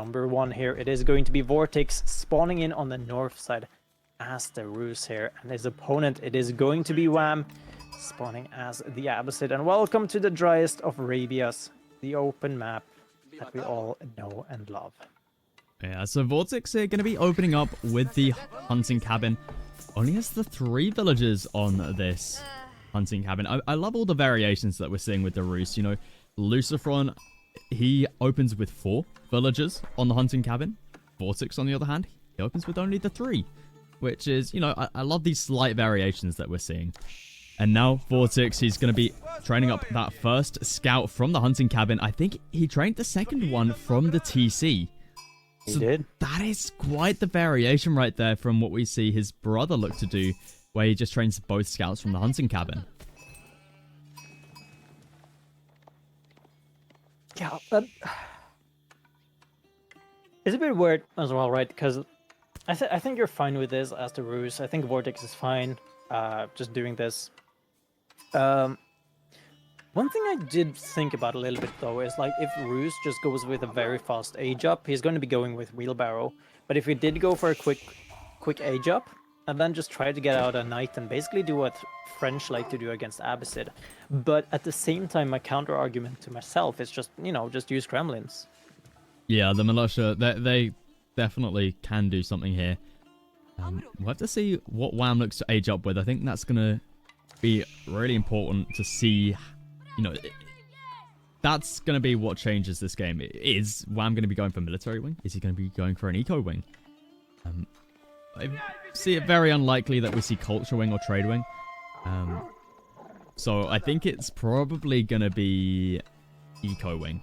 Number 1 here, it is going to be VortiX spawning in on the north side as the Ruse here. And his opponent, it is going to be Wham, spawning as the Abbasid. And welcome to the driest of Arabias, the open map that we all know and love. Yeah, so VortiX are going to be opening up with the hunting cabin. Only has the 3 villagers on this hunting cabin. I love all the variations that we're seeing with the Ruse. You know, Lucifron, he opens with 4 villagers on the hunting cabin. VortiX, on the other hand, he opens with only the 3. Which is, you know, I love these slight variations that we're seeing. And now VortiX, he's going to be training up that first scout from the hunting cabin. I think he trained the second one from the TC. He did. That is quite the variation right there from what we see his brother look to do, where he just trains both scouts from the hunting cabin. Yeah, that... It's a bit weird as well, right? Because I think you're fine with this as the Ruse. I think VortiX is fine just doing this. One thing I did think about a little bit, though, is like if Ruse just goes with a very fast age up, he's going to be going with Wheelbarrow. But if he did go for a quick age up, and then just try to get out a Knight and basically do what French like to do against Abbasid. But at the same time, my counter argument to myself is just, you know, just use Gremlins. Yeah, the militia, they definitely can do something here. We'll have to see what Wham looks to age up with. I think that's going to be really important to see. You know, that's going to be what changes this game. Is Wham going to be going for military wing? Is he going to be going for an eco wing? I see it very unlikely that we see culture wing or trade wing. So I think it's probably going to be eco wing.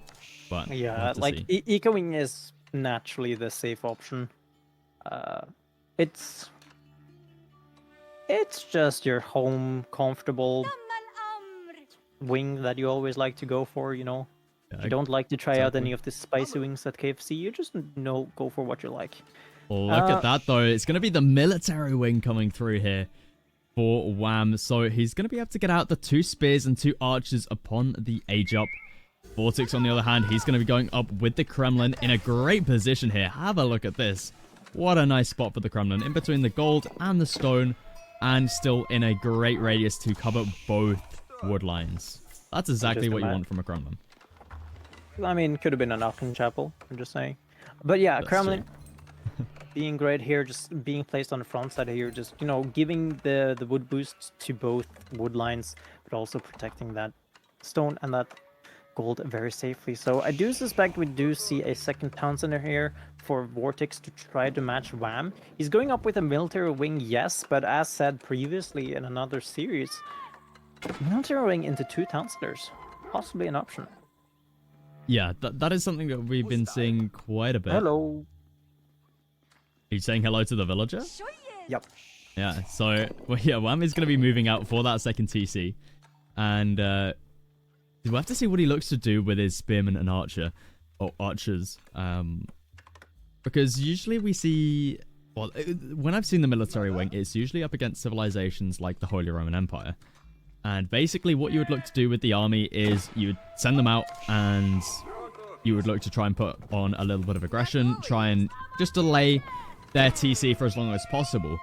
But yeah, we'll like eco wing is naturally the safe option. It's just your home comfortable wing that you always like to go for, you know. Yeah, you don't like to try out any of the spicy wings at KFC. You just go for what you like. Well, look at that, though. It's going to be the military wing coming through here for Wham. So he's going to be able to get out the 2 spears and 2 archers upon the age up. VortiX, on the other hand, he's going to be going up with the Kremlin in a great position here. Have a look at this. What a nice spot for the Kremlin, in between the gold and the stone, and still in a great radius to cover both wood lines. That's exactly what you want from a Kremlin. I mean, could have been an Alcon Chapel, I'm just saying. But yeah, that's Kremlin being great here, just being placed on the front side here, just, you know, giving the wood boost to both wood lines, but also protecting that stone and that gold very safely. So I do suspect we do see a second town center here for VortiX to try to match Wham. He's going up with a military wing, yes, but as said previously in another series, military wing into 2 town centers, possibly an option. Yeah, that is something that we've been seeing quite a bit. Hello. Are you saying hello to the villager? Yep. Yeah, so, well, yeah, Wham is going to be moving out for that second TC. And, we'll have to see what he looks to do with his spearman and archer, or archers. Because usually we see, well, when I've seen the military wing, it's usually up against civilizations like the Holy Roman Empire. And basically what you would look to do with the army is you would send them out and you would look to try and put on a little bit of aggression, try and just delay their TC for as long as possible.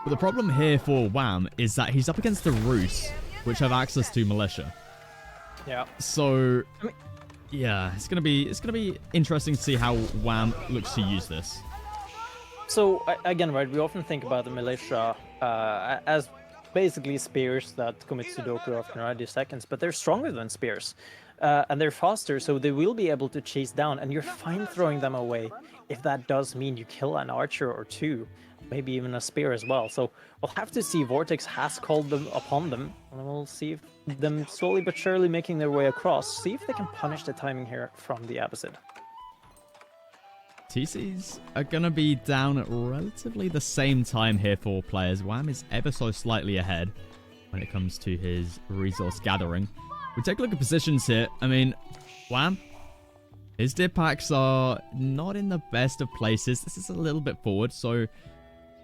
But the problem here for Wham is that he's up against the Ruse, which have access to militia. Yeah. So, yeah, it's gonna be interesting to see how Wham looks to use this. So again, right, we often think about the militia as basically spears that commit Sudoku after 90 seconds, but they're stronger than spears. And they're faster, so they will be able to chase down, and you're fine throwing them away if that does mean you kill an archer or 2, maybe even a spear as well. So we'll have to see. VortiX has called them upon them, and we'll see if them slowly but surely making their way across, see if they can punish the timing here from the Abbasid. TCs are going to be down at relatively the same time here for players. Wham is ever so slightly ahead when it comes to his resource gathering. We take a look at positions here. I mean, Wham, his dip packs are not in the best of places. This is a little bit forward, so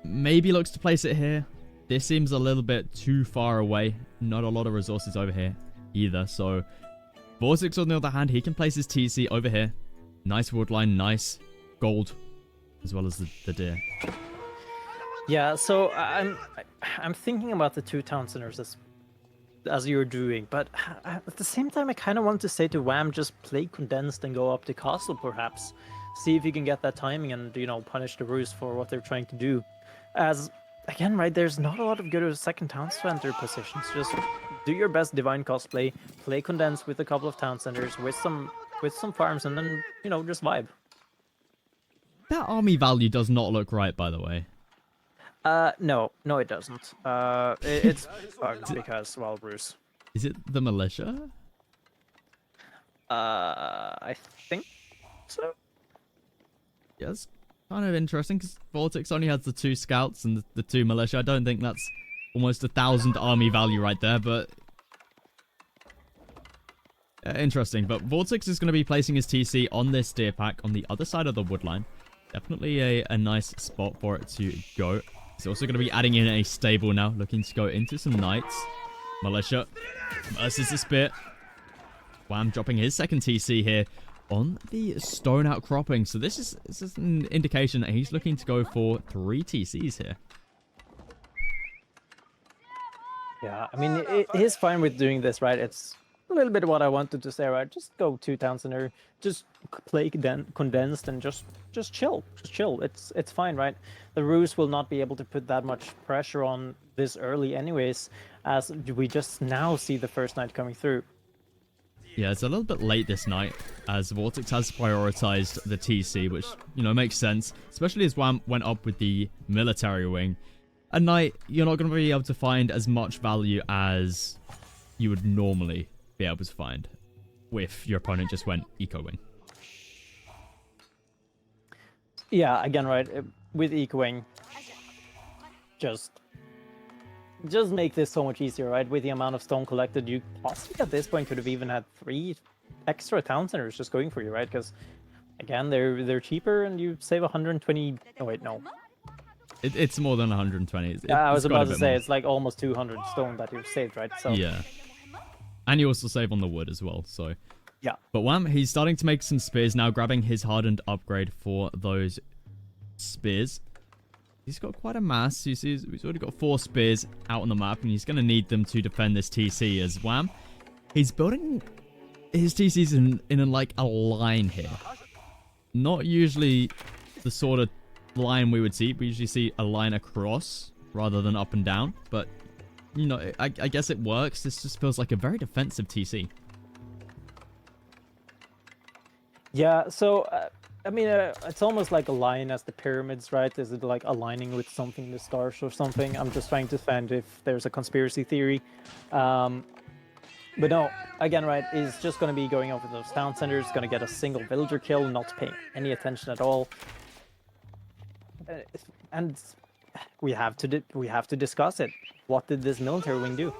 maybe looks to place it here. This seems a little bit too far away. Not a lot of resources over here either. So VortiX, on the other hand, he can place his TC over here. Nice wood line, nice. gold as well as the deer. Yeah, so I'm thinking about the two town centers as you're doing, but at the same time I kind of want to say to Wham, just play condensed and go up the castle perhaps. See if you can get that timing and, you know, punish the Ruse for what they're trying to do. As, again, right, there's not a lot of good second town center positions. Just do your best divine cosplay, play condensed with a couple of town centers, with some farms, and then, you know, just vibe. That army value does not look right, by the way. No, it doesn't. It's bugged because, well, Ruse. Is it the militia? I think so. Yeah, it's kind of interesting because VortiX only has the 2 scouts and the 2 militia. I don't think that's almost 1,000 army value right there, but interesting. But VortiX is going to be placing his TC on this deer pack on the other side of the wood line. Definitely a nice spot for it to go. He's also going to be adding in a stable now, looking to go into some knights. Militia versus the spear. Wham dropping his second TC here on the stone outcropping. So this is an indication that he's looking to go for 3 TCs here. Yeah, I mean, he's fine with doing this, right? It's a little bit what I wanted to say, right? Just go 2 town center, just play condensed and just chill. Just chill. It's fine, right? The Ruse will not be able to put that much pressure on this early anyways, as we just now see the first night coming through. Yeah, it's a little bit late this night, as VortiX has prioritized the TC, which, you know, makes sense, especially as Wham went up with the military wing. At night, you're not going to be able to find as much value as you would normally be able to find if your opponent just went eco wing. Yeah, again, right, with eco wing, just make this so much easier, right? With the amount of stone collected, you possibly at this point could have even had 3 extra town centers just going for you, right? Because again, they're cheaper and you save 120. Oh wait, no. It's more than 120. I was about to say, it's like almost 200 stone that you've saved, right? So yeah. And you also save on the wood as well, so. Yeah. But Wham, he's starting to make some spears now, grabbing his hardened upgrade for those spears. He's got quite a mass. You see, he's already got 4 spears out on the map, and he's going to need them to defend this TC as Wham. He's building his TCs in like a line here. Not usually the sort of line we would see. We usually see a line across rather than up and down. But, you know, I guess it works. This just feels like a very defensive TC. Yeah, so, I mean, it's almost like a line as the pyramids, right? Is it like aligning with something in the stars or something? I'm just trying to find if there's a conspiracy theory. But no, again, right, he's just going to be going over those town centers, going to get a single villager kill, not paying any attention at all. And we have to discuss it. What did this military wing do?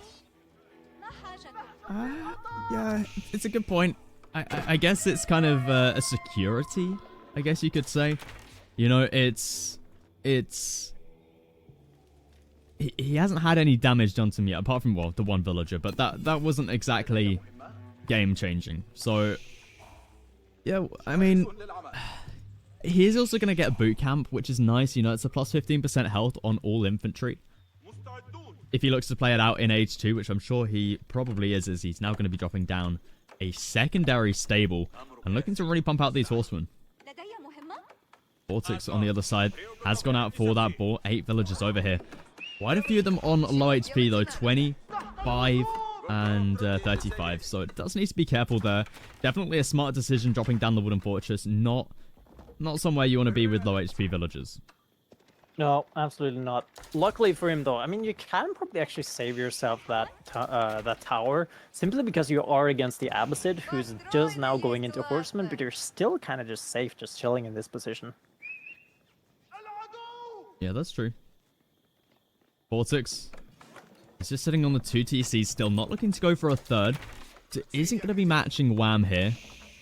Yeah, it's a good point. I guess it's kind of a security, I guess you could say. You know, he hasn't had any damage done to him yet, apart from, well, the 1 villager, but that wasn't exactly game-changing. So, yeah, I mean, he is also going to get a boot camp, which is nice. You know, it's a plus 15% health on all infantry. If he looks to play it out in Age 2, which I'm sure he probably is, as he's now going to be dropping down a secondary stable and looking to really pump out these horsemen. VortiX on the other side has gone out for that ball. 8 villagers over here. Quite a few of them on low HP though. 25 and 35. So it does need to be careful there. Definitely a smart decision dropping down the wooden fortress. Not somewhere you want to be with low HP villagers. No, absolutely not. Luckily for him, though, I mean, you can probably actually save yourself that tower simply because you are against the Abbasid, who's just now going into Horseman, but you're still kind of just safe, just chilling in this position. Yeah, that's true. VortiX is just sitting on the 2 TCs still, not looking to go for a third. So isn't going to be matching Wham here.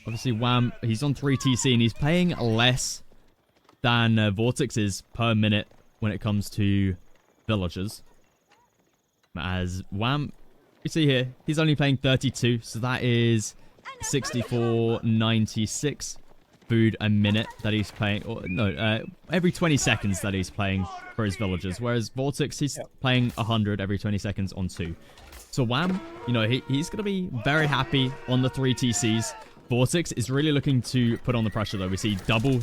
Obviously, Wham, he's on 3 TC and he's paying less than VortiX is per minute when it comes to villagers. As Wham, you see here, he's only paying 32, so that is 64.96 food a minute that he's playing, or no, every 20 seconds that he's playing for his villagers, whereas VortiX, he's playing 100 every 20 seconds on 2. So Wham, you know, he's going to be very happy on the 3 TCs. VortiX is really looking to put on the pressure, though. We see double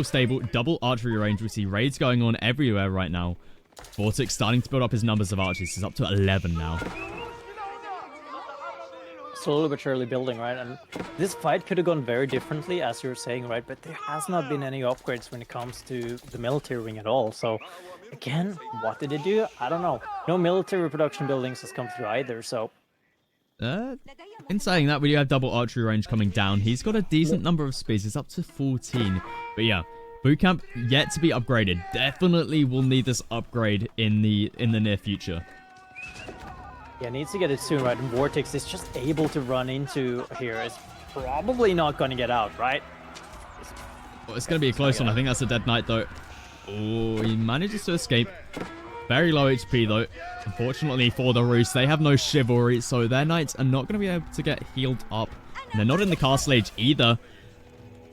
stable, double archery range. We see raids going on everywhere right now. VortiX starting to build up his numbers of archers. He's up to 11 now. Slowly but surely building, right? And this fight could have gone very differently, as you were saying, right? But there has not been any upgrades when it comes to the military wing at all. So, again, what did it do? I don't know. No military production buildings has come through either, so... In saying that, we do have double archery range coming down. He's got a decent number of speeds. He's up to 14. But yeah, bootcamp yet to be upgraded. Definitely will need this upgrade in the near future. Yeah, needs to get it soon, right? And VortiX is just able to run into here. It's probably not going to get out, right? Well, it's going to be a close one. I think that's a dead knight, though. Oh, he manages to escape. Very low HP, though. Unfortunately for the Roost, they have no chivalry, so their knights are not going to be able to get healed up. And they're not in the castle age either.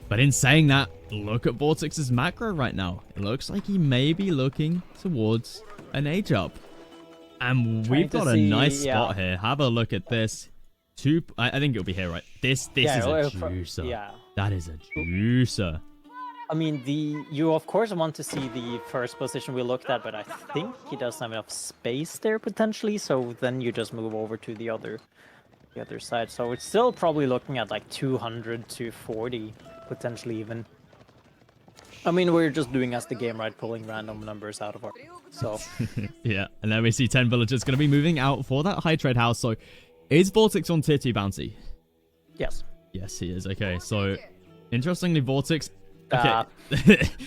But in saying that, look at VortiX's macro right now. It looks like he may be looking towards an age up. And we've got a nice spot here. Have a look at this. I think it'll be here, right? This is a juicer. Yeah. That is a juicer. I mean, you of course want to see the first position we looked at, but I think he doesn't have enough space there potentially. So then you just move over to the other side. So it's still probably looking at like 200 to 40, potentially even. I mean, we're just doing as the game, right? Pulling random numbers out of our... So... Yeah, and then we see 10 villagers going to be moving out for that high trade house. So is VortiX on tier 2 bounty? Yes. Yes, he is. Okay, so interestingly, VortiX... Okay,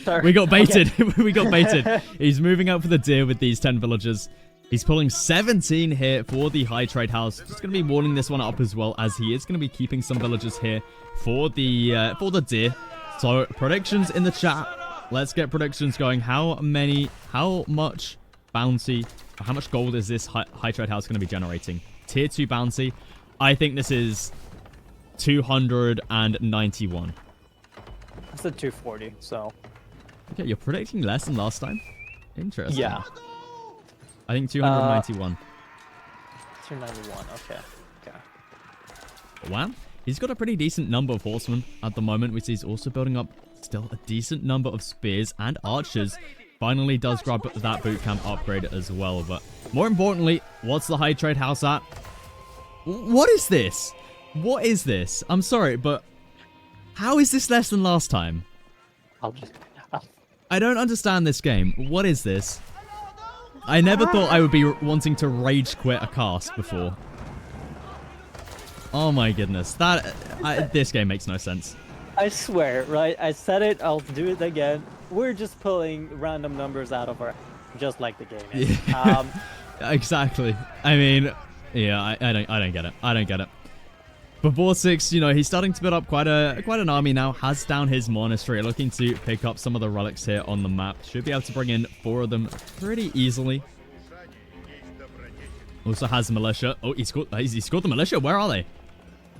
Sorry. we got baited. Okay. We got baited. He's moving out for the deer with these 10 villagers. He's pulling 17 here for the high trade house. Just going to be warning this one up as well, as he is going to be keeping some villagers here for the deer. So predictions in the chat. Let's get predictions going. How much bounty, how much gold is this high trade house going to be generating? Tier 2 bounty. I think this is 291. It's at 240, so... Okay, you're predicting less than last time? Interesting. Yeah. I think 291. 291, okay. Wow. He's got a pretty decent number of horsemen at the moment, which he's also building up still a decent number of spears and archers. Finally does grab that bootcamp upgrade as well. But more importantly, what's the high trade house at? What is this? What is this? I'm sorry, but... how is this less than last time? I don't understand this game. What is this? I never thought I would be wanting to rage quit a cast before. Oh my goodness. This game makes no sense. I swear, right? I said it, I'll do it again. We're just pulling random numbers out of our... just like the game is. Exactly. I mean, yeah, I don't get it. I don't get it. But VortiX, you know, he's starting to build up quite an army now. Has down his monastery, looking to pick up some of the relics here on the map. Should be able to bring in 4 of them pretty easily. Also has militia. Oh, he scored the militia. Where are they?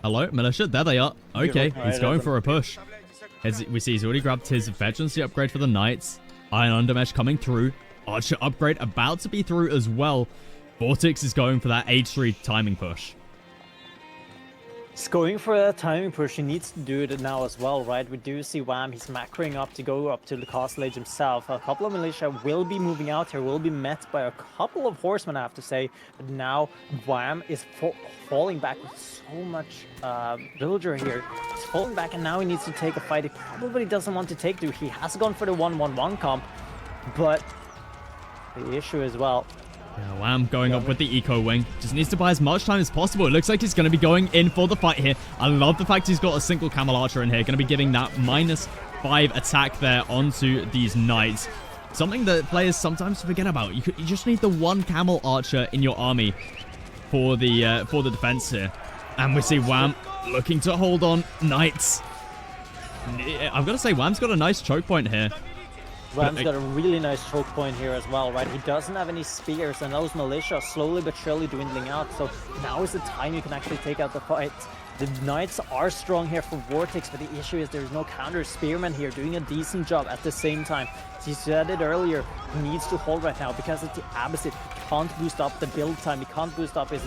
Hello, militia. There they are. Okay, he's going for a push. As we see, he's already grabbed his veterancy upgrade for the knights. Iron Undermesh coming through. Archer upgrade about to be through as well. VortiX is going for that H3 timing push. He's going for that timing push. He needs to do it now as well, right? We do see Wham. He's macroing up to go up to the castle age himself. A couple of militia will be moving out here, will be met by a couple of horsemen, I have to say. But now Wham is falling back with so much villager here. He's falling back, and now he needs to take a fight he probably doesn't want to take to. He has gone for the 1-1-1 comp, but the issue as well. Yeah, Wham going up with the eco wing. Just needs to buy as much time as possible. It looks like he's going to be going in for the fight here. I love the fact he's got a single camel archer in here. Going to be giving that -5 attack there onto these knights. Something that players sometimes forget about. You just need the one camel archer in your army for the defense here. And we see Wham looking to hold on knights. I've got to say, Wham's got a nice choke point here. Wham's got a really nice choke point here as well, right? He doesn't have any spears, and those militia are slowly but surely dwindling out. So now is the time you can actually take out the fight. The Knights are strong here for VortiX, but the issue is there's no counter. Spearman here doing a decent job at the same time. As he said it earlier, he needs to hold right now because it's the Abyssite. He can't boost up the build time. He can't boost up his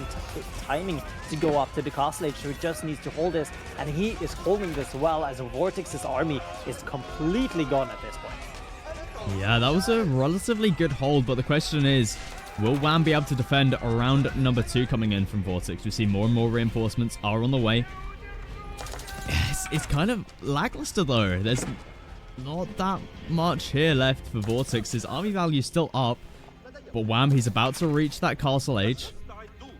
timing to go up to the castle age, so he just needs to hold this. And he is holding this well as VortiX's army is completely gone at this point. Yeah, that was a relatively good hold, but the question is, will Wham be able to defend around number 2 coming in from VortiX? We see more and more reinforcements are on the way. It's kind of lackluster though. There's not that much here left for VortiX. His army value is still up, but Wham, he's about to reach that castle age.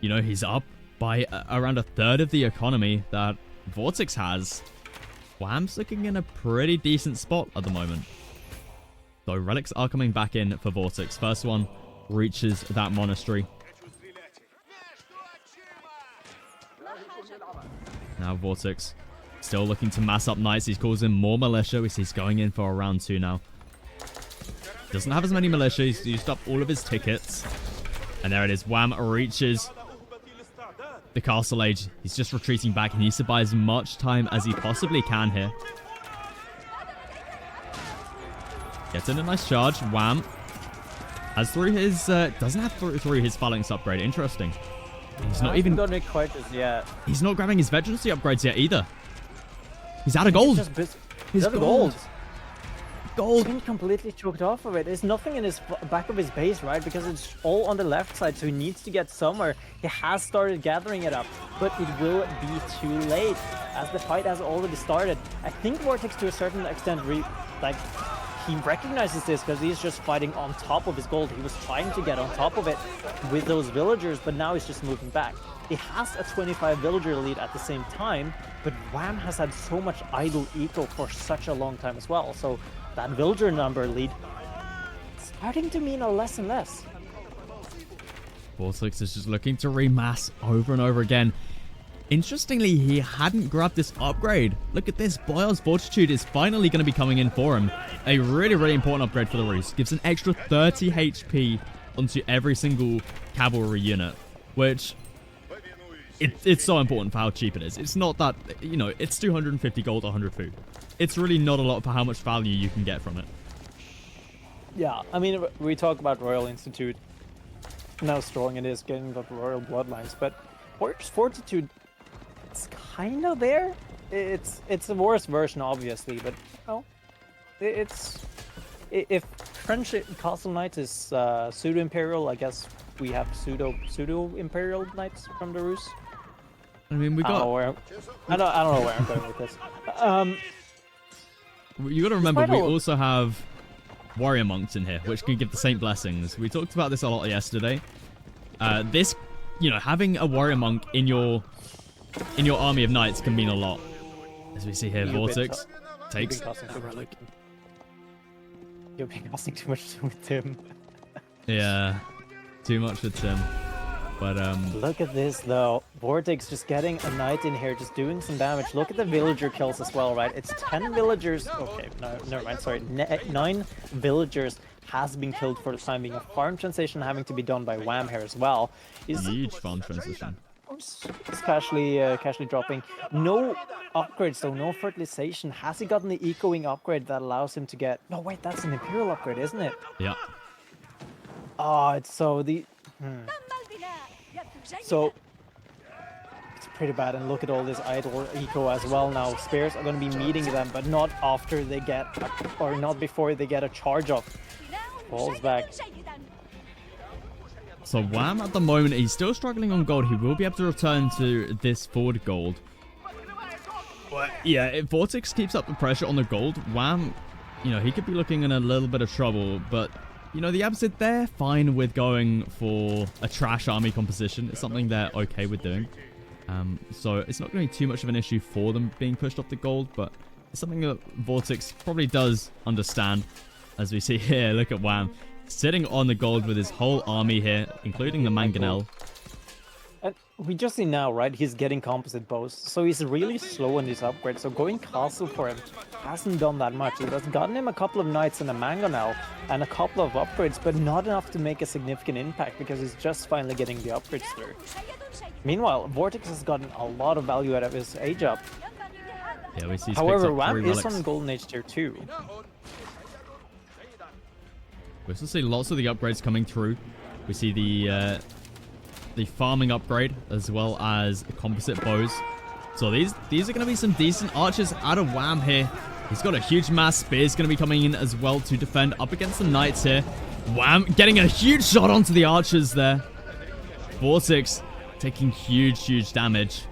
You know, he's up by around a third of the economy that VortiX has. Wham's looking in a pretty decent spot at the moment. So relics are coming back in for VortiX. First one reaches that monastery. Now VortiX still looking to mass up knights. He's causing more militia. He's going in for a round 2 now. Doesn't have as many militia. He's used up all of his tickets. And there it is. Wham reaches the castle age. He's just retreating back. He needs to buy as much time as he possibly can here. Gets in a nice charge. Wham has through his doesn't have through his phalanx upgrade. Interesting. He's not even done it quite as yet. He's not grabbing his veterancy upgrades yet either. He's out of gold. He's out of gold. Gold. He's been completely choked off of it. There's nothing in his back of his base, right? Because it's all on the left side, so he needs to get somewhere. He has started gathering it up, but it will be too late as the fight has already started. I think VortiX to a certain extent he recognizes this because he's just fighting on top of his gold. He was trying to get on top of it with those villagers, but now he's just moving back. He has a 25 villager lead at the same time, but Wham has had so much idle eco for such a long time as well. So that villager number lead is starting to mean a less and less. VortiX is just looking to remass over and over again. Interestingly, he hadn't grabbed this upgrade. Look at this. Boyar's Fortitude is finally going to be coming in for him. A really, really important upgrade for the Rus. Gives an extra 30 HP onto every single cavalry unit, which it's so important for how cheap it is. It's not that, you know, it's 250 gold, 100 food. It's really not a lot for how much value you can get from it. Yeah, I mean, we talk about Royal Institute and how strong it is getting the royal bloodlines, but Boyar's Fortitude, it's kind of there. It's a worse version, obviously, but no, it's if French Castle Knights is pseudo imperial, I guess we have pseudo imperial knights from the Rus. I mean, we got. I don't know where I'm going with this. You got to remember, we also have warrior monks in here, which can give the Saint blessings. We talked about this a lot yesterday. This, you know, having a warrior monk in your army of knights can mean a lot. As we see here, VortiX takes. You've been costing too much with Tim. Yeah, too much with Tim. But look at this though. VortiX just getting a knight in here, just doing some damage. Look at the villager kills as well, right? It's 10 villagers. Okay, no, never mind. Sorry, 9 villagers has been killed for the time being. A farm transition having to be done by Wham here as well. Huge farm transition. It's casually dropping. No upgrades, so no fertilization. Has he gotten the ecoing upgrade that allows him to get? No, wait, that's an imperial upgrade, isn't it? Yeah. Oh, it's so the. So it's pretty bad, and look at all this idle eco as well now. Spears are going to be meeting them, but not after they get, or not before they get a charge off. Falls back. So Wham at the moment, he's still struggling on gold. He will be able to return to this forward gold. But yeah, if VortiX keeps up the pressure on the gold, Wham, you know, he could be looking in a little bit of trouble. But, you know, the Abyssite, they're fine with going for a trash army composition. It's something they're okay with doing. So it's not going to be too much of an issue for them being pushed off the gold, but it's something that VortiX probably does understand. As we see here, look at Wham sitting on the gold with his whole army here, including the Mangonel. we just see now, right? He's getting composite bows, so he's really slow in these upgrades. So going castle for him hasn't done that much. It has gotten him a couple of knights and a mangonel and a couple of upgrades, but not enough to make a significant impact because he's just finally getting the upgrades through. Meanwhile, VortiX has gotten a lot of value out of his age up. Yeah, we see. However, Wham is on Golden Age tier 2. We also see lots of the upgrades coming through. We see the farming upgrade as well as composite bows. So these are going to be some decent archers out of Wham here. He's got a huge mass spear. He's going to be coming in as well to defend up against the knights here. Wham getting a huge shot onto the archers there. VortiX taking huge damage.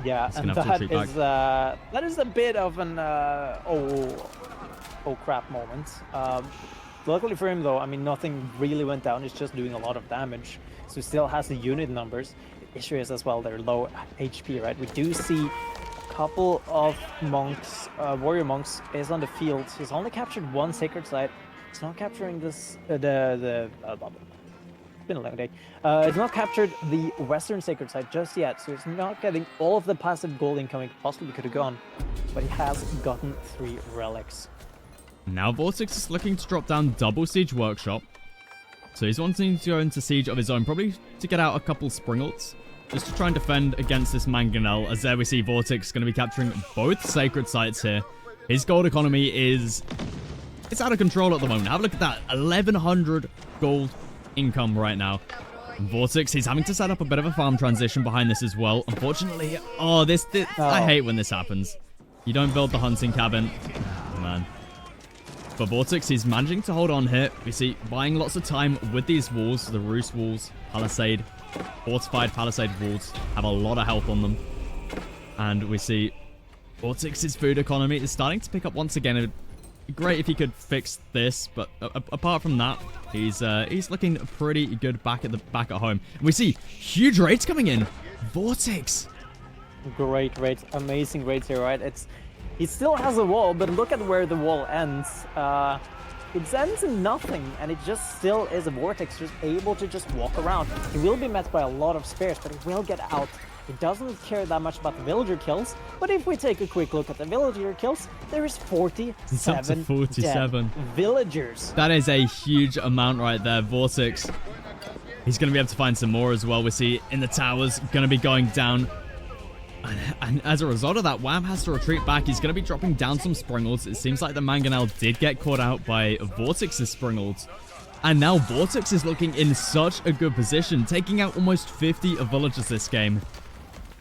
Yeah, and that is a bit of an oh crap moment. Luckily for him though, I mean, nothing really went down. It's just doing a lot of damage. So he still has the unit numbers. The issue is as well they're low HP, right? We do see a couple of monks, warrior monks is on the field. He's only captured one sacred site. He's not capturing this been a long day. It's not captured the western sacred site just yet, so he's not getting all of the passive gold incoming possibly could have gone, but he has gotten 3 relics. Now VortiX is looking to drop down double siege workshop, so he's wanting to go into siege of his own, probably to get out a couple springalds, just to try and defend against this mangonel. As there we see VortiX going to be capturing both sacred sites here. His gold economy is it's out of control at the moment. Have a look at that, 1100 gold income right now. And VortiX, he's having to set up a bit of a farm transition behind this as well. Unfortunately, this I hate when this happens. You don't build the hunting cabin. Oh, man. But VortiX, he's managing to hold on here. We see buying lots of time with these walls, the roost walls, palisade, fortified palisade walls have a lot of health on them. And we see VortiX's food economy is starting to pick up once again. It'd be great if he could fix this, but apart from that, he's looking pretty good back at home. And we see huge raids coming in. VortiX. Great raids, amazing raids here, right? He still has a wall, but look at where the wall ends. It ends in nothing, and it just still is a VortiX just able to just walk around. He will be met by a lot of spares, but he will get out. He doesn't care that much about the villager kills, but if we take a quick look at the villager kills, there is 47 dead villagers. That is a huge amount right there. VortiX, he's going to be able to find some more as well. We see in the towers going to be going down. And as a result of that, Wham has to retreat back. He's going to be dropping down some springalds. It seems like the mangonel did get caught out by VortiX's springalds. And now VortiX is looking in such a good position, taking out almost 50 of villagers this game.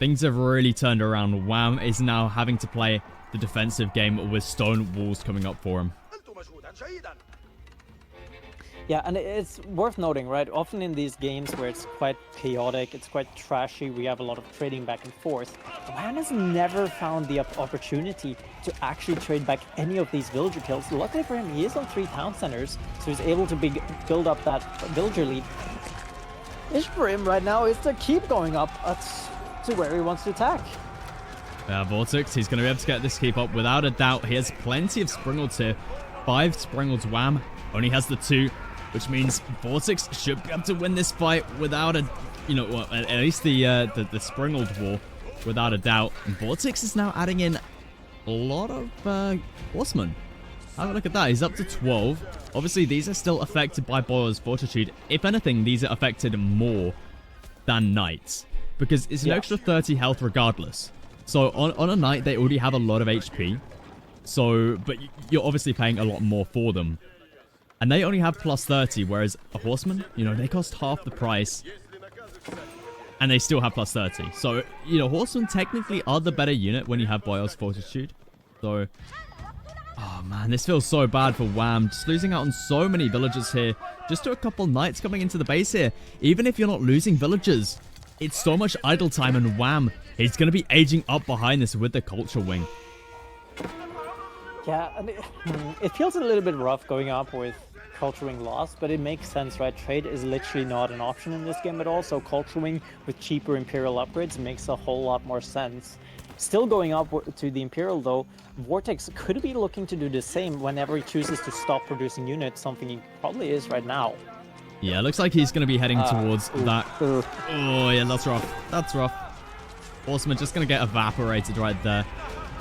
Things have really turned around. Wham is now having to play the defensive game with stone walls coming up for him. Yeah, and it's worth noting, right? Often in these games where it's quite chaotic, it's quite trashy, we have a lot of trading back and forth. Wham has never found the opportunity to actually trade back any of these villager kills. Luckily for him, he is on 3 town centers, so he's able to build up that villager lead. The issue for him right now is to keep going up to where he wants to attack. Yeah, VortiX, he's going to be able to get this keep up without a doubt. He has plenty of springalds here. 5 springalds. Wham only has the 2. Which means VortiX should be able to win this fight without a, at least the springled war, without a doubt. And VortiX is now adding in a lot of horsemen. Have a look at that. He's up to 12. Obviously, these are still affected by Boyle's Fortitude. If anything, these are affected more than knights, because it's an extra 30 health regardless. So on a knight, they already have a lot of HP. So, but you're obviously paying a lot more for them. And they only have plus 30, whereas a horseman, they cost half the price. And they still have plus 30. So, horsemen technically are the better unit when you have Boyle's Fortitude. So, oh man, this feels so bad for Wham. Just losing out on so many villagers here. Just to a couple knights coming into the base here. Even if you're not losing villagers, it's so much idle time, and Wham, he's going to be aging up behind this with the culture wing. Yeah, and it feels a little bit rough going up with Culture Wing lost, but it makes sense, right? Trade is literally not an option in this game at all, so Culture Wing with cheaper Imperial upgrades makes a whole lot more sense. Still going up to the Imperial though, VortiX could be looking to do the same whenever he chooses to stop producing units, something he probably is right now. Yeah, looks like he's going to be heading towards that. Oh, yeah, that's rough. That's rough. Horseman just going to get evaporated right there.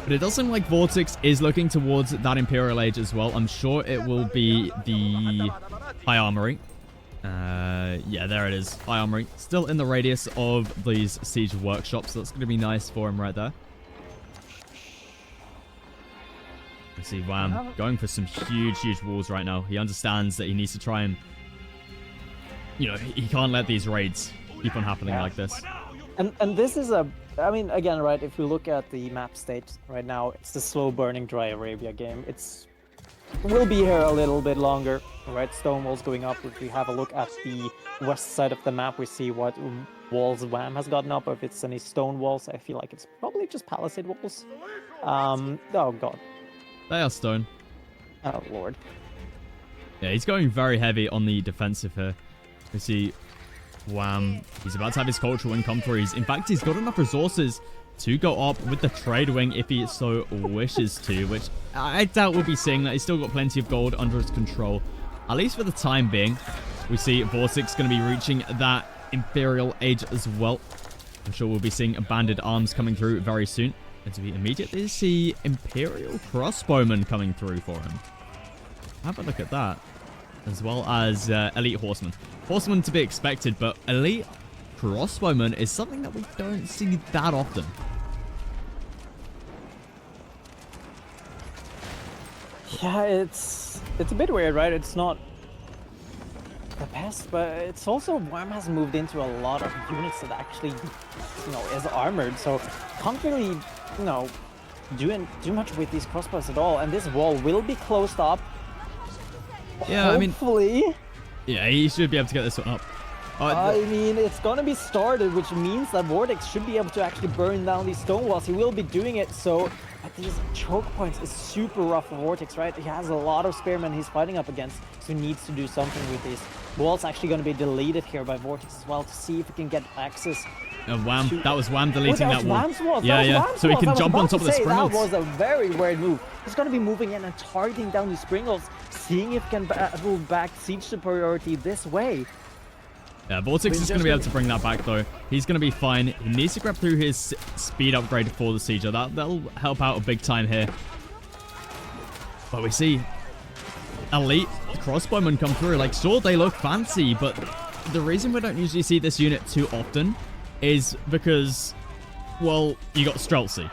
But it does seem like VortiX is looking towards that Imperial Age as well. I'm sure it will be the High Armory. Yeah, there it is. High Armory. Still in the radius of these siege workshops. So that's going to be nice for him right there. You see Wham going for some huge, huge walls right now. He understands that he needs to try and... You know, he can't let these raids keep on happening like this. And this is a... I mean, again, right, if we look at the map state right now, it's the slow-burning Dry Arabia game. We'll be here a little bit longer, right? Stone walls going up. If we have a look at the west side of the map, we see what walls Wham has gotten up. If it's any stone walls, I feel like it's probably just palisade walls. Oh, God. They are stone. Oh, Lord. Yeah, he's going very heavy on the defensive here. We see Wham. He's about to have his cultural wing come through. In fact, he's got enough resources to go up with the trade wing if he so wishes to, which I doubt we'll be seeing that. He's still got plenty of gold under his control, at least for the time being. We see VortiX going to be reaching that Imperial Age as well. I'm sure we'll be seeing banded arms coming through very soon. And we immediately see Imperial Crossbowmen coming through for him. Have a look at that. As well as Elite Horsemen. Horsemen to be expected, but Elite Crossbowmen is something that we don't see that often. Yeah, it's a bit weird, right? It's not the best, but it's also Wham has moved into a lot of units that actually, you know, is armored, so can't really, you know, do much with these crossbows at all. And this wall will be closed up. Yeah, hopefully. I mean, yeah, he should be able to get this one up. I mean, it's gonna be started, which means that VortiX should be able to actually burn down these stone walls. He will be doing it, so at these choke points is super rough for VortiX, right? He has a lot of spearmen he's fighting up against, so he needs to do something with these. Wall's actually gonna be deleted here by VortiX as well to see if he can get access. Wham! That was Wham deleting that wall. Wall. Yeah, yeah. So he can jump on top of the springles. That was a very weird move. He's gonna be moving in and targeting down these springles, seeing if he can move back siege superiority this way. Yeah, VortiX is going to be able to bring that back, though. He's going to be fine. He needs to grab through his speed upgrade for the Sieger. That'll help out a big time here. But we see Elite Crossbowmen come through. Like, sure, they look fancy, but the reason we don't usually see this unit too often is because, well, you got Streltsy.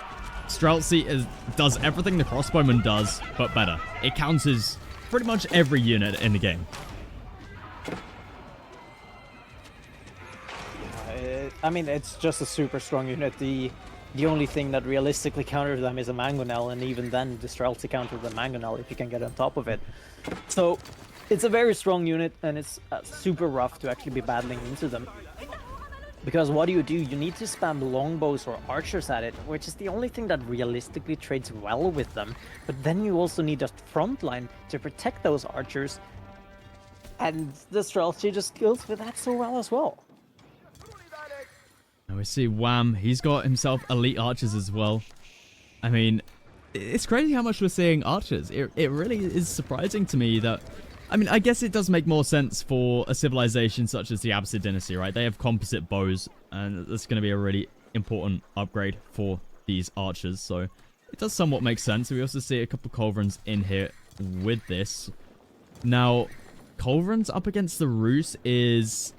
Streltsy does everything the Crossbowman does, but better. It counters pretty much every unit in the game. I mean, it's just a super strong unit. The only thing that realistically counters them is a Mangonel, and even then, the Streltsy counters the Mangonel if you can get on top of it. So, it's a very strong unit, and it's super rough to actually be battling into them. Because what do? You need to spam longbows or archers at it, which is the only thing that realistically trades well with them. But then you also need a front line to protect those archers, and the Streltsy just kills with that so well as well. Now we see Wham. He's got himself elite archers as well. I mean, it's crazy how much we're seeing archers. It really is surprising to me that... I mean, I guess it does make more sense for a civilization such as the Abbasid dynasty, right? They have composite bows, and that's going to be a really important upgrade for these archers. So it does somewhat make sense. We also see a couple of Culverins in here with this. Now, Culverins up against the Rus is...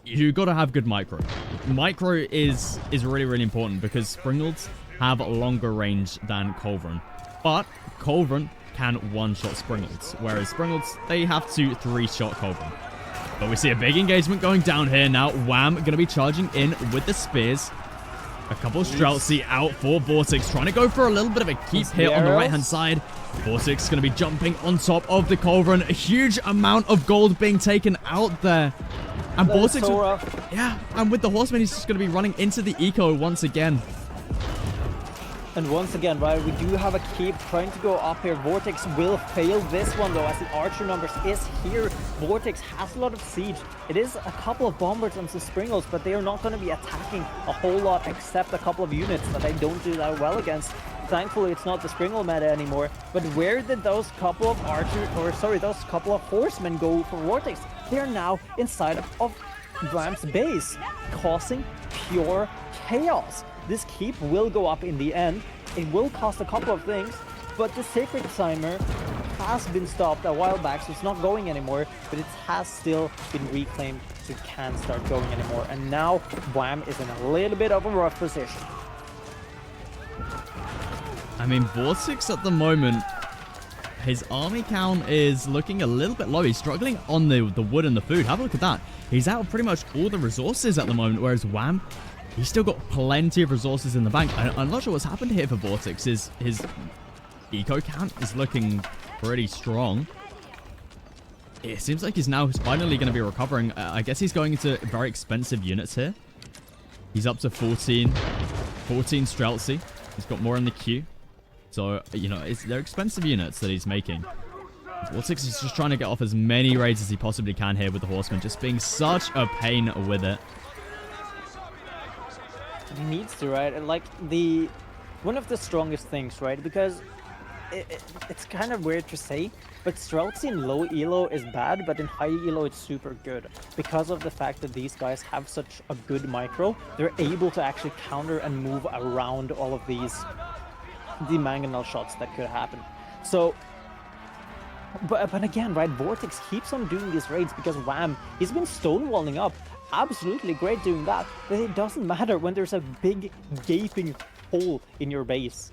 You got to have good micro. Micro is really, really important because Springolds have a longer range than Culverin. But Culverin can one-shot Springolds, whereas Springolds, they have to three-shot Culverin. But we see a big engagement going down here now. Wham going to be charging in with the spears. A couple of Streltsy out for VortiX, trying to go for a little bit of a keep here on the right-hand side. VortiX going to be jumping on top of the Culverin. A huge amount of gold being taken out there. And VortiX, so yeah, and with the Horseman, he's just going to be running into the eco once again. And once again, right, we do have a keep trying to go up here. VortiX will fail this one, though, as the archer numbers is here. VortiX has a lot of siege. It is a couple of bombers and some Springles, but they are not going to be attacking a whole lot except a couple of units that they don't do that well against. thankfully it's not the Springle meta anymore. But where did those couple of those couple of horsemen go for VortiX? They're now inside of Wham's base, causing pure chaos. This keep will go up in the end. It will cost a couple of things, but the Sacred Timer has been stopped a while back, so it's not going anymore, but it has still been reclaimed, so it can't start going anymore. And now Wham is in a little bit of a rough position. I mean, VortiX at the moment, his army count is looking a little bit low. He's struggling on the wood and the food. Have a look at that. He's out of pretty much all the resources at the moment, whereas Wham, he's still got plenty of resources in the bank. I'm not sure what's happened here for VortiX. His eco count is looking pretty strong. It seems like he's now finally going to be recovering. I guess he's going into very expensive units here. He's up to 14 Streltsy. He's got more in the queue. So, you know, they're expensive units that he's making. VortiX is just trying to get off as many raids as he possibly can here with the Horsemen, just being such a pain with it. He needs to, right? And like one of the strongest things, right? Because it's kind of weird to say, but Streltsy in low elo is bad, but in high elo it's super good. Because of the fact that these guys have such a good micro, they're able to actually counter and move around all of the mangonel shots that could happen. So, but again, right, VortiX keeps on doing these raids because Wham, he's been stonewalling up. Absolutely great doing that, but it doesn't matter when there's a big gaping hole in your base.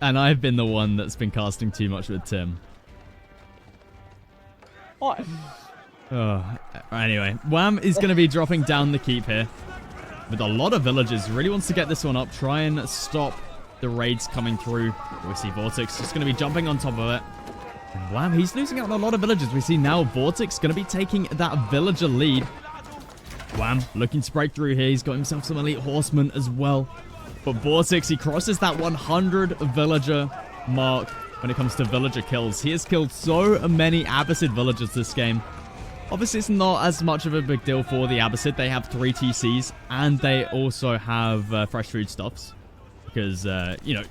And I've been the one that's been casting too much with Tim. What? Anyway, Wham is going to be dropping down the keep here with a lot of villagers. Really wants to get this one up, try and stop the raids coming through. We see VortiX just going to be jumping on top of it. And Wham, he's losing out on a lot of villagers. We see now VortiX going to be taking that villager lead. Wham looking to break through here. He's got himself some elite horsemen as well. But VortiX, he crosses that 100 villager mark when it comes to villager kills. He has killed so many Abbasid villagers this game. Obviously, it's not as much of a big deal for the Abbasid. They have 3 TCs, and they also have fresh foodstuffs. Because, you know,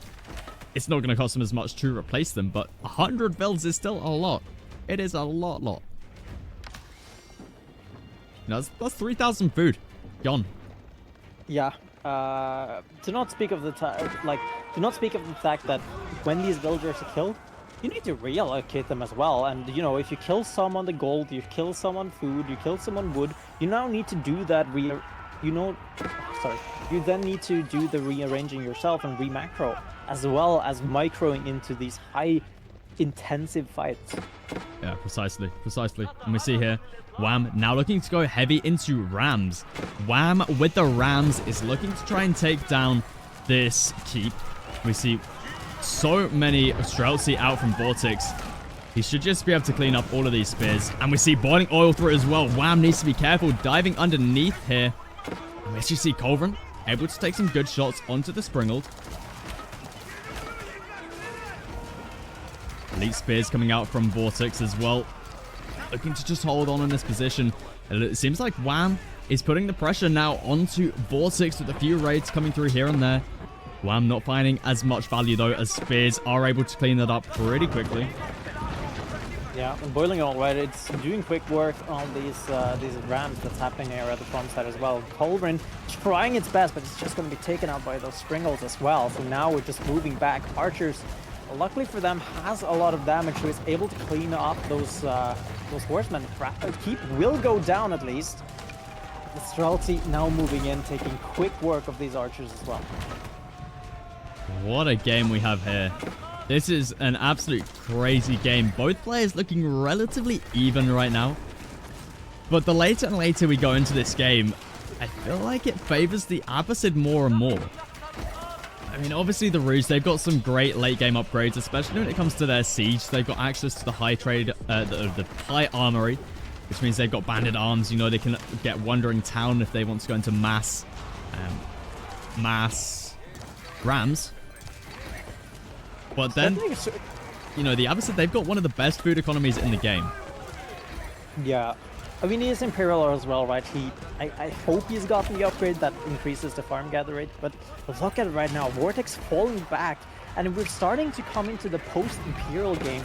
it's not going to cost them as much to replace them. But 100 vills is still a lot. It is a lot. You know, that's 3,000 food. Gone. Yeah. To not speak of the fact that when these villagers are killed, you need to reallocate them as well. And you know, if you kill some on the gold, you kill some on food, you kill some on wood, you now need to do that you then need to do the rearranging yourself and re-macro, as well as microing into these high intensive fights. Yeah, precisely. And we see here, Wham now looking to go heavy into Rams. Wham with the Rams is looking to try and take down this keep. We see so many Streltsy out from VortiX. He should just be able to clean up all of these spears. And we see boiling oil through it as well. Wham needs to be careful diving underneath here. And we actually see Culverin able to take some good shots onto the Springled. Elite spears coming out from VortiX as well. Looking to just hold on in this position. And it seems like Wham is putting the pressure now onto VortiX with a few raids coming through here and there. Wham not finding as much value though, as spears are able to clean that up pretty quickly. Yeah, and boiling oil, right? It's doing quick work on these rams that's happening here at the front side as well. Culverin trying its best, but it's just going to be taken out by those Springles as well. So now we're just moving back. Archers, luckily for them, has a lot of damage, so is able to clean up those horsemen. Keep will go down at least. The Streltsy now moving in, taking quick work of these archers as well. What a game we have here. This is an absolute crazy game. Both players looking relatively even right now. But the later and later we go into this game, I feel like it favors the Abbasid more and more. I mean, obviously the Rouge, they've got some great late game upgrades, especially when it comes to their siege. They've got access to the high trade, the high armory, which means they've got banded arms. You know, they can get Wandering Town if they want to go into mass rams. But then, you know, the Abbasid, they've got one of the best food economies in the game. Yeah. I mean, he is Imperial as well, right? I hope he's gotten the upgrade that increases the farm gather rate, but look at it right now. VortiX falling back, and we're starting to come into the post-Imperial game.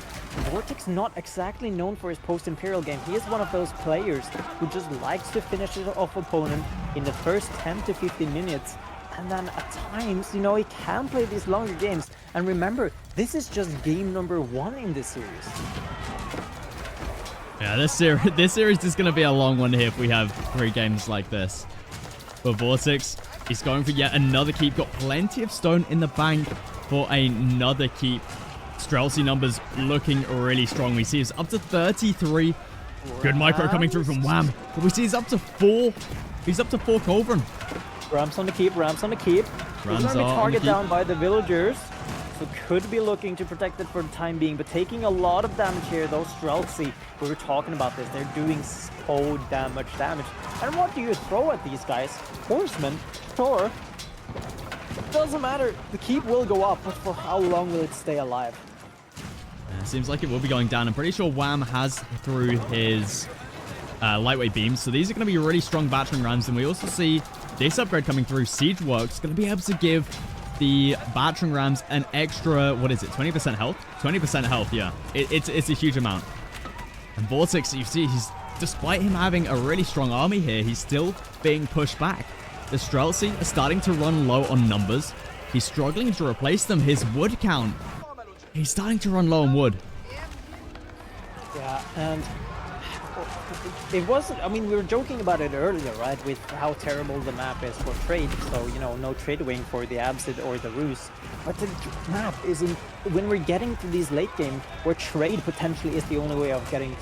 VortiX not exactly known for his post-Imperial game. He is one of those players who just likes to finish it off opponent in the first 10 to 15 minutes. And then at times, you know, he can play these longer games. And remember, this is just game number 1 in this series. Yeah, this series is going to be a long one here if we have 3 games like this. But VortiX is going for yet another keep. Got plenty of stone in the bank for another keep. Streltsy numbers looking really strong. We see it's up to 33. Good micro coming through from Wham. But we see he's up to 4. He's up to 4 Culverin. Rams on the keep, Rams on the keep. He's going to be targeted down by the villagers. So could be looking to protect it for the time being, but taking a lot of damage here. Those Streltsy, we were talking about this, they're doing so damn much damage. And what do you throw at these guys? Horsemen? Sure. Doesn't matter. The keep will go up, but for how long will it stay alive? It seems like it will be going down. I'm pretty sure Wham has through his lightweight beams, so these are going to be really strong battering rams. And we also see this upgrade coming through. Siege Works going to be able to give the battering rams an extra, what is it, 20% health? 20% health, yeah. It's a huge amount. And VortiX, you see, despite him having a really strong army here, he's still being pushed back. The Streltsy are starting to run low on numbers. He's struggling to replace them. His wood count, he's starting to run low on wood. Yeah, and it wasn't, I mean, we were joking about it earlier, right, with how terrible the map is for trade. So, you know, no trade wing for the Absid or the Ruse. But the map isn't, when we're getting to these late game where trade potentially is the only way of getting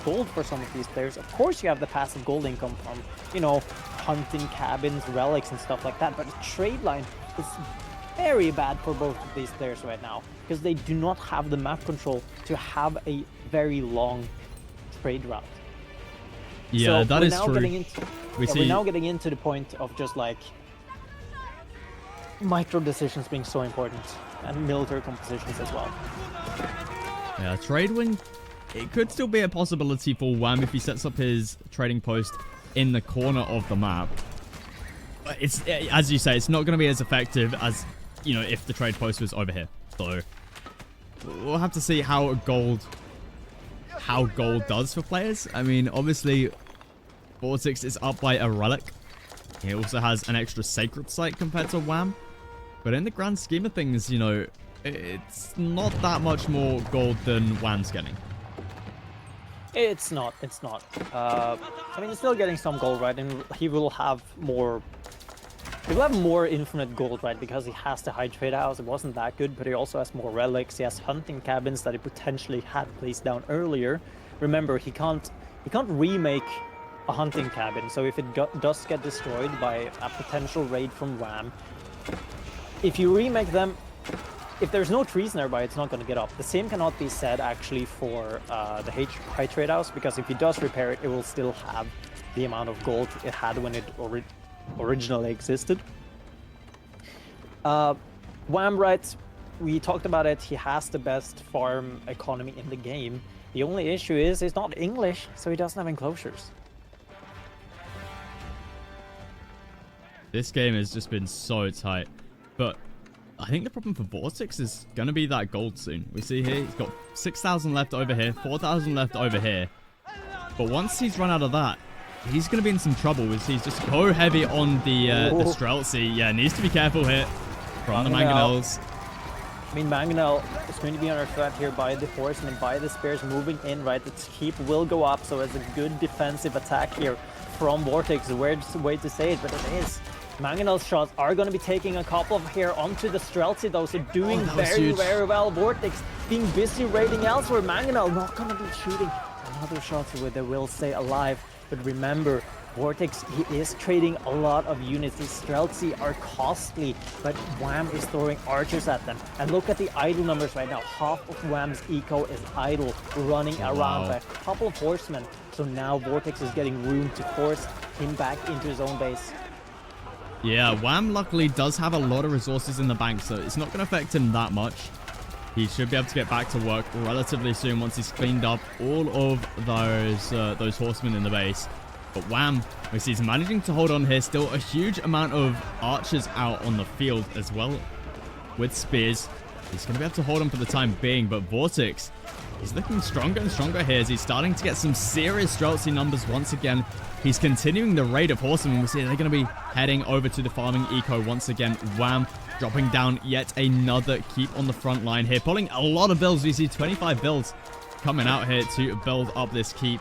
gold for some of these players. Of course, you have the passive gold income from, you know, hunting cabins, relics, and stuff like that. But the trade line is very bad for both of these players right now because they do not have the map control to have a very long trade route. Yeah, so that is true. We're now getting into the point of just like micro decisions being so important and military compositions as well. Yeah, trade wing, it could still be a possibility for Wham if he sets up his trading post in the corner of the map. But it's, as you say, it's not going to be as effective as, you know, if the trade post was over here. So we'll have to see how gold does for players. I mean, obviously, VortiX is up by a relic. He also has an extra sacred site compared to Wham. But in the grand scheme of things, you know, it's not that much more gold than Wham's getting. It's not. I mean, he's still getting some gold, right? And he will have more... He will have more infinite gold, right? Because he has the high trade house. It wasn't that good, but he also has more relics. He has hunting cabins that he potentially had placed down earlier. Remember, he can't remake a hunting cabin. So if it does get destroyed by a potential raid from Wham, if you remake them, if there's no trees nearby, it's not going to get up. The same cannot be said actually for the high trade house, because if he does repair it, it will still have the amount of gold it had when it originally existed. Wham, right, we talked about it, he has the best farm economy in the game. The only issue is he's not English, so he doesn't have enclosures. This game has just been so tight, but I think the problem for VortiX is going to be that gold soon. We see here he's got 6,000 left over here, 4,000 left over here, but once he's run out of that, he's going to be in some trouble as he's just so heavy on the Streltsy. Yeah, needs to be careful here from the Mangonels. I mean, Mangonel is going to be under threat here by the horsemen, by the spears moving in, right? The keep will go up, so it's a good defensive attack here from VortiX. Weird way to say it, but it is. Mangonel's shots are going to be taking a couple of here onto the Streltsy, though, so doing very well. VortiX being busy raiding elsewhere. Mangonel not going to be shooting another shot where they will stay alive. But remember, VortiX, he is trading a lot of units. These Streltsy are costly, but Wham is throwing archers at them. And look at the idle numbers right now. Half of Wham's eco is idle, running around by a couple of horsemen. So now VortiX is getting room to force him back into his own base. Yeah, Wham luckily does have a lot of resources in the bank, so it's not going to affect him that much. He should be able to get back to work relatively soon once he's cleaned up all of those horsemen in the base. But Wham, we see he's managing to hold on here. Still a huge amount of archers out on the field as well with spears. He's going to be able to hold on for the time being, but VortiX, he's looking stronger and stronger here as he's starting to get some serious Streltsy numbers once again. He's continuing the raid of horsemen. We see they're going to be heading over to the farming eco once again. Wham, dropping down yet another keep on the front line here. Pulling a lot of builds. We see 25 builds coming out here to build up this keep.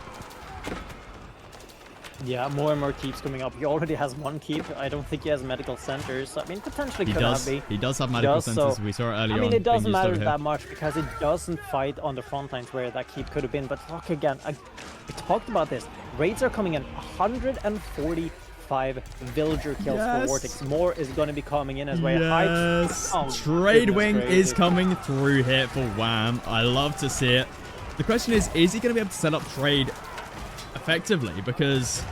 Yeah, more and more keeps coming up. He already has one keep. I don't think he has medical centers. I mean, potentially could have be. He does have medical centers. We saw it earlier on. I mean, it doesn't matter that much because it doesn't fight on the front lines where that keep could have been. But look again, we talked about this. Raids are coming in 145 villager kills for VortiX. More is going to be coming in as well. Yes. Trade wing is coming through here for Wham. I love to see it. The question is he going to be able to set up trade effectively? Because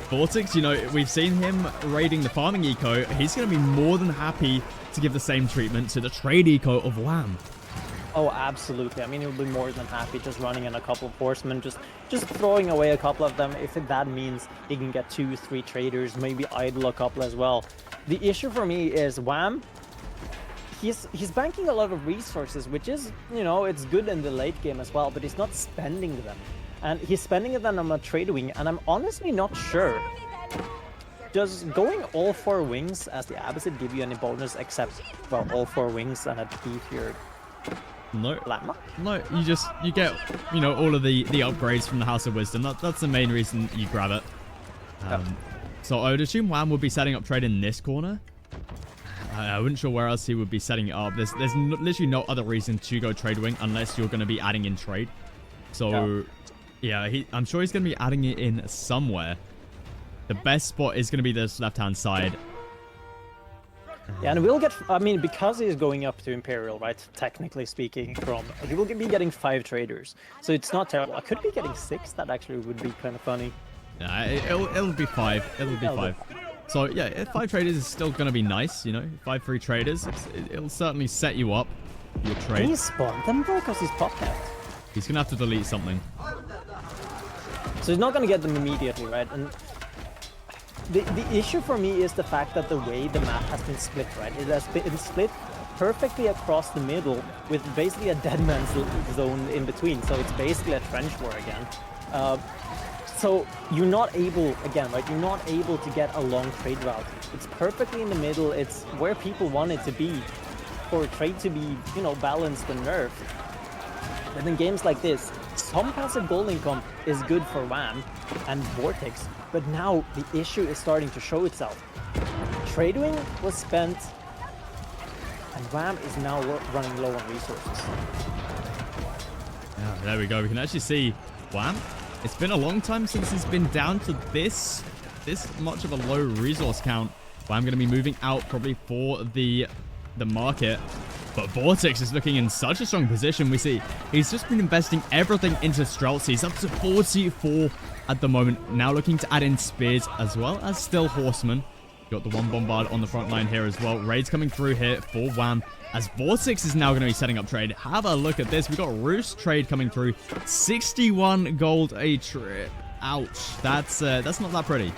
VortiX, you know, we've seen him raiding the farming eco. He's going to be more than happy to give the same treatment to the trade eco of Wham. Oh, absolutely. I mean, he'll be more than happy just running in a couple of horsemen, just throwing away a couple of them. If that means he can get 2-3 traders, maybe idle a couple as well. The issue for me is Wham. He's banking a lot of resources, which is, you know, it's good in the late game as well, but he's not spending them. And he's spending it then on a trade wing, and I'm honestly not sure. Does going all 4 wings as the Abbasid give you any bonus except, well, all 4 wings and a beefier llama? No, you get, you know, all of the upgrades from the House of Wisdom. That's the main reason you grab it. So I would assume Wham would be setting up trade in this corner. I wasn't sure where else he would be setting it up. There's literally no other reason to go trade wing unless you're going to be adding in trade. So yeah, I'm sure he's going to be adding it in somewhere. The best spot is going to be this left-hand side. Yeah, and we'll get, I mean, because he's going up to Imperial, right, technically speaking, he will be getting 5 traders. So it's not terrible. I could be getting 6. That actually would be kind of funny. Yeah, it'll be 5. It'll be 5. So yeah, 5 traders is still going to be nice, you know. 5 free traders. It'll certainly set you up, your trade. Can he spawn them though? Because he's popped out. He's going to have to delete something. So he's not going to get them immediately, right? And the issue for me is the fact that the way the map has been split, right? It has been split perfectly across the middle with basically a dead man's zone in between. So it's basically a trench war again. So you're not able, again, right? You're not able to get a long trade route. It's perfectly in the middle. It's where people want it to be for trade to be, you know, balanced and nerfed. And in games like this, some passive gold income is good for Wham and VortiX, but now the issue is starting to show itself. Trade wing was spent, and Wham is now running low on resources. Yeah, there we go. We can actually see Wham. It's been a long time since he's been down to this much of a low resource count. Wham going to be moving out probably for the market. But VortiX is looking in such a strong position. We see he's just been investing everything into Streltsy. He's up to 44 at the moment. Now looking to add in spears as well as still horsemen. Got the 1 bombard on the front line here as well. Raids coming through here for Wham. As VortiX is now going to be setting up trade. Have a look at this. We got Roost trade coming through. 61 gold a trip. Ouch. That's not that pretty.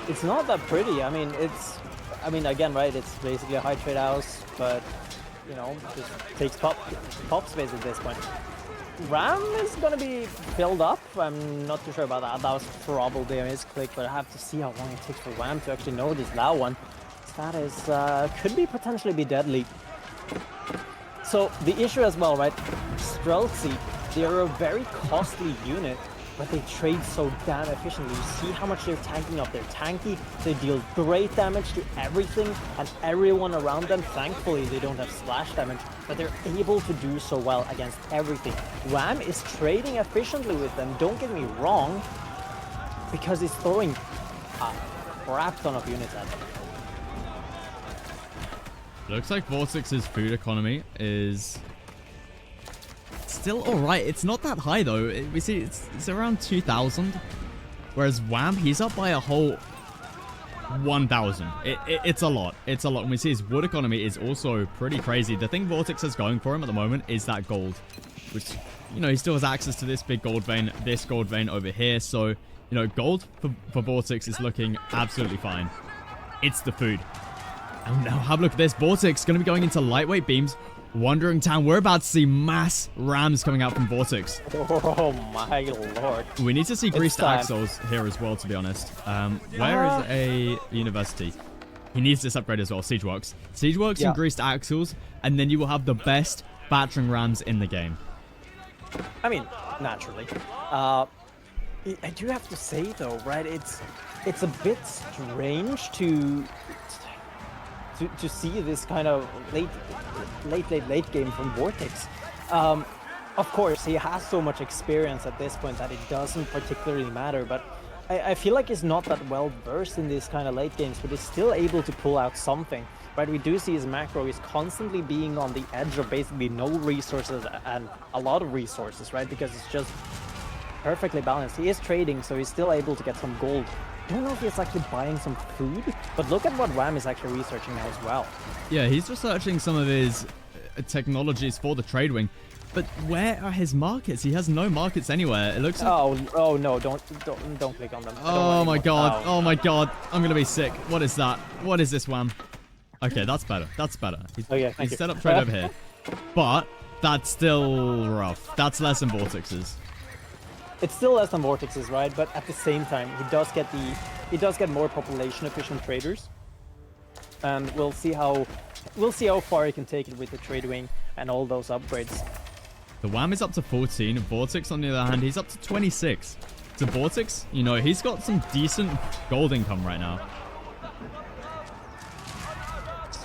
It's not that pretty. I mean, again, right, it's basically a high trade house, but you know, just takes pop space at this point. Ram is going to be filled up. I'm not too sure about that. That was probably a misclick, but I have to see how long it takes for Wham to actually notice that one. That is, could be potentially be deadly. So the issue as well, right? Streltsy, they're a very costly unit, but they trade so damn efficiently. You see how much they're tanking up. They're tanky, they deal great damage to everything and everyone around them. Thankfully, they don't have splash damage, but they're able to do so well against everything. Wham is trading efficiently with them, don't get me wrong, because he's throwing a crap ton of units at them. Looks like VortiX's food economy is still alright. It's not that high though. We see it's around 2,000. Whereas Wham, he's up by a whole 1,000. It's a lot. It's a lot. And we see his wood economy is also pretty crazy. The thing VortiX has going for him at the moment is that gold, which, you know, he still has access to this big gold vein, this gold vein over here. So, you know, gold for VortiX is looking absolutely fine. It's the food. And now have a look at this. VortiX going to be going into lightweight beams. Wandering Town. We're about to see mass rams coming out from VortiX. Oh my lord. We need to see greased axles here as well, to be honest. Where is a university? He needs this upgrade as well. Siegeworks. Siegeworks and greased axles, and then you will have the best battering rams in the game. I mean, naturally. I do have to say though, right? It's a bit strange to see this kind of late game from VortiX. Of course, he has so much experience at this point that it doesn't particularly matter, but I feel like he's not that well versed in these kind of late games, but he's still able to pull out something. Right, we do see his macro is constantly being on the edge of basically no resources and a lot of resources, right? Because it's just perfectly balanced. He is trading, so he's still able to get some gold. Don't know if he's actually buying some food, but look at what Ram is actually researching now as well. Yeah, he's researching some of his technologies for the trade wing, but where are his markets? He has no markets anywhere. It looks like... Oh no, don't click on them. Oh my god, oh my god, I'm gonna be sick. What is that? What is this, Wham? Okay, that's better. That's better. He's set up trade over here, but that's still rough. That's less than VortiX's. It's still less than VortiX's, right? But at the same time, he does get more population efficient traders, and we'll see how far he can take it with the trade wing and all those upgrades. The Wham is up to 14. VortiX, on the other hand, he's up to 26. To VortiX, you know, he's got some decent gold income right now.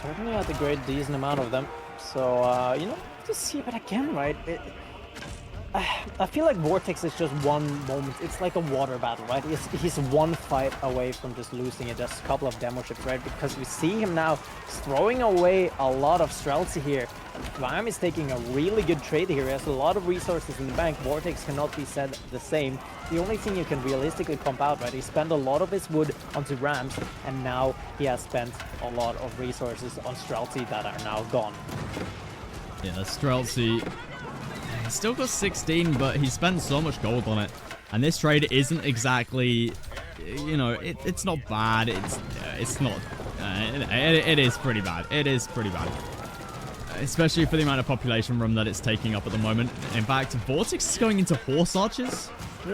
Certainly at a great decent amount of them. So you know, to see, but again, right? I feel like VortiX is just one moment. It's like a water battle, right? He's one fight away from just losing it. Just a couple of demo ships, right? Because we see him now throwing away a lot of Streltsy here. Vime is taking a really good trade here. He has a lot of resources in the bank. VortiX cannot be said the same. The only thing you can realistically pump out, right? He spent a lot of his wood onto rams, and now he has spent a lot of resources on Streltsy that are now gone. Yeah, Streltsy... Still got 16, but he spent so much gold on it. And this trade isn't exactly, you know, it's not bad. It's not, it is pretty bad. It is pretty bad. Especially for the amount of population room that it's taking up at the moment. In fact, VortiX is going into horse archers?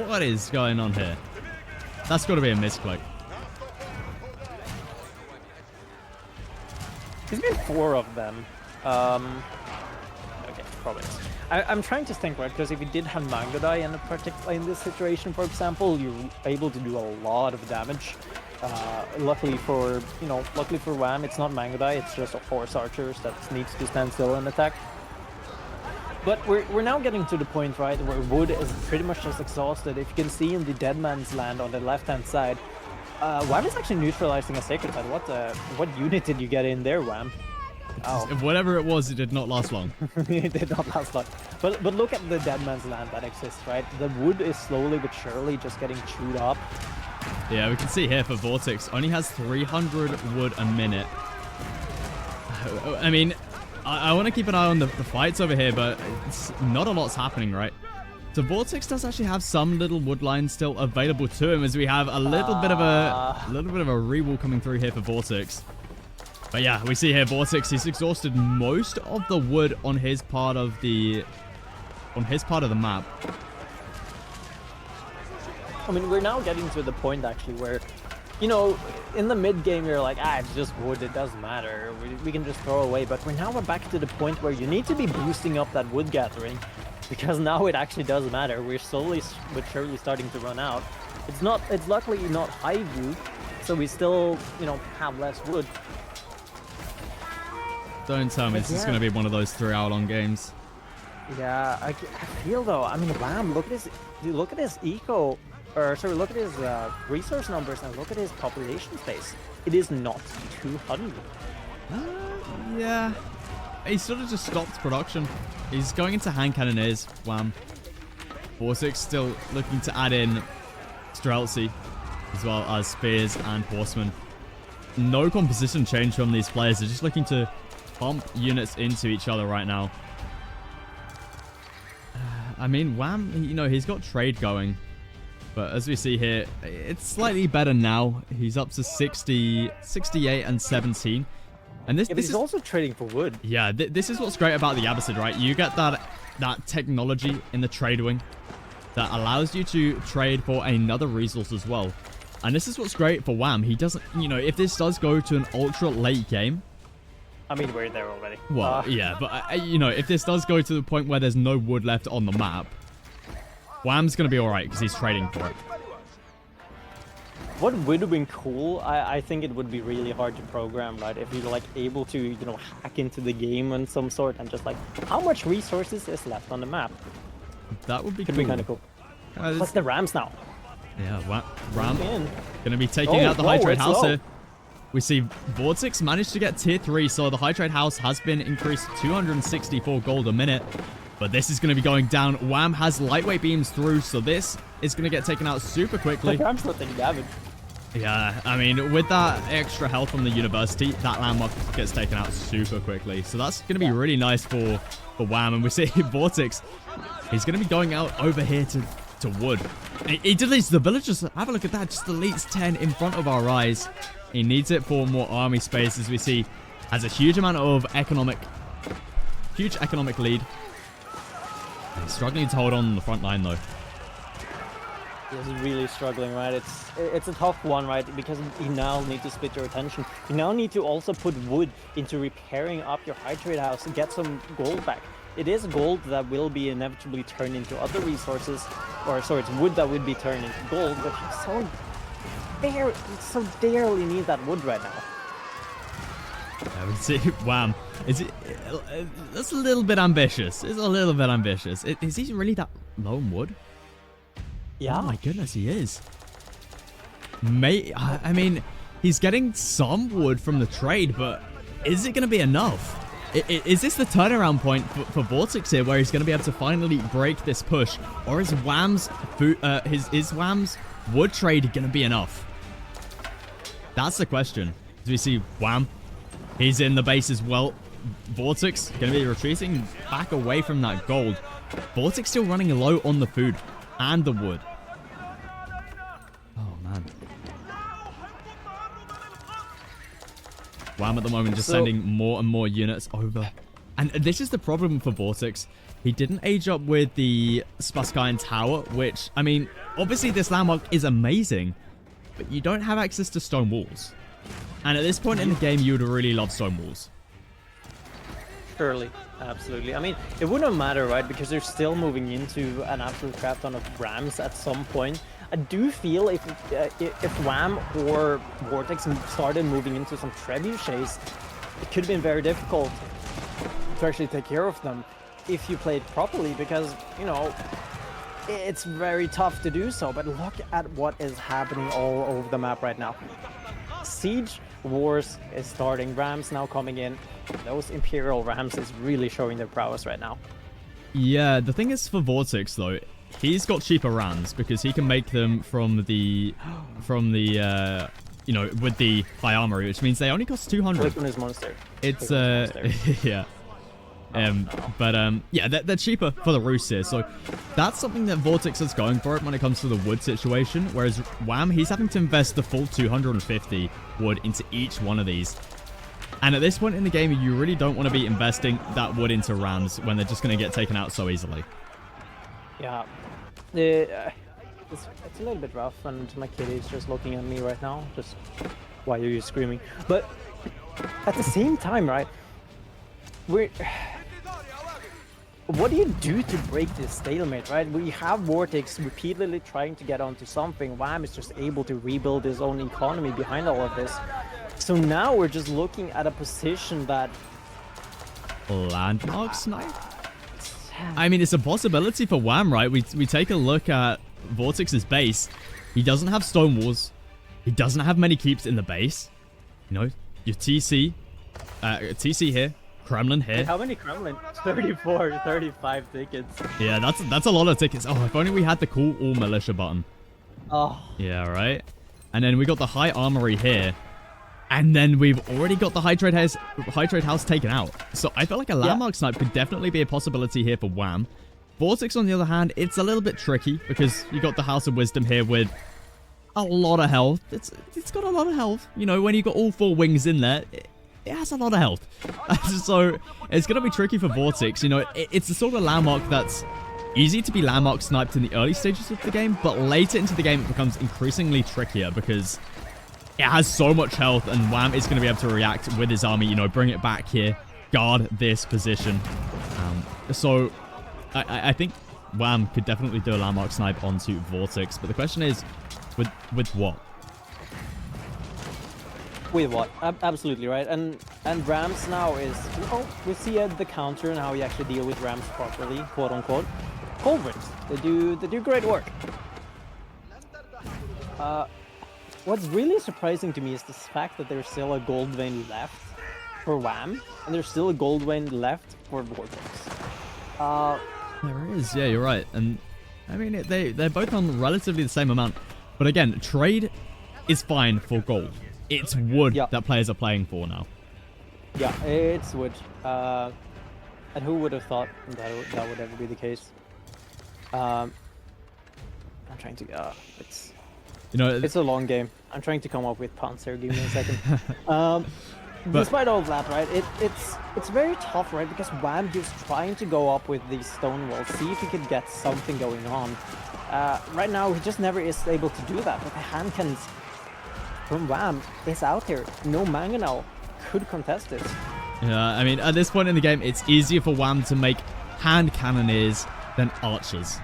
What is going on here? That's got to be a misclick. There's been 4 of them. Okay, probably. I'm trying to think, right, because if you did have Mangodai in this situation, for example, you're able to do a lot of damage. Luckily for Wham, it's not Mangodai, it's just a horse archers that needs to stand still and attack. But we're now getting to the point, right, where wood is pretty much just exhausted. If you can see in the Dead Man's Land on the left-hand side, Wham is actually neutralizing a Sacred Side. What unit did you get in there, Wham? Oh. Whatever it was, it did not last long. It did not last long. But look at the Dead Man's Land that exists, right? The wood is slowly but surely just getting chewed up. Yeah, we can see here for VortiX, only has 300 wood a minute. I mean, I want to keep an eye on the fights over here, but it's not a lot's happening, right? So VortiX does actually have some little wood lines still available to him, as we have a little bit of a rewall coming through here for VortiX. But yeah, we see here VortiX, he's exhausted most of the wood on his part of the map. I mean, we're now getting to the point actually where, you know, in the mid game you're like, it's just wood, it doesn't matter, we can just throw away. But we're now back to the point where you need to be boosting up that wood gathering, because now it actually does matter. We're slowly but surely starting to run out. It's luckily not high view, so we still, you know, have less wood. Don't tell me this is going to be one of those 3-hour-long games. Yeah, I feel though. I mean, Wham, look at his eco, look at his resource numbers and look at his population space. It is not 200. Yeah, he sort of just stopped production. He's going into hand cannoneers. Wham. VortiX still looking to add in Streltsy, as well as spears and horsemen. no composition change from these players. They're just looking to pump units into each other right now. I mean, Wham, you know, he's got trade going. But as we see here, it's slightly better now. He's up to 60, 68 and 17. And this, Yeah, but this he's is also trading for wood. Yeah, this is what's great about the Abbasid, right? You get that technology in the trade wing that allows you to trade for another resource as well. And this is what's great for Wham. He doesn't, you know, if this does go to an ultra late game. I mean, we're there already. Well, yeah, but, you know, if this does go to the point where there's no wood left on the map, Wham's going to be alright because he's trading for it. What would have been cool, I think it would be really hard to program, right? If you're like able to, you know, hack into the game in some sort and just like, how much resources is left on the map? That would be Could cool. be kind of cool. What's the Rams now? Yeah, Ram In. gonna be taking out the high trade it's house low. here. We see VortiX managed to get tier 3, so the high trade house has been increased to 264 gold a minute. But this is going to be going down. Wham has lightweight beams through, so this is going to get taken out super quickly. I'm still taking damage. Yeah, I mean, with that extra health from the university, that landmark gets taken out super quickly. So that's going to be really nice for Wham. And we see VortiX, he's going to be going out over here to wood. He deletes the villagers. Have a look at that. Just deletes 10 in front of our eyes. He needs it for more army space, as we see. Has a huge amount of huge economic lead. He's struggling to hold on the front line, though. He's really struggling, right? It's a tough one, right? Because you now need to split your attention. You now need to also put wood into repairing up your high trade house and get some gold back. It is gold that will be inevitably turned into other resources, or sorry, it's wood that would be turned into gold, but you so dearly need that wood right now. I would say, Wham. That's a little bit ambitious. It's a little bit ambitious. Is he really that low on wood? Yeah. Oh my goodness, he is. I mean, he's getting some wood from the trade, but is it going to be enough? Is this the turnaround point for VortiX here, where he's going to be able to finally break this push, or is Wham's Wham's wood trade going to be enough? That's the question. As we see Wham, he's in the base as well. VortiX going to be retreating back away from that gold. VortiX still running low on the food and the wood. Oh man. Wham at the moment just sending more and more units over. And this is the problem for VortiX. He didn't age up with the Spaskayan Tower, which, I mean, obviously this landmark is amazing, but you don't have access to stone walls. And at this point in the game, you would really love stone walls. Surely, absolutely. I mean, it wouldn't matter, right? Because they're still moving into an absolute crap ton of Rams at some point. I do feel if Wham or VortiX started moving into some trebuchets, it could have been very difficult to actually take care of them if you played properly, because, you know, it's very tough to do so. But look at what is happening all over the map right now. Siege Wars is starting. Rams now coming in. Those Imperial Rams is really showing their prowess right now. Yeah, the thing is for VortiX though, he's got cheaper Rams because he can make them from the you know, with the high armory, which means they only cost 200. Click on his monster. It's yeah. Yeah, they're cheaper for the roost here, so that's something that VortiX is going for it when it comes to the wood situation, whereas Wham, he's having to invest the full 250 wood into each one of these. And at this point in the game, you really don't want to be investing that wood into Rams when they're just going to get taken out so easily. Yeah, it's a little bit rough, and my kitty is just looking at me right now, just why are you screaming? But at the same time, right, what do you do to break this stalemate, right? We have VortiX repeatedly trying to get onto something. Wham is just able to rebuild his own economy behind all of this. So now we're just looking at a position that... Landmark snipe? I mean, it's a possibility for Wham, right? We take a look at VortiX's base. He doesn't have stone walls. He doesn't have many keeps in the base. You know, your TC here. Kremlin here. How many Kremlin? 34, 35 tickets. Yeah, that's a lot of tickets. Oh, if only we had the cool all militia button. Oh. Yeah, right. And then we got the high armory here. And then we've already got the Hydrate House taken out. So I feel like a landmark snipe could definitely be a possibility here for Wham. VortiX, on the other hand, it's a little bit tricky because you got the House of Wisdom here with a lot of health. It's got a lot of health. You know, when you got all 4 wings in there, it has a lot of health. So it's going to be tricky for VortiX. You know, it's the sort of landmark that's easy to be landmark sniped in the early stages of the game, but later into the game it becomes increasingly trickier because it has so much health, and Wham is going to be able to react with his army, you know, bring it back here, guard this position. So I think Wham could definitely do a landmark snipe onto VortiX, but the question is, with what? With what? Absolutely right. And Rams now is, you know, we see the counter and how you actually deal with Rams properly, quote unquote. Culverts, they do great work. What's really surprising to me is the fact that there's still a gold vein left for Wham, and there's still a gold vein left for VortiX. There is, yeah, you're right. And I mean, they're both on relatively the same amount. But again, trade is fine for gold. It's wood that players are playing for now. Yeah, it's wood. And who would have thought that would ever be the case? I'm trying to. It's a long game. I'm trying to come up with puns here. Give me a second. Despite all of that, right? It's very tough, right? Because Wham is trying to go up with these stone walls, see if he could get something going on. Right now, he just never is able to do that. But the hand cannons from Wham is out here. No Mangonel could contest it. Yeah, I mean, at this point in the game, it's easier for Wham to make hand cannoneers than archers.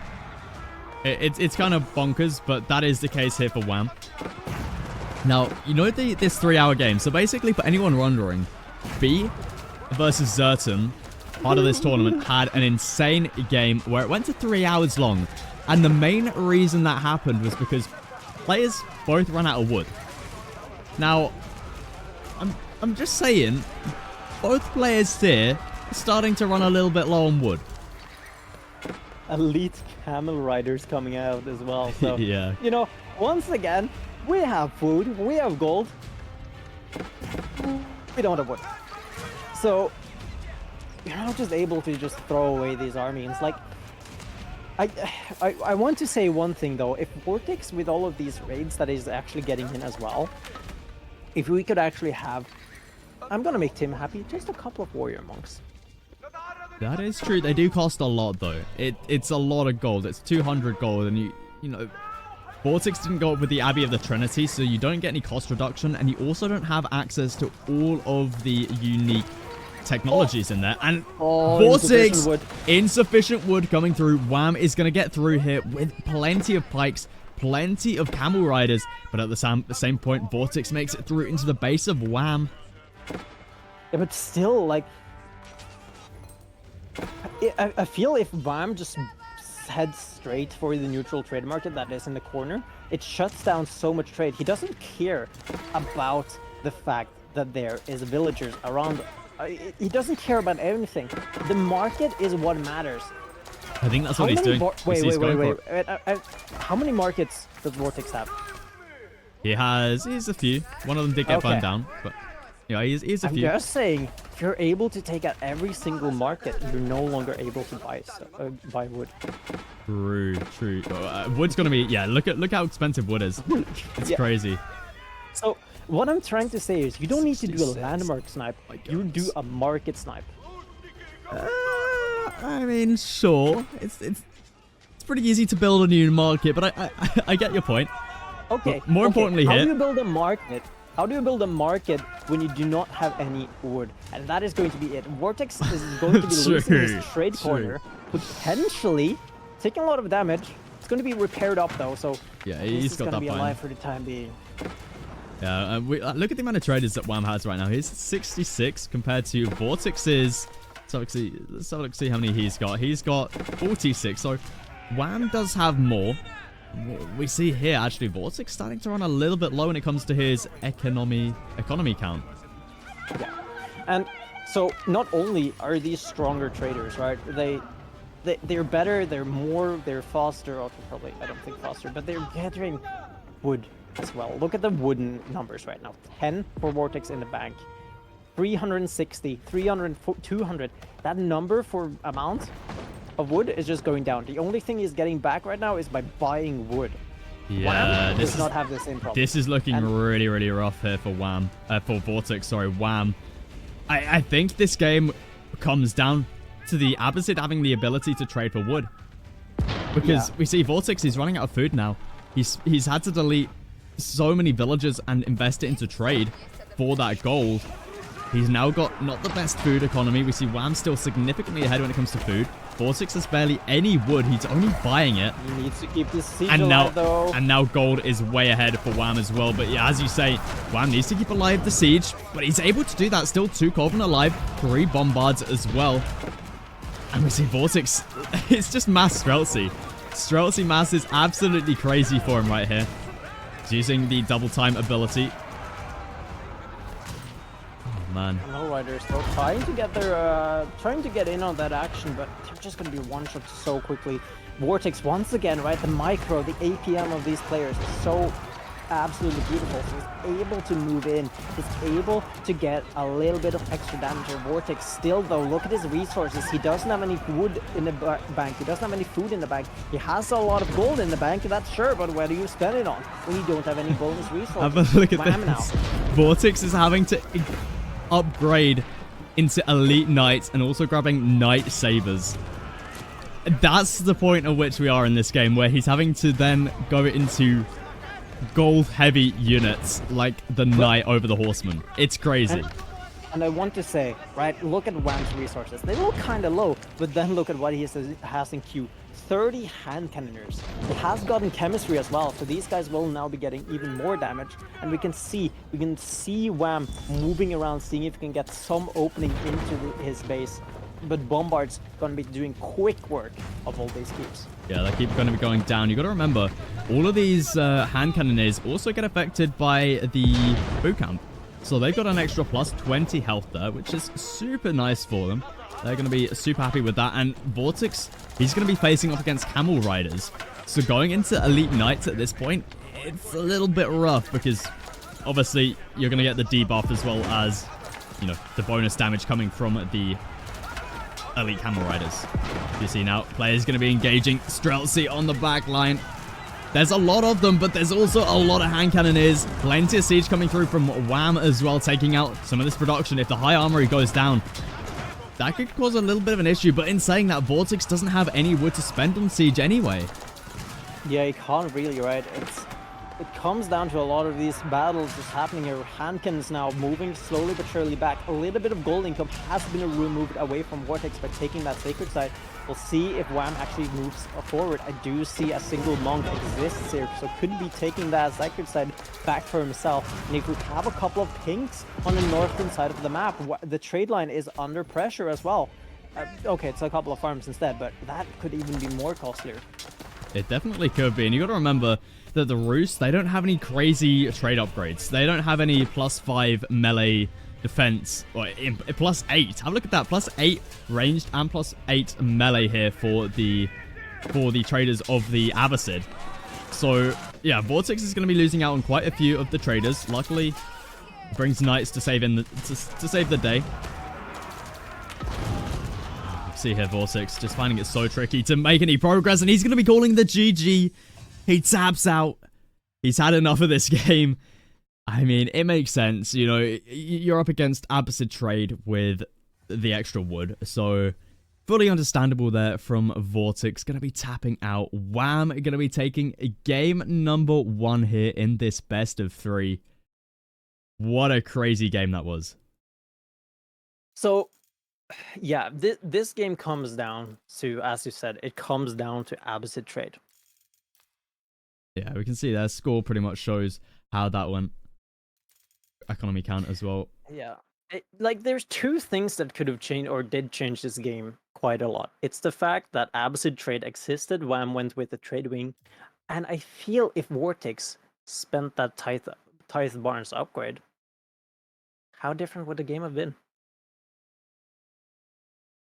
It's kind of bonkers, but that is the case here for Wham. Now, you know this 3-hour game. So basically, for anyone wondering, B versus Zerton, part of this tournament, had an insane game where it went to 3 hours long. And the main reason that happened was because players both ran out of wood. Now, I'm just saying, both players here are starting to run a little bit low on wood. Elite camel riders coming out as well. So, yeah. You know, once again, we have food, we have gold, we don't have wood. So, you're not just able to just throw away these armies. Like, I want to say one thing though. If VortiX, with all of these raids that is actually getting in as well, if we could actually have, I'm gonna make Tim happy, just a couple of warrior monks. That is true. They do cost a lot though. It's a lot of gold. It's 200 gold, and you know, VortiX didn't go up with the Abbey of the Trinity, so you don't get any cost reduction, and you also don't have access to all of the unique technologies in there. And VortiX, insufficient wood coming through. Wham is going to get through here with plenty of pikes, plenty of camel riders, but at the same point, VortiX makes it through into the base of Wham. Yeah, but still, like, I feel if Wham just heads straight for the neutral trade market that is in the corner, it shuts down so much trade. He doesn't care about the fact that there is villagers around. He doesn't care about anything. The market is what matters. I think that's what he's doing. Wait. How many markets does VortiX have? He has a few. One of them did get burned down, but yeah, he's a few. I'm just saying, if you're able to take out every single market, you're no longer able to buy wood. True. Wood's gonna be, yeah. Look how expensive wood is. It's crazy. So what I'm trying to say is, you don't need to do a landmark snipe. You do a market snipe. I mean, sure. It's pretty easy to build a new market, but I get your point. Okay. But more importantly, how do you build a market? How do you build a market when you do not have any wood? And that is going to be it. VortiX is going to be losing his trade corner, potentially taking a lot of damage. It's going to be repaired up though, so yeah, he's got that. Going to be alive for the time being. Yeah, look at the amount of traders that Wham has right now. He's 66 compared to VortiX's. So let's have a look, see how many he's got. He's got 46. So Wham does have more. We see here actually VortiX starting to run a little bit low when it comes to his economy count. Yeah, and so not only are these stronger traders, right? They're better, they're faster. Also, probably I don't think faster, but they're gathering wood as well. Look at the wooden numbers right now. 10 for VortiX in the bank. 360, 300, 200. That number for amount of wood is just going down. The only thing he's getting back right now is by buying wood. Yeah, Wham does not have the same problem. This is looking really, really rough here for Wham. For VortiX, sorry, Wham. I think this game comes down to the Abbasid having the ability to trade for wood. Because we see VortiX is running out of food now. He's had to delete so many villagers and invest it into trade for that gold. He's now got not the best food economy. We see Wham still significantly ahead when it comes to food. VortiX has barely any wood. He's only buying it. He needs to keep this siege alive, though. And now gold is way ahead for Wham as well. But yeah, as you say, Wham needs to keep alive the siege. But he's able to do that. Still 2 Coven alive. 3 bombards as well. And we see VortiX. It's just mass Streltsy. Streltsy mass is absolutely crazy for him right here. He's using the double time ability. Man. No Riders though trying to get their trying to get in on that action, but they're just gonna be one shot so quickly. VortiX once again, right? The micro, the APM of these players is so absolutely beautiful. So he's able to move in. He's able to get a little bit of extra damage. VortiX still though, look at his resources. He doesn't have any wood in the bank. He doesn't have any food in the bank. He has a lot of gold in the bank, that's sure, but where do you spend it on when you don't have any bonus resources? Have a look at this. Now. VortiX is having to upgrade into Elite Knights and also grabbing Knight Sabers. That's the point at which we are in this game, where he's having to then go into gold heavy units like the Knight over the Horseman. It's crazy. And I want to say, right, look at Wham's resources. They look kind of low, but then look at what he has in queue. 30 hand cannoners. He has gotten chemistry as well, so these guys will now be getting even more damage. And we can see Wham moving around, seeing if he can get some opening into his base. But Bombard's gonna be doing quick work of all these keeps. Yeah, they keep going to be going down. You got to remember, all of these hand cannoners also get affected by the boot camp. So they've got an extra plus 20 health there, which is super nice for them. They're going to be super happy with that. And VortiX, he's going to be facing off against Camel Riders. So going into Elite Knights at this point, it's a little bit rough because obviously you're going to get the debuff as well as, you know, the bonus damage coming from the Elite Camel Riders. You see now, players going to be engaging Streltsy on the back line. There's a lot of them, but there's also a lot of hand cannoners. Plenty of siege coming through from Wham as well, taking out some of this production. If the high armory goes down, that could cause a little bit of an issue. But in saying that, VortiX doesn't have any wood to spend on siege anyway. Yeah, you can't really, right? It comes down to a lot of these battles just happening here. Hand cannons now moving slowly but surely back. A little bit of gold income has been removed away from VortiX by taking that sacred side. We'll see if Wham actually moves forward. I do see a single monk exists here, so could be taking that sacred side back for himself. And if we have a couple of pinks on the northern side of the map, the trade line is under pressure as well. Okay, it's a couple of farms instead, but that could even be more costlier. It definitely could be, and you got to remember that the Roost, they don't have any crazy trade upgrades. They don't have any +5 melee defense, or +8. Have a look at that, +8 ranged and +8 melee here for the traders of the Abbasid. So yeah, VortiX is going to be losing out on quite a few of the traders. Luckily, it brings Knights to save to save the day. See here, VortiX just finding it so tricky to make any progress, and he's going to be calling the GG. He taps out. He's had enough of this game. I mean, it makes sense. You know, you're up against Abbasid trade with the extra wood, so fully understandable there from VortiX. Going to be tapping out. Wham, going to be taking game number 1 here in this best of 3. What a crazy game that was. So yeah, this game comes down to, as you said, it comes down to Abbasid trade. Yeah, we can see their score pretty much shows how that went. Economy count as well. Yeah, like there's 2 things that could have changed or did change this game quite a lot. It's the fact that Abbasid trade existed, Wham went with the trade wing, and I feel if VortiX spent that Tithe Barnes upgrade, how different would the game have been?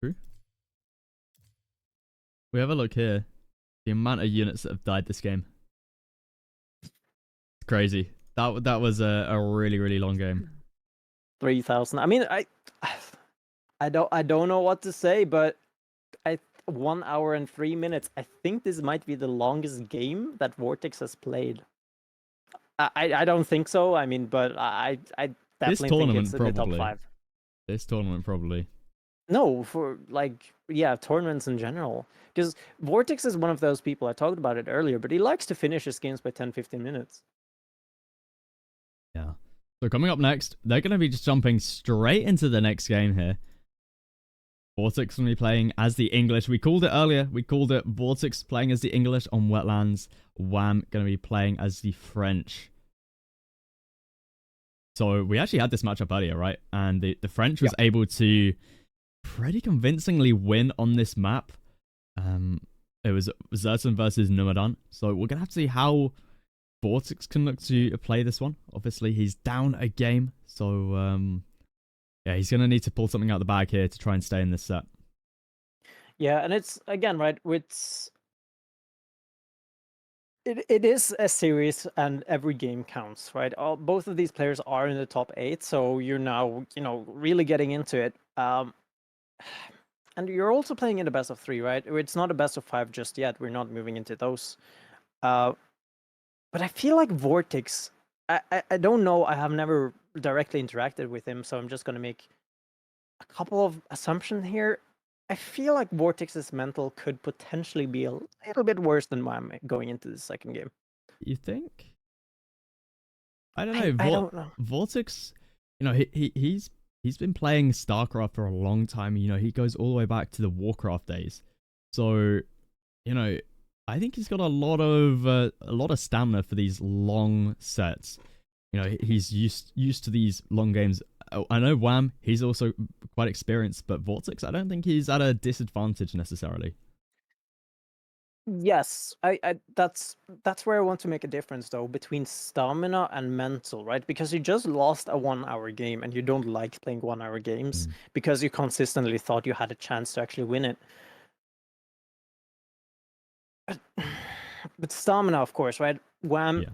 True. We have a look here. The amount of units that have died this game. crazy. That was a really, really long game. 3,000. I mean, I don't know what to say, but 1 hour and 3 minutes. I think this might be the longest game that VortiX has played. I don't think so. I mean, but I definitely think it's in the top 5. This tournament probably. No, for like, yeah, tournaments in general. Because VortiX is one of those people, I talked about it earlier, but he likes to finish his games by 10-15 minutes. Yeah. So coming up next, they're going to be just jumping straight into the next game here. VortiX going to be playing as the English. We called it earlier. We called it VortiX playing as the English on Wetlands. Wham going to be playing as the French. So we actually had this matchup earlier, right? And the French was able to pretty convincingly win on this map. It was Zerton versus Numadan. So we're going to have to see how VortiX can look to play this one. Obviously, he's down a game. So, yeah, he's going to need to pull something out the bag here to try and stay in this set. Yeah, and it's, again, right, it is a series and every game counts, right? Both of these players are in the top 8, so you're now, really getting into it. And you're also playing in a best of 3, right? It's not a best of 5 just yet. We're not moving into those. But I feel like VortiX, I don't know. I have never directly interacted with him, so I'm just going to make a couple of assumptions here. I feel like VortiX's mental could potentially be a little bit worse than mine going into the second game. You think? I don't know. I don't know. VortiX, he's been playing StarCraft for a long time. He goes all the way back to the Warcraft days. So, I think he's got a lot of stamina for these long sets. He's used to these long games. I know Wham, he's also quite experienced, but VortiX, I don't think he's at a disadvantage necessarily. Yes, that's where I want to make a difference though between stamina and mental, right? Because you just lost a 1-hour game and you don't like playing 1-hour games because you consistently thought you had a chance to actually win it. But stamina, of course, right? Wham,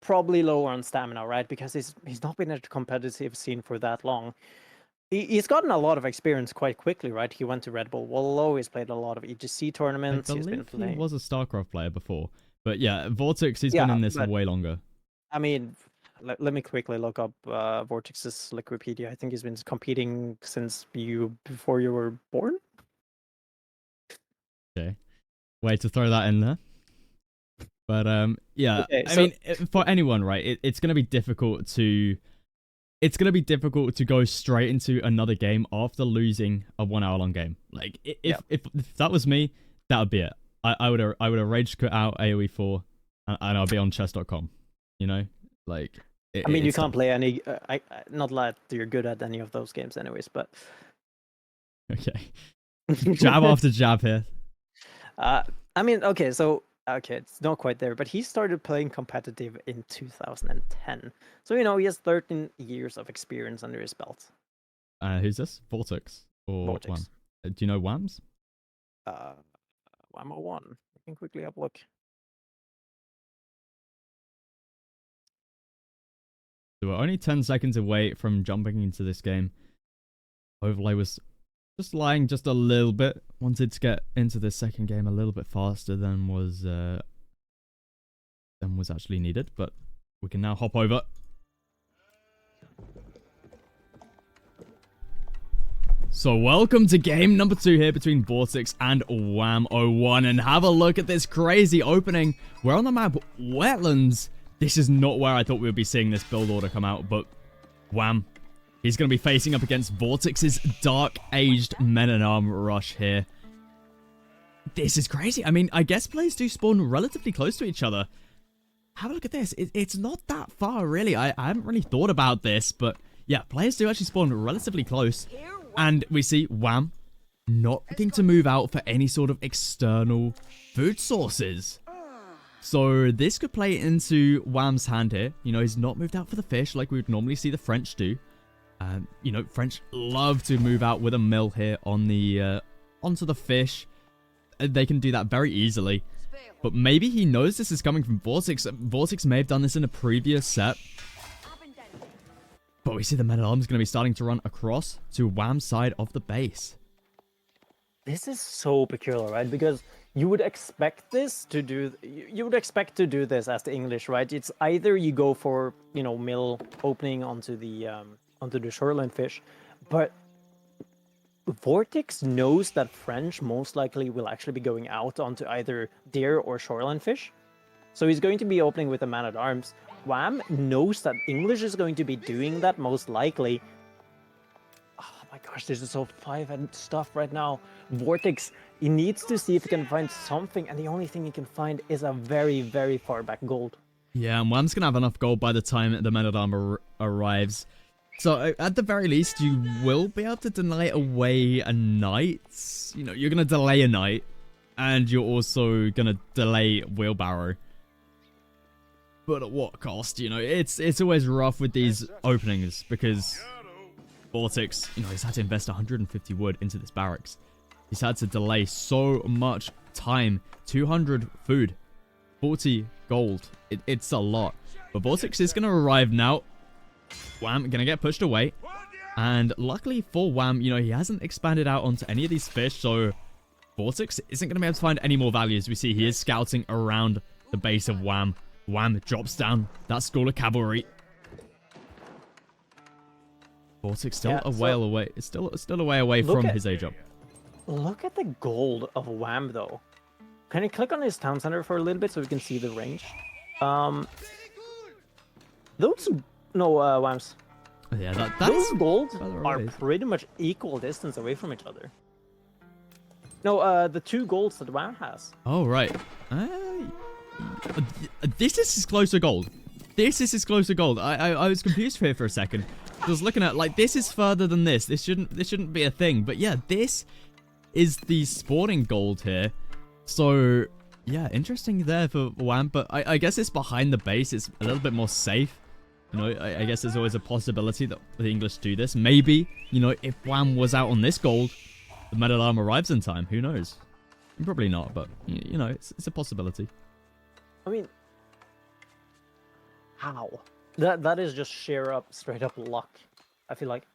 probably lower on stamina, right? Because he's not been at a competitive scene for that long. He's gotten a lot of experience quite quickly, right? He went to Red Bull Wallow. He's played a lot of EGC tournaments. He's been playing. He was a StarCraft player before, but yeah, VortiX. He's been in this way longer. I mean, let me quickly look up VortiX's Wikipedia. I think he's been competing since before you were born. Okay, way to throw that in there. But yeah, okay, I mean, for anyone, right? It's gonna be difficult to. It's going to be difficult to go straight into another game after losing a 1-hour-long game. Like, if that was me, that would be it. I would have rage quit out AoE 4, and I'll be on chess.com. Like... I mean, you can't play any... not that you're good at any of those games anyways, but... Okay. Jab after jab here. I mean, okay, so... Okay, it's not quite there, but he started playing competitive in 2010. So, he has 13 years of experience under his belt. Who's this? VortiX? Or VortiX. Wham? Do you know Wham's? Wham 01. I can quickly have a look. So we're only 10 seconds away from jumping into this game. Overlay was just lying just a little bit. Wanted to get into the second game a little bit faster than was actually needed, but we can now hop over. So welcome to game number 2 here between VortiX and Wham 01, and have a look at this crazy opening. We're on the map Wetlands. This is not where I thought we would be seeing this build order come out, but Wham, he's going to be facing up against VortiX's Dark-Aged Men-at-Arm Rush here. This is crazy. I mean, I guess players do spawn relatively close to each other. Have a look at this. It's not that far, really. I haven't really thought about this, but yeah, players do actually spawn relatively close. And we see Wham not looking to move out for any sort of external food sources. So this could play into Wham's hand here. He's not moved out for the fish like we would normally see the French do. French love to move out with a mill here on the onto the fish. They can do that very easily. But maybe he knows this is coming from VortiX. VortiX may have done this in a previous set. But we see the men-at-arms going to be starting to run across to Wham's side of the base. This is so peculiar, right? Because you would expect this to do... You would expect to do this as the English, right? It's either you go for, you know, mill opening onto the shoreline fish, but VortiX knows that French most likely will actually be going out onto either deer or shoreline fish. So he's going to be opening with a man-at-arms. Wham knows that English is going to be doing that most likely. Oh my gosh, this is so 5-end stuff right now. VortiX, he needs to see if he can find something, and the only thing he can find is a very, very far back gold. Yeah, and Wham's going to have enough gold by the time the men-at-arms arrives. So, at the very least, you will be able to deny away a night. You know, you're going to delay a night, and you're also going to delay wheelbarrow. But at what cost? You know, it's always rough with these openings, because VortiX, you know, he's had to invest 150 wood into this barracks. He's had to delay so much time. 200 food, 40 gold. It's a lot. But VortiX is going to arrive now. Wham, gonna get pushed away. And luckily for Wham, you know, he hasn't expanded out onto any of these fish, so VortiX isn't gonna be able to find any more value. As we see, he is scouting around the base of Wham. Wham drops down that school of cavalry. VortiX still a while away. It's still a way away from his A job. Look at the gold of Wham, though. Can you click on his town center for a little bit so we can see the range? Those... No, Whams. Yeah, those golds are pretty much equal distance away from each other. No, the 2 golds that Wham has. Oh, right. This is his closer gold. This is his closer gold. I was confused here for a second. I was looking at, like, this is further than this. This shouldn't be a thing. But yeah, this is the sporting gold here. So, yeah, interesting there for Wham. But I guess it's behind the base. It's a little bit more safe. You know, I guess there's always a possibility that the English do this. Maybe, you know, if Wham was out on this gold, the men-at-arms arrives in time. Who knows? Probably not, but, you know, it's a possibility. I mean, how? That is just straight up luck, I feel like.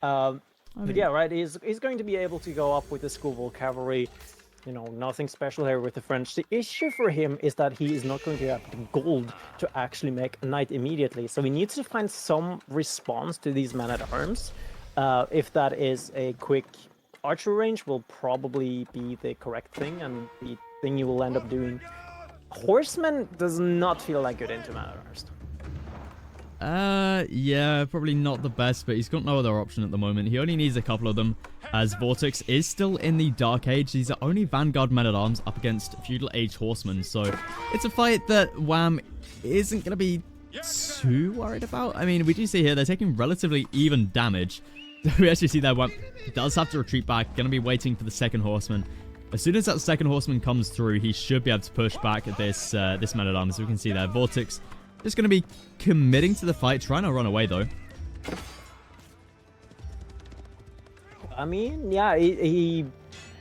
But yeah, right, he's going to be able to go up with the schoolboy cavalry. You know, nothing special here with the French. The issue for him is that he is not going to have the gold to actually make a knight immediately. So he needs to find some response to these men-at-arms. If that is a quick archer range, will probably be the correct thing and the thing you will end up doing. Horseman does not feel like good into men-at-arms. Yeah, probably not the best, but he's got no other option at the moment. He only needs a couple of them, as VortiX is still in the Dark Age. These are only Vanguard men-at-arms up against Feudal Age horsemen, so it's a fight that Wham isn't going to be too worried about. I mean, we do see here they're taking relatively even damage. We actually see that Wham does have to retreat back, going to be waiting for the second horseman. As soon as that second horseman comes through, he should be able to push back this men-at-arms. As we can see there, VortiX just going to be committing to the fight, trying to run away, though. I mean, yeah, he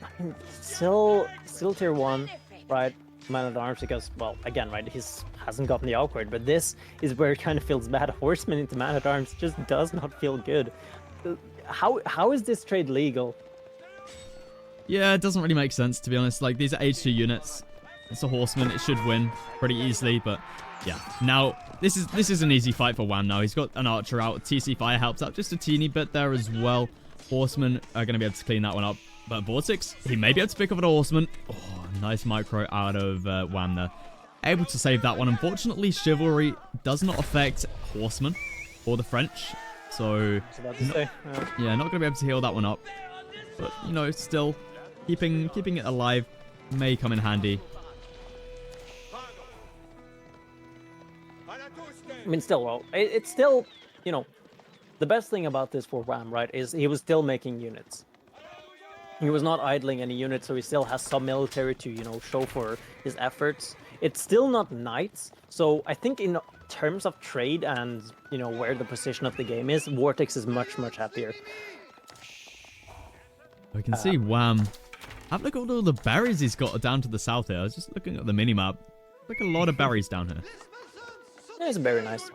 I mean, still tier 1, right? Man-at-arms, because, well, again, right, he hasn't gotten the upgrade, but this is where it kind of feels bad. Horseman into man-at-arms just does not feel good. How is this trade legal? Yeah, it doesn't really make sense, to be honest. Like, these are H2 units. It's a horseman. It should win pretty easily, but yeah. Now, this is an easy fight for Wham now. He's got an archer out. TC Fire helps out just a teeny bit there as well. Horsemen are going to be able to clean that one up. But VortiX, he may be able to pick up an horseman. Oh, nice micro out of Wham there. Able to save that one. Unfortunately, Chivalry does not affect horsemen or the French. So, yeah, not going to be able to heal that one up. But, you know, still, keeping it alive may come in handy. I mean, still, well, it's still, you know, the best thing about this for Wham, right, is he was still making units. He was not idling any units, so he still has some military to, you know, show for his efforts. It's still not knights, so I think in terms of trade and, you know, where the position of the game is, VortiX is much, much happier. We can see Wham Have a look at all the berries he's got down to the south here. I was just looking at the minimap. Like a lot of berries down here. Yeah, it's very nice.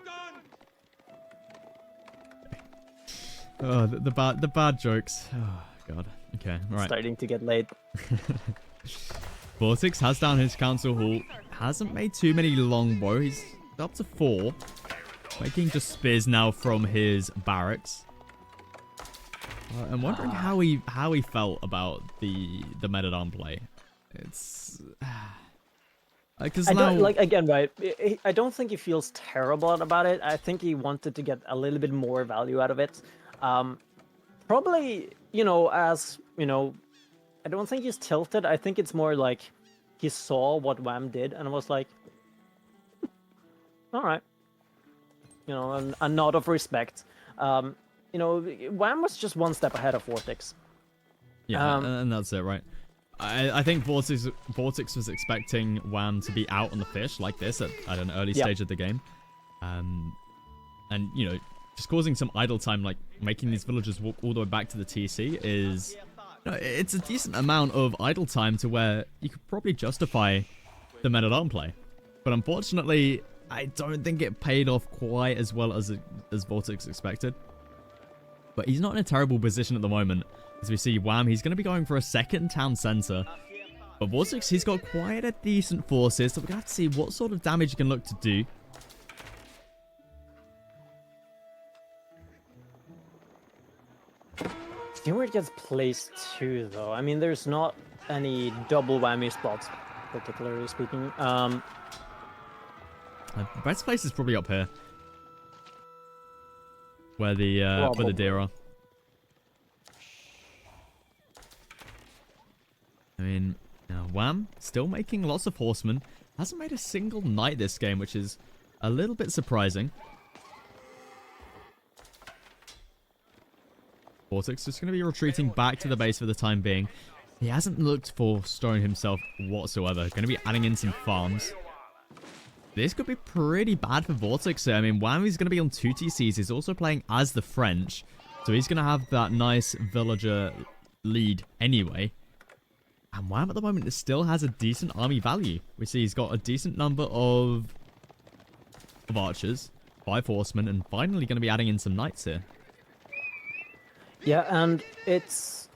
Oh, the bad jokes. Oh god. Okay, all right. Starting to get late. VortiX has down his council hall. Hasn't made too many longbow. He's up to 4. Making just spears now from his barracks. I'm wondering how he felt about the men-at-arms play. It's because now, like, again, right, I don't think he feels terrible about it. I think he wanted to get a little bit more value out of it. Probably, as I don't think he's tilted. I think it's more like he saw what Wham did and was like, all right, a nod of respect. Wham was just one step ahead of VortiX. Yeah, and that's it, right? I think VortiX was expecting Wham to be out on the fish like this at an early stage of the game. And, just causing some idle time, like making these villagers walk all the way back to the TC is... it's a decent amount of idle time to where you could probably justify the men-at-arms play. But unfortunately, I don't think it paid off quite as well as VortiX expected. But he's not in a terrible position at the moment. As we see Wham, he's going to be going for a second town center. But VortiX, he's got quite a decent forces, so we're going to have to see what sort of damage he can look to do. See where it gets placed too, though. I mean, there's not any double whammy spots, particularly speaking. Best place is probably up here, where the deer are. I mean, Wham still making lots of horsemen. Hasn't made a single knight this game, which is a little bit surprising. VortiX just going to be retreating back to the base for the time being. He hasn't looked for storing himself whatsoever. Going to be adding in some farms. This could be pretty bad for VortiX here. I mean, Wham is going to be on 2 TCs. He's also playing as the French. So he's going to have that nice villager lead anyway. And Wham at the moment still has a decent army value. We see he's got a decent number of archers, 5 horsemen, and finally going to be adding in some knights here. Yeah, and it's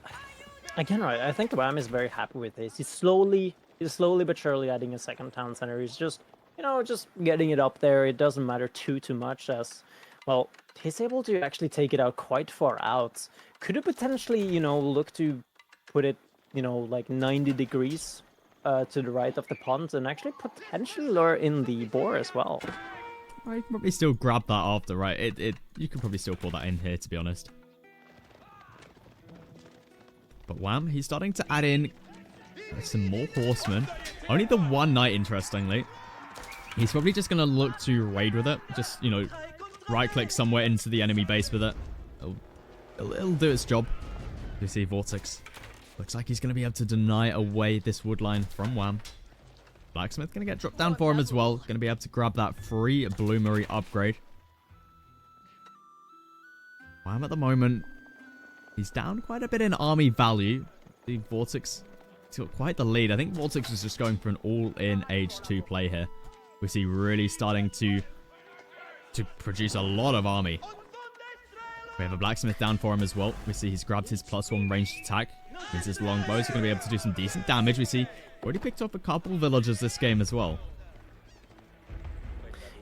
again, right. I think Wham is very happy with this. He's slowly but surely adding a second town center. He's just, just getting it up there. It doesn't matter too much, as well. He's able to actually take it out quite far out. Could it potentially, look to put it, like 90 degrees to the right of the pond, and actually potentially lure in the boar as well? I can probably still grab that after, right? You could probably still pull that in here, to be honest. But Wham, he's starting to add in some more horsemen. Only the 1 knight, interestingly. He's probably just going to look to raid with it. Just, right-click somewhere into the enemy base with it. It'll do its job. You see VortiX. Looks like he's going to be able to deny away this wood line from Wham. Blacksmith going to get dropped down for him as well. Going to be able to grab that free bloomery upgrade. Wham at the moment... he's down quite a bit in army value. The VortiX, he's got quite the lead. I think VortiX is just going for an all-in H2 play here. We see really starting to produce a lot of army. We have a blacksmith down for him as well. We see he's grabbed his +1 ranged attack. Means his longbows are going to be able to do some decent damage. We see already picked up a couple villagers this game as well.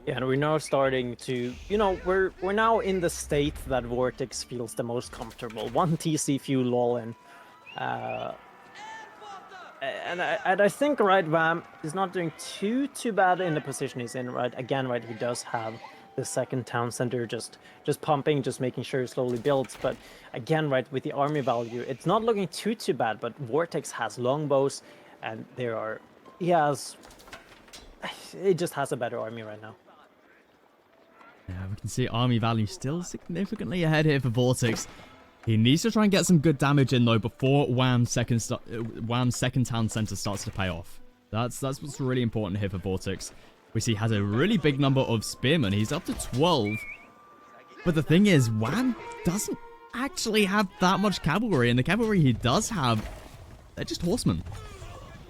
Yeah, and we're now starting to, we're now in the state that VortiX feels the most comfortable. 1 TC fuel all in. And I think, right, Wham is not doing too bad in the position he's in, right? Again, right, he does have the second town center just pumping, just making sure it slowly builds. But again, right, with the army value, it's not looking too bad, but VortiX has longbows, and it just has a better army right now. Yeah, we can see army value still significantly ahead here for VortiX. He needs to try and get some good damage in, though, before Wham's second town center starts to pay off. That's what's really important here for VortiX. We see he has a really big number of spearmen. He's up to 12. But the thing is, Wham doesn't actually have that much cavalry, and the cavalry he does have they're just horsemen.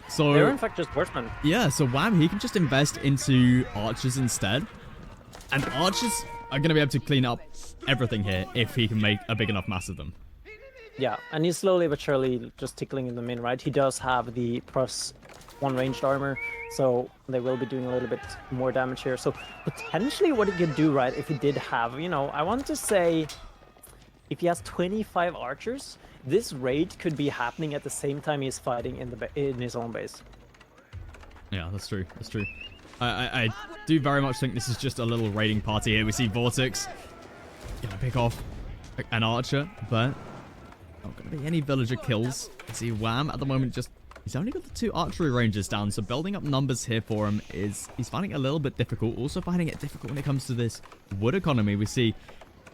So They're in fact just horsemen. yeah, so Wham, he can just invest into archers instead. And archers are going to be able to clean up everything here if he can make a big enough mass of them. Yeah, and he's slowly but surely just tickling them in, right? He does have the +1 ranged armor, so they will be doing a little bit more damage here. So potentially what he could do, right, if he did have, you know, I want to say, if he has 25 archers, this raid could be happening at the same time he's fighting in his own base. Yeah, that's true. That's true. I do very much think this is just a little raiding party here. We see VortiX gonna pick off an archer, but not gonna be any villager kills. We see Wham at the moment just... He's only got the 2 archery ranges down, so building up numbers here for him is... He's finding it a little bit difficult. Also finding it difficult when it comes to this wood economy. We see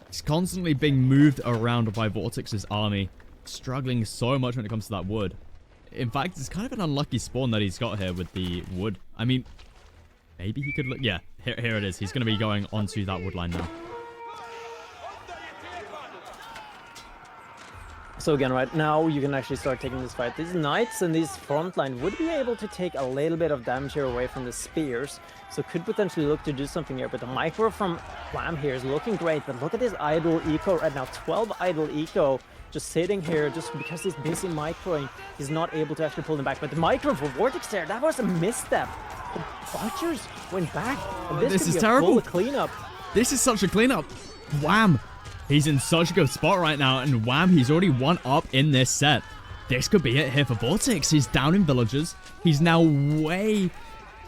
he's constantly being moved around by VortiX's army, struggling so much when it comes to that wood. In fact, it's kind of an unlucky spawn that he's got here with the wood. I mean, maybe he could look... Yeah, here it is. He's going to be going onto that wood line now. So again, right now you can actually start taking this fight. These knights and these front line would be able to take a little bit of damage here away from the spears, so could potentially look to do something here. But the micro from Wham here is looking great. But look at his idle eco right now, 12 idle eco, just sitting here just because he's busy microing. He's not able to actually pull them back. But the micro for VortiX there, that was a misstep. The archers went back, and this is could be terrible. a full cleanup. This is such a cleanup. Wham! He's in such a good spot right now, and Wham, he's already 1 up in this set. This could be it here for VortiX. He's down in villagers. He's now way...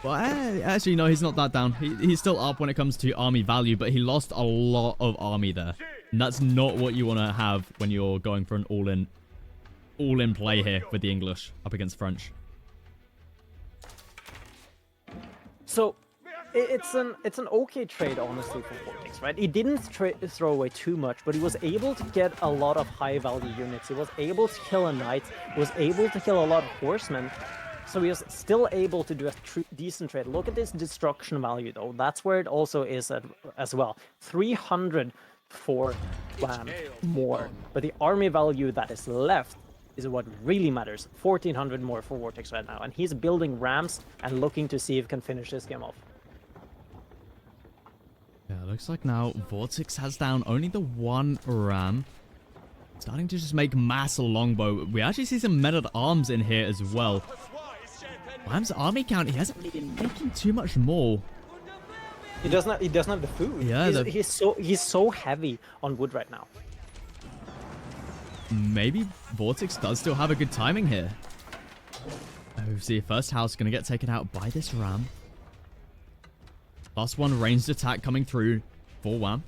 Well, actually, no, he's not that down. He's still up when it comes to army value, but he lost a lot of army there. And that's not what you want to have when you're going for an all-in play here with the English up against French. So... It's an okay trade, honestly, for VortiX, right? He didn't throw away too much, but he was able to get a lot of high-value units. He was able to kill a knight, was able to kill a lot of horsemen, so he was still able to do a decent trade. Look at this destruction value, though. That's where it also is as well. 300 for Wham more, but the army value that is left is what really matters. 1,400 more for VortiX right now, and he's building rams and looking to see if he can finish this game off. Yeah, looks like now VortiX has down only the 1 ram. Starting to just make mass longbow. We actually see some men-at-arms in here as well. Wham's army count, he hasn't really been making too much more. He doesn't have the food. Yeah, he's so heavy on wood right now. Maybe VortiX does still have a good timing here. Oh, see, first house gonna get taken out by this ram. +1 ranged attack coming through for Wham.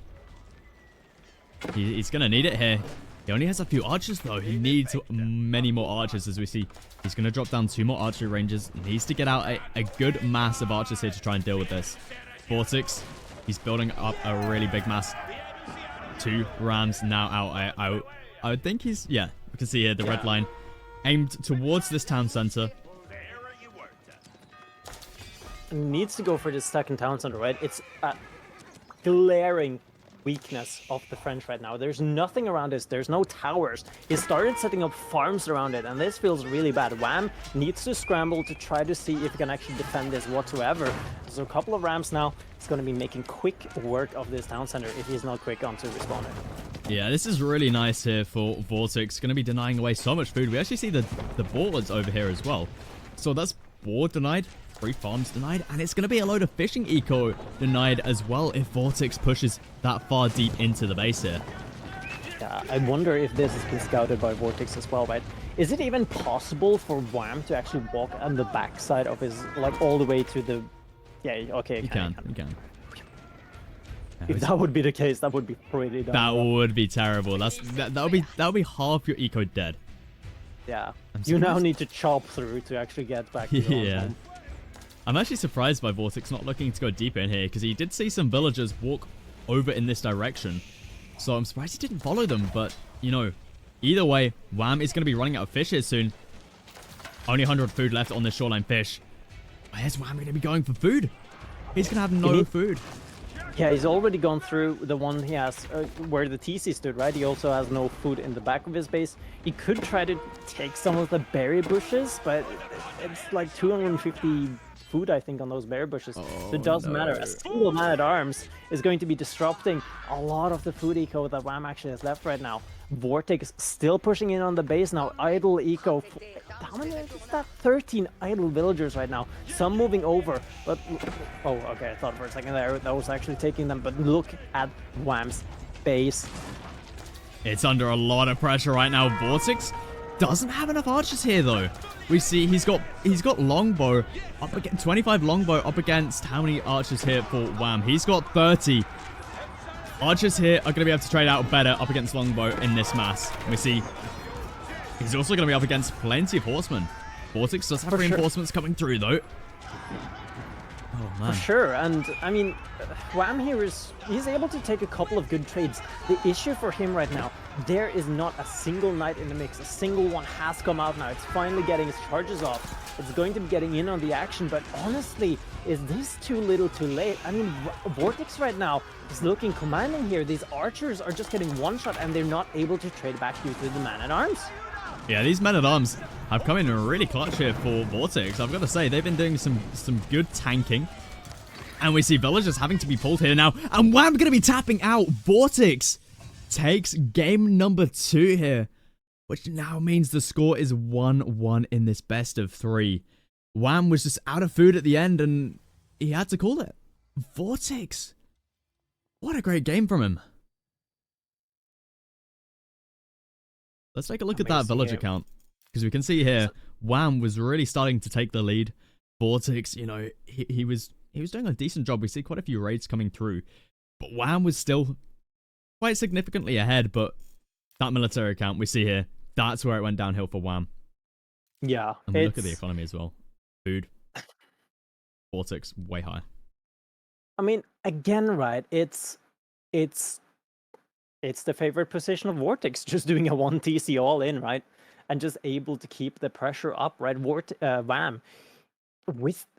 He's going to need it here. He only has a few archers, though. He needs many more archers, as we see. He's going to drop down 2 more archery ranges. Needs to get out a good mass of archers here to try and deal with this. VortiX, he's building up a really big mass. 2 rams now out. I would think he's... Yeah, we can see here the red line aimed towards this town center. Needs to go for this second town center, right? It's a glaring weakness of the French right now. There's nothing around this. There's no towers. He started setting up farms around it, and this feels really bad. Wham needs to scramble to try to see if he can actually defend this whatsoever. So a couple of rams now. He's going to be making quick work of this town center if he's not quick on to respawn it. Yeah, this is really nice here for VortiX. Going to be denying away so much food. We actually see the boards over here as well. So that's board denied. 3 farms denied, and it's going to be a load of fishing eco denied as well if VortiX pushes that far deep into the base here. Yeah, I wonder if this has been scouted by VortiX as well, right? Is it even possible for Wham to actually walk on the backside of his, like, all the way to the... Yeah, okay, you can. If that would be the case, that would be pretty dumb. That would be terrible. That would be half your eco dead. Yeah, you now need to chop through to actually get back to your home. I'm actually surprised by VortiX not looking to go deep in here, because he did see some villagers walk over in this direction. So I'm surprised he didn't follow them, but, you know, either way, Wham is going to be running out of fish here soon. Only 100 food left on this shoreline fish. Where's Wham going to be going for food? He's going to have no food. Yeah, he's already gone through the one he has where the TC stood, right? He also has no food in the back of his base. He could try to take some of the berry bushes, but it's like 250 food, I think, on those berry bushes. So it Oh does matter. A no. single man-at-arms is going to be disrupting a lot of the food eco that Wham actually has left right now. VortiX still pushing in on the base now. Idle eco. How many is that? 13 idle villagers right now. Some moving over, but oh, okay. I thought for a second there that was actually taking them. But look at Wham's base. It's under a lot of pressure right now. VortiX doesn't have enough archers here though. We see he's got longbow up against 25 longbow up against how many archers here for Wham? He's got 30. Archers here are going to be able to trade out better up against longbow in this mass. We see he's also going to be up against plenty of horsemen. VortiX does have reinforcements coming through though. Oh, man. For sure, and I mean, Wham here he's able to take a couple of good trades. The issue for him right now, there is not a single knight in the mix. A single one has come out now. It's finally getting its charges off. It's going to be getting in on the action, but honestly, is this too little too late? I mean, VortiX right now is looking commanding here. These archers are just getting one shot and they're not able to trade back due to the man-at-arms. Yeah, these men-at-arms have come in really clutch here for VortiX. I've got to say, they've been doing some good tanking. And we see villagers having to be pulled here now. And Wham going to be tapping out. VortiX takes game number 2 here, which now means the score is 1-1 in this best of 3. Wham was just out of food at the end, and he had to call it. VortiX. What a great game from him. Let's take a look at that villager count, because we can see here, Wham was really starting to take the lead. VortiX, you know, he was doing a decent job. We see quite a few raids coming through, but Wham was still quite significantly ahead. But that military count we see here, that's where it went downhill for Wham. Yeah, and we look at the economy as well. Food, VortiX way high. I mean, again, right? It's the favorite position of VortiX, just doing a 1 TC all in, right? And just able to keep the pressure up, right? Wham.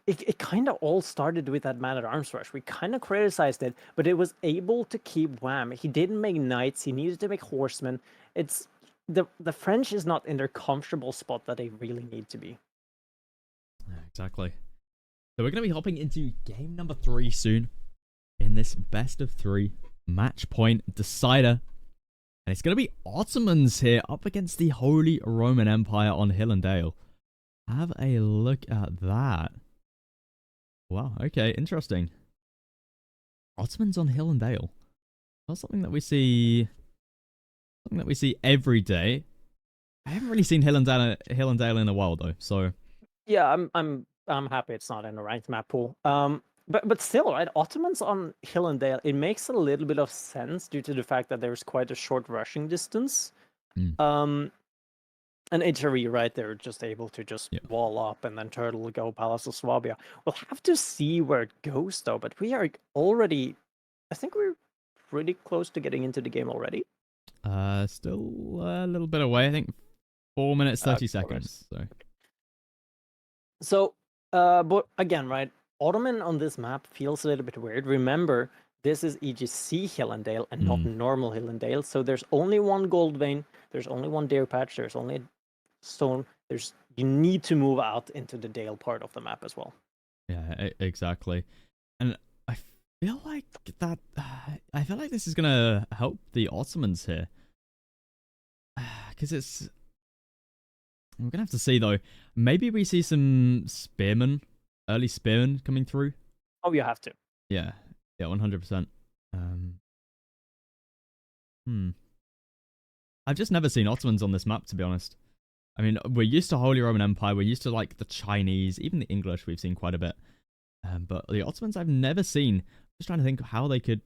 It kind of all started with that man-at-arms rush. We kind of criticized it, but it was able to keep Wham. He didn't make knights. He needed to make horsemen. It's the French is not in their comfortable spot that they really need to be. Yeah, exactly. So we're going to be hopping into game number 3 soon in this best of 3 match point decider. And it's going to be Ottomans here up against the Holy Roman Empire on Hill and Dale. Have a look at that. Wow, okay, interesting. Ottomans on Hill and Dale. Not something that we see every day. I haven't really seen Hill and Dale in a while though, so Yeah, I'm happy it's not in the ranked map pool. But still, right? Ottomans on Hill and Dale, it makes a little bit of sense due to the fact that there's quite a short rushing distance. And HRE, right? They're just able to just wall up and then turtle go Palace of Swabia. We'll have to see where it goes though. But we are already, I think we're pretty close to getting into the game already. Still a little bit away. I think 4 minutes 30 seconds. So, but again, right? Ottoman on this map feels a little bit weird. Remember, this is EGC Hill and Dale and not normal Hill and Dale. So there's only one gold vein. There's only one deer patch. There's only a stone. You need to move out into the Dale part of the map as well. Yeah, exactly. And I feel like this is gonna help the Ottomans here, because we're gonna have to see though. Maybe we see some early spearmen coming through. Oh, you have to. Yeah, 100%. I've just never seen Ottomans on this map, to be honest. I mean, we're used to Holy Roman Empire. We're used to like the Chinese, even the English. We've seen quite a bit, but the Ottomans I've never seen. Just trying to think of how they could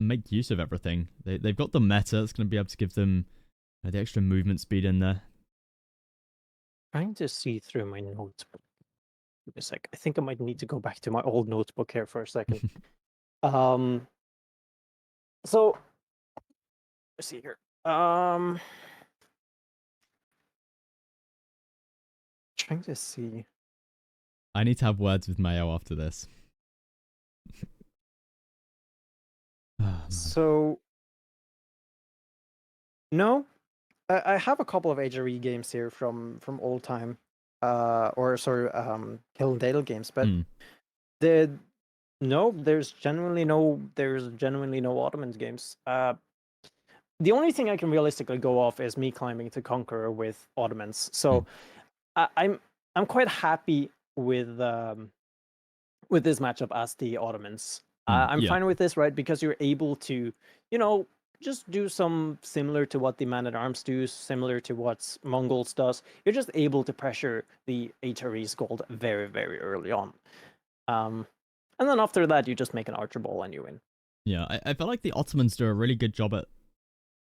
make use of everything. They've got the meta. It's going to be able to give them the extra movement speed in there. Trying to see through my notebook. Give me a sec. I think I might need to go back to my old notebook here for a second. So let's see here. Trying to see. I need to have words with Mayo after this. Oh, man. So no, I have a couple of HRE games here from old time, or sorry, Hill and Dale games, but Mm, the no, there's genuinely no Ottomans games. The only thing I can realistically go off is me climbing to Conqueror with Ottomans. mm, So I'm quite happy with this matchup as the Ottomans. I'm yeah. fine with this, right? Because you're able to, you know, just do some similar to what the Man at Arms do, similar to what Mongols does. You're just able to pressure the HRE's gold very, very early on. Um, and then after that, you just make an Archer Ball and you win. Yeah, I feel like the Ottomans do a really good job at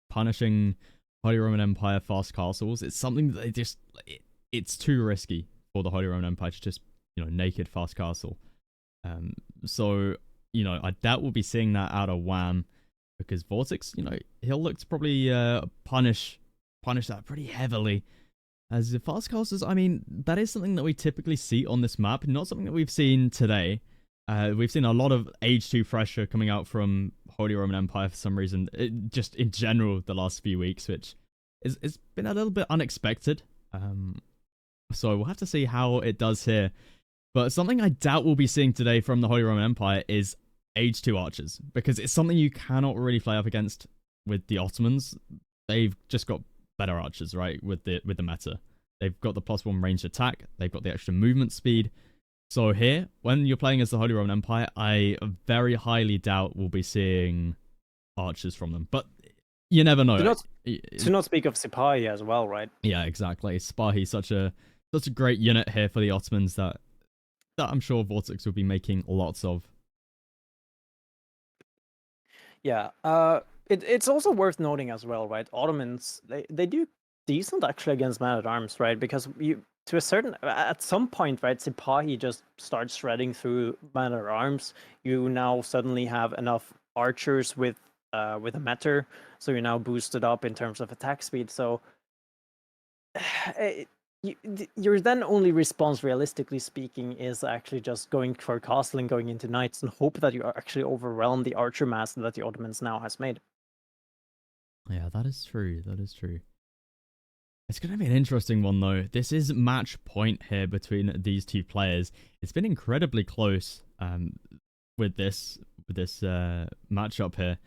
punishing Holy Roman Empire fast castles. It's something that they just it's too risky for the Holy Roman Empire to just naked fast castle. So I doubt we'll be seeing that out of Wham, because VortiX, he'll look to probably punish that pretty heavily. As the fast castles, I mean, that is something that we typically see on this map, not something that we've seen today. We've seen a lot of Age 2 pressure coming out from Holy Roman Empire for some reason, just in general the last few weeks, which it's been a little bit unexpected. So we'll have to see how it does here. But something I doubt we'll be seeing today from the Holy Roman Empire is Age 2 archers, because it's something you cannot really play up against with the Ottomans. They've just got better archers, right, with the meta. They've got the +1 ranged attack, they've got the extra movement speed. So here, when you're playing as the Holy Roman Empire, I very highly doubt we'll be seeing archers from them. But you never know. To not speak of Sipahi as well, right? Yeah, exactly. Sipahi, such a great unit here for the Ottomans that I'm sure VortiX will be making lots of. Yeah. It's also worth noting as well, right? Ottomans, they do decent actually against Man at Arms, right? Because you to a certain at some point, right, Sipahi just starts shredding through Man at Arms. You now suddenly have enough archers with a meter, so you're now boosted up in terms of attack speed. So your then only response, realistically speaking, is actually just going for castling, going into knights, and hope that you actually overwhelm the archer mass that the Ottomans now has made. Yeah, that is true. That is true. It's going to be an interesting one, though. This is match point here between these two players. It's been incredibly close with this matchup here.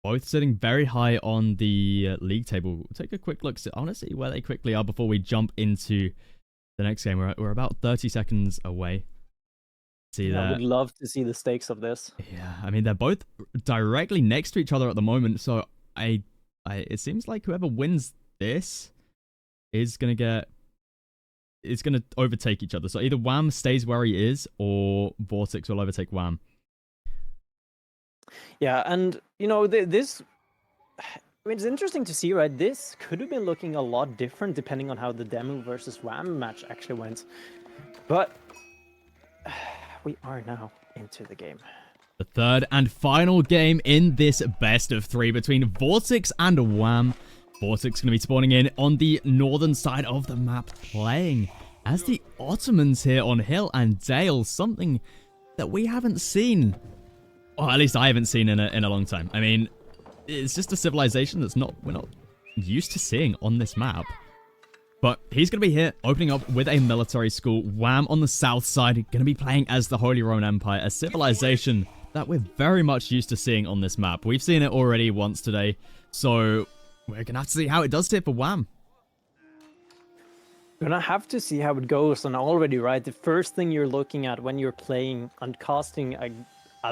Both sitting very high on the league table. We'll take a quick look. I want to see where they quickly are before we jump into the next game. We're about 30 seconds away. See that? I would love to see the stakes of this. Yeah, I mean, they're both directly next to each other at the moment, so it seems like whoever wins this is gonna overtake each other. So either Wham stays where he is, or VortiX will overtake Wham. Yeah, and this. I mean, it's interesting to see, right? This could have been looking a lot different depending on how the Demu versus Wham match actually went, but we are now into the game. The third and final game in this best of 3 between VortiX and Wham. VortiX going to be spawning in on the northern side of the map, playing as the Ottomans here on Hill and Dale, something that we haven't seen, or at least I haven't seen in a long time. I mean, it's just a civilization that's we're not used to seeing on this map. But he's going to be here, opening up with a military school. Wham on the south side, going to be playing as the Holy Roman Empire, a civilization that we're very much used to seeing on this map. We've seen it already once today, so we're going to have to see how it does here for Wham. Gonna have to see how it goes, and already, right, the first thing you're looking at when you're playing and casting an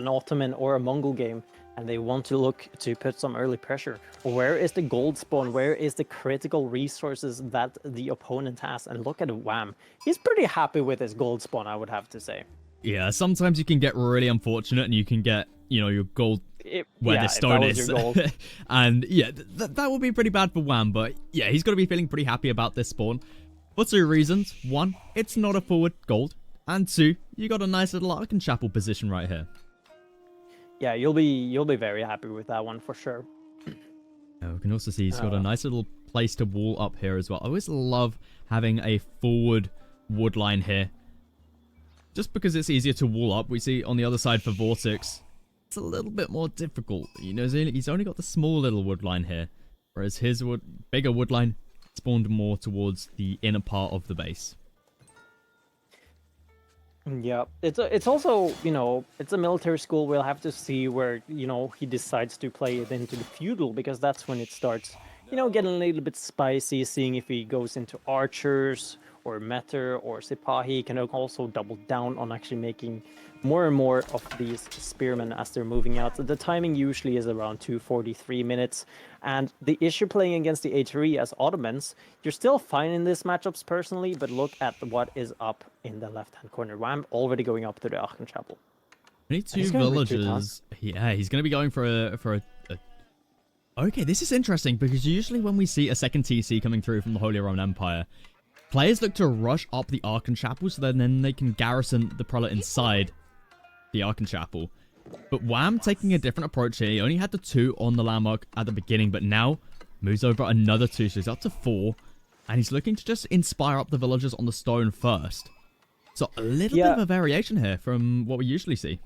Ottoman or a Mongol game, and they want to look to put some early pressure. Where is the gold spawn? Where is the critical resources that the opponent has? And look at Wham. He's pretty happy with his gold spawn, I would have to say. Yeah, sometimes you can get really unfortunate and you can get, your gold where the stone is. And yeah, that would be pretty bad for Wham, but yeah, he's got to be feeling pretty happy about this spawn. For 2 reasons. 1, it's not a forward gold. And 2, you got a nice little Arkenchapel position right here. Yeah, you'll be very happy with that one for sure. We can also see he's got a nice little place to wall up here as well. I always love having a forward wood line here, just because it's easier to wall up. We see on the other side for VortiX, it's a little bit more difficult. You know, he's only got the small little wood line here, whereas his bigger wood line spawned more towards the inner part of the base. Yeah, it's also, you know, it's a military school. We'll have to see where, you know, he decides to play it into the feudal, because that's when it starts, you know, getting a little bit spicy, seeing if he goes into archers or meter or sipahi. He can also double down on actually making more and more of these spearmen as they're moving out. The timing usually is around 2:43 minutes. And the issue playing against the HRE as Ottomans, you're still fine in these matchups personally, but look at what is up in the left-hand corner. Wham, already going up to the Aachen Chapel. We need 2 villagers. Yeah, he's going to be going for a... Okay, this is interesting, because usually when we see a second TC coming through from the Holy Roman Empire, players look to rush up the Aachen Chapel so that then they can garrison the prelate inside the Aachen Chapel. But Wham taking a different approach here. He only had the 2 on the landmark at the beginning, but now moves over another 2, so he's up to 4. And he's looking to just inspire up the villagers on the stone first. So a little bit of a variation here from what we usually see.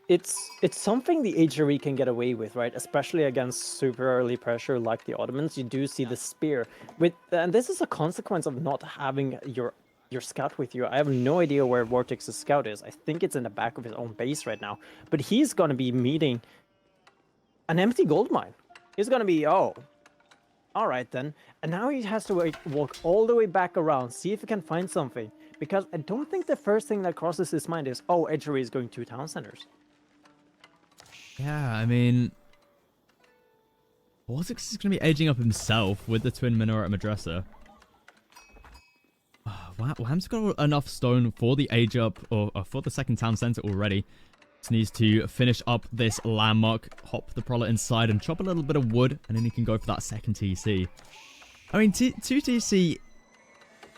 It's something the HRE can get away with, right? Especially against super early pressure like the Ottomans. You do see the spear. And this is a consequence of not having your scout with you. I have no idea where VortiX's scout is. I think it's in the back of his own base right now. But he's going to be meeting an empty gold mine. He's going to be, oh, all right then. And now he has to walk all the way back around, see if he can find something. Because I don't think the first thing that crosses his mind is, oh, HRE is going to town centers. Yeah, I mean... VortiX is going to be aging up himself with the twin minaret madrasa. Wham's got enough stone for the age up, or for the second town center already. Just needs to finish up this landmark, hop the prolate inside, and chop a little bit of wood, and then he can go for that second TC. I mean, 2 TC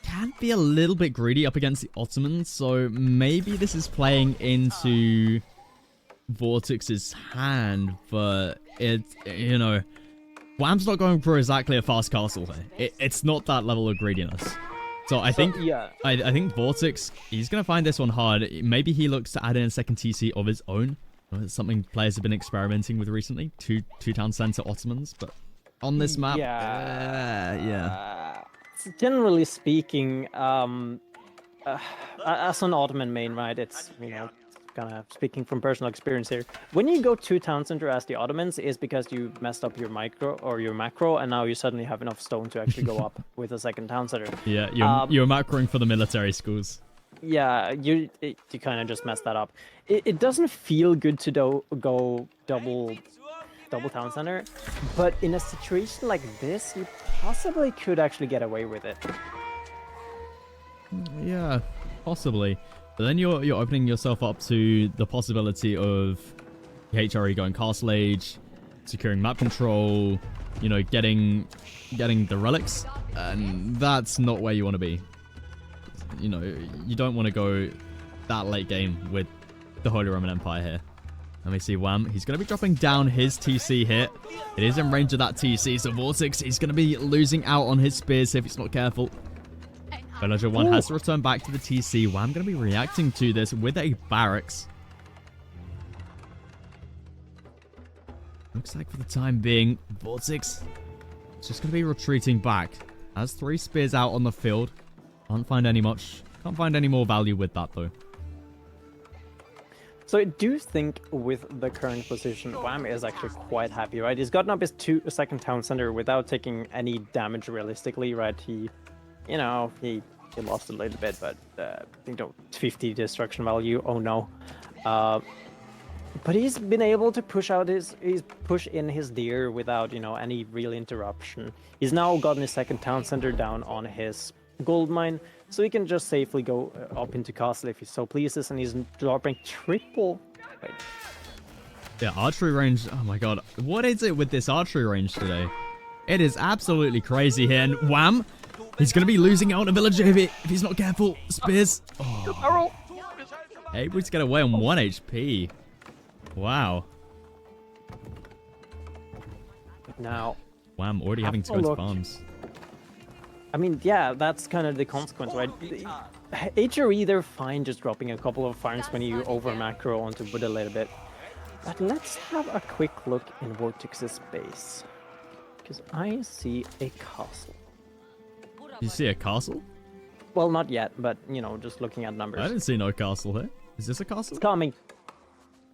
can be a little bit greedy up against the Ottomans, so maybe this is playing into VortiX's hand, but you know, Wham's not going for exactly a fast castle here. It's not that level of greediness. So I think VortiX, he's going to find this one hard. Maybe he looks to add in a second TC of his own. It's something players have been experimenting with recently. Two town center Ottomans, but on this map, generally speaking, as an Ottoman main, right, it's, you know, kind of speaking from personal experience here. When you go 2 town center as the Ottomans, is because you messed up your micro or your macro, and now you suddenly have enough stone to actually go up with a second town center. Yeah, you're macroing for the military schools. Yeah, you kind of just messed that up. It doesn't feel good to go double town center, but in a situation like this, you possibly could actually get away with it. Yeah, possibly. But then you're opening yourself up to the possibility of HRE going castle age, securing map control, you know, getting the relics, and that's not where you want to be. You know, you don't want to go that late game with the Holy Roman Empire here. Let me see, Wham. He's going to be dropping down his TC here. It is in range of that TC, so VortiX, he's going to be losing out on his spears if he's not careful. Villager 1 has to return back to the TC. Wham going to be reacting to this with a barracks. Looks like for the time being, VortiX is just going to be retreating back. Has 3 spears out on the field. Can't find any more value with that though. So I do think with the current position, Wham is actually quite happy, right? He's gotten up his second town center without taking any damage realistically, right? He lost a little bit, but I think 50 destruction value. Oh no. But he's been able to push in his deer without, you know, any real interruption. He's now gotten his second town center down on his gold mine, so he can just safely go up into castle if he so pleases, and he's dropping triple. Wait. Yeah, archery range. Oh my god. What is it with this archery range today? It is absolutely crazy here, and Wham! He's going to be losing out on a villager if he's not careful. Spears. Oh. Able to get away on 1 HP. Wow. Now, Wham, already having to go to farms. I mean, yeah, that's kind of the consequence, right? HRE, they're fine just dropping a couple of farms when you over macro onto wood a little bit. But let's have a quick look in VortiX's base. Because I see a castle. You see a castle? Well, not yet, but, you know, just looking at numbers. I didn't see no castle here. Is this a castle? It's coming.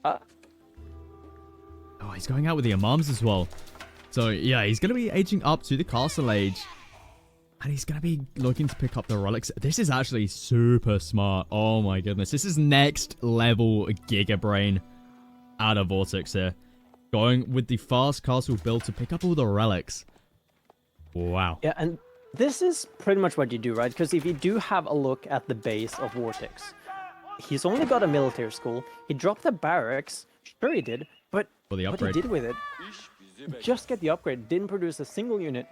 Oh, he's going out with the imams as well. So, yeah, he's going to be aging up to the castle age. And he's going to be looking to pick up the relics. This is actually super smart. Oh, my goodness. This is next level Giga Brain out of VortiX here. Going with the fast castle build to pick up all the relics. Wow. Yeah, and this is pretty much what you do, right? Because if you do have a look at the base of VortiX, he's only got a military school. He dropped the barracks. Sure he did, but For the what he upgrade. did with it, just get the upgrade, didn't produce a single unit.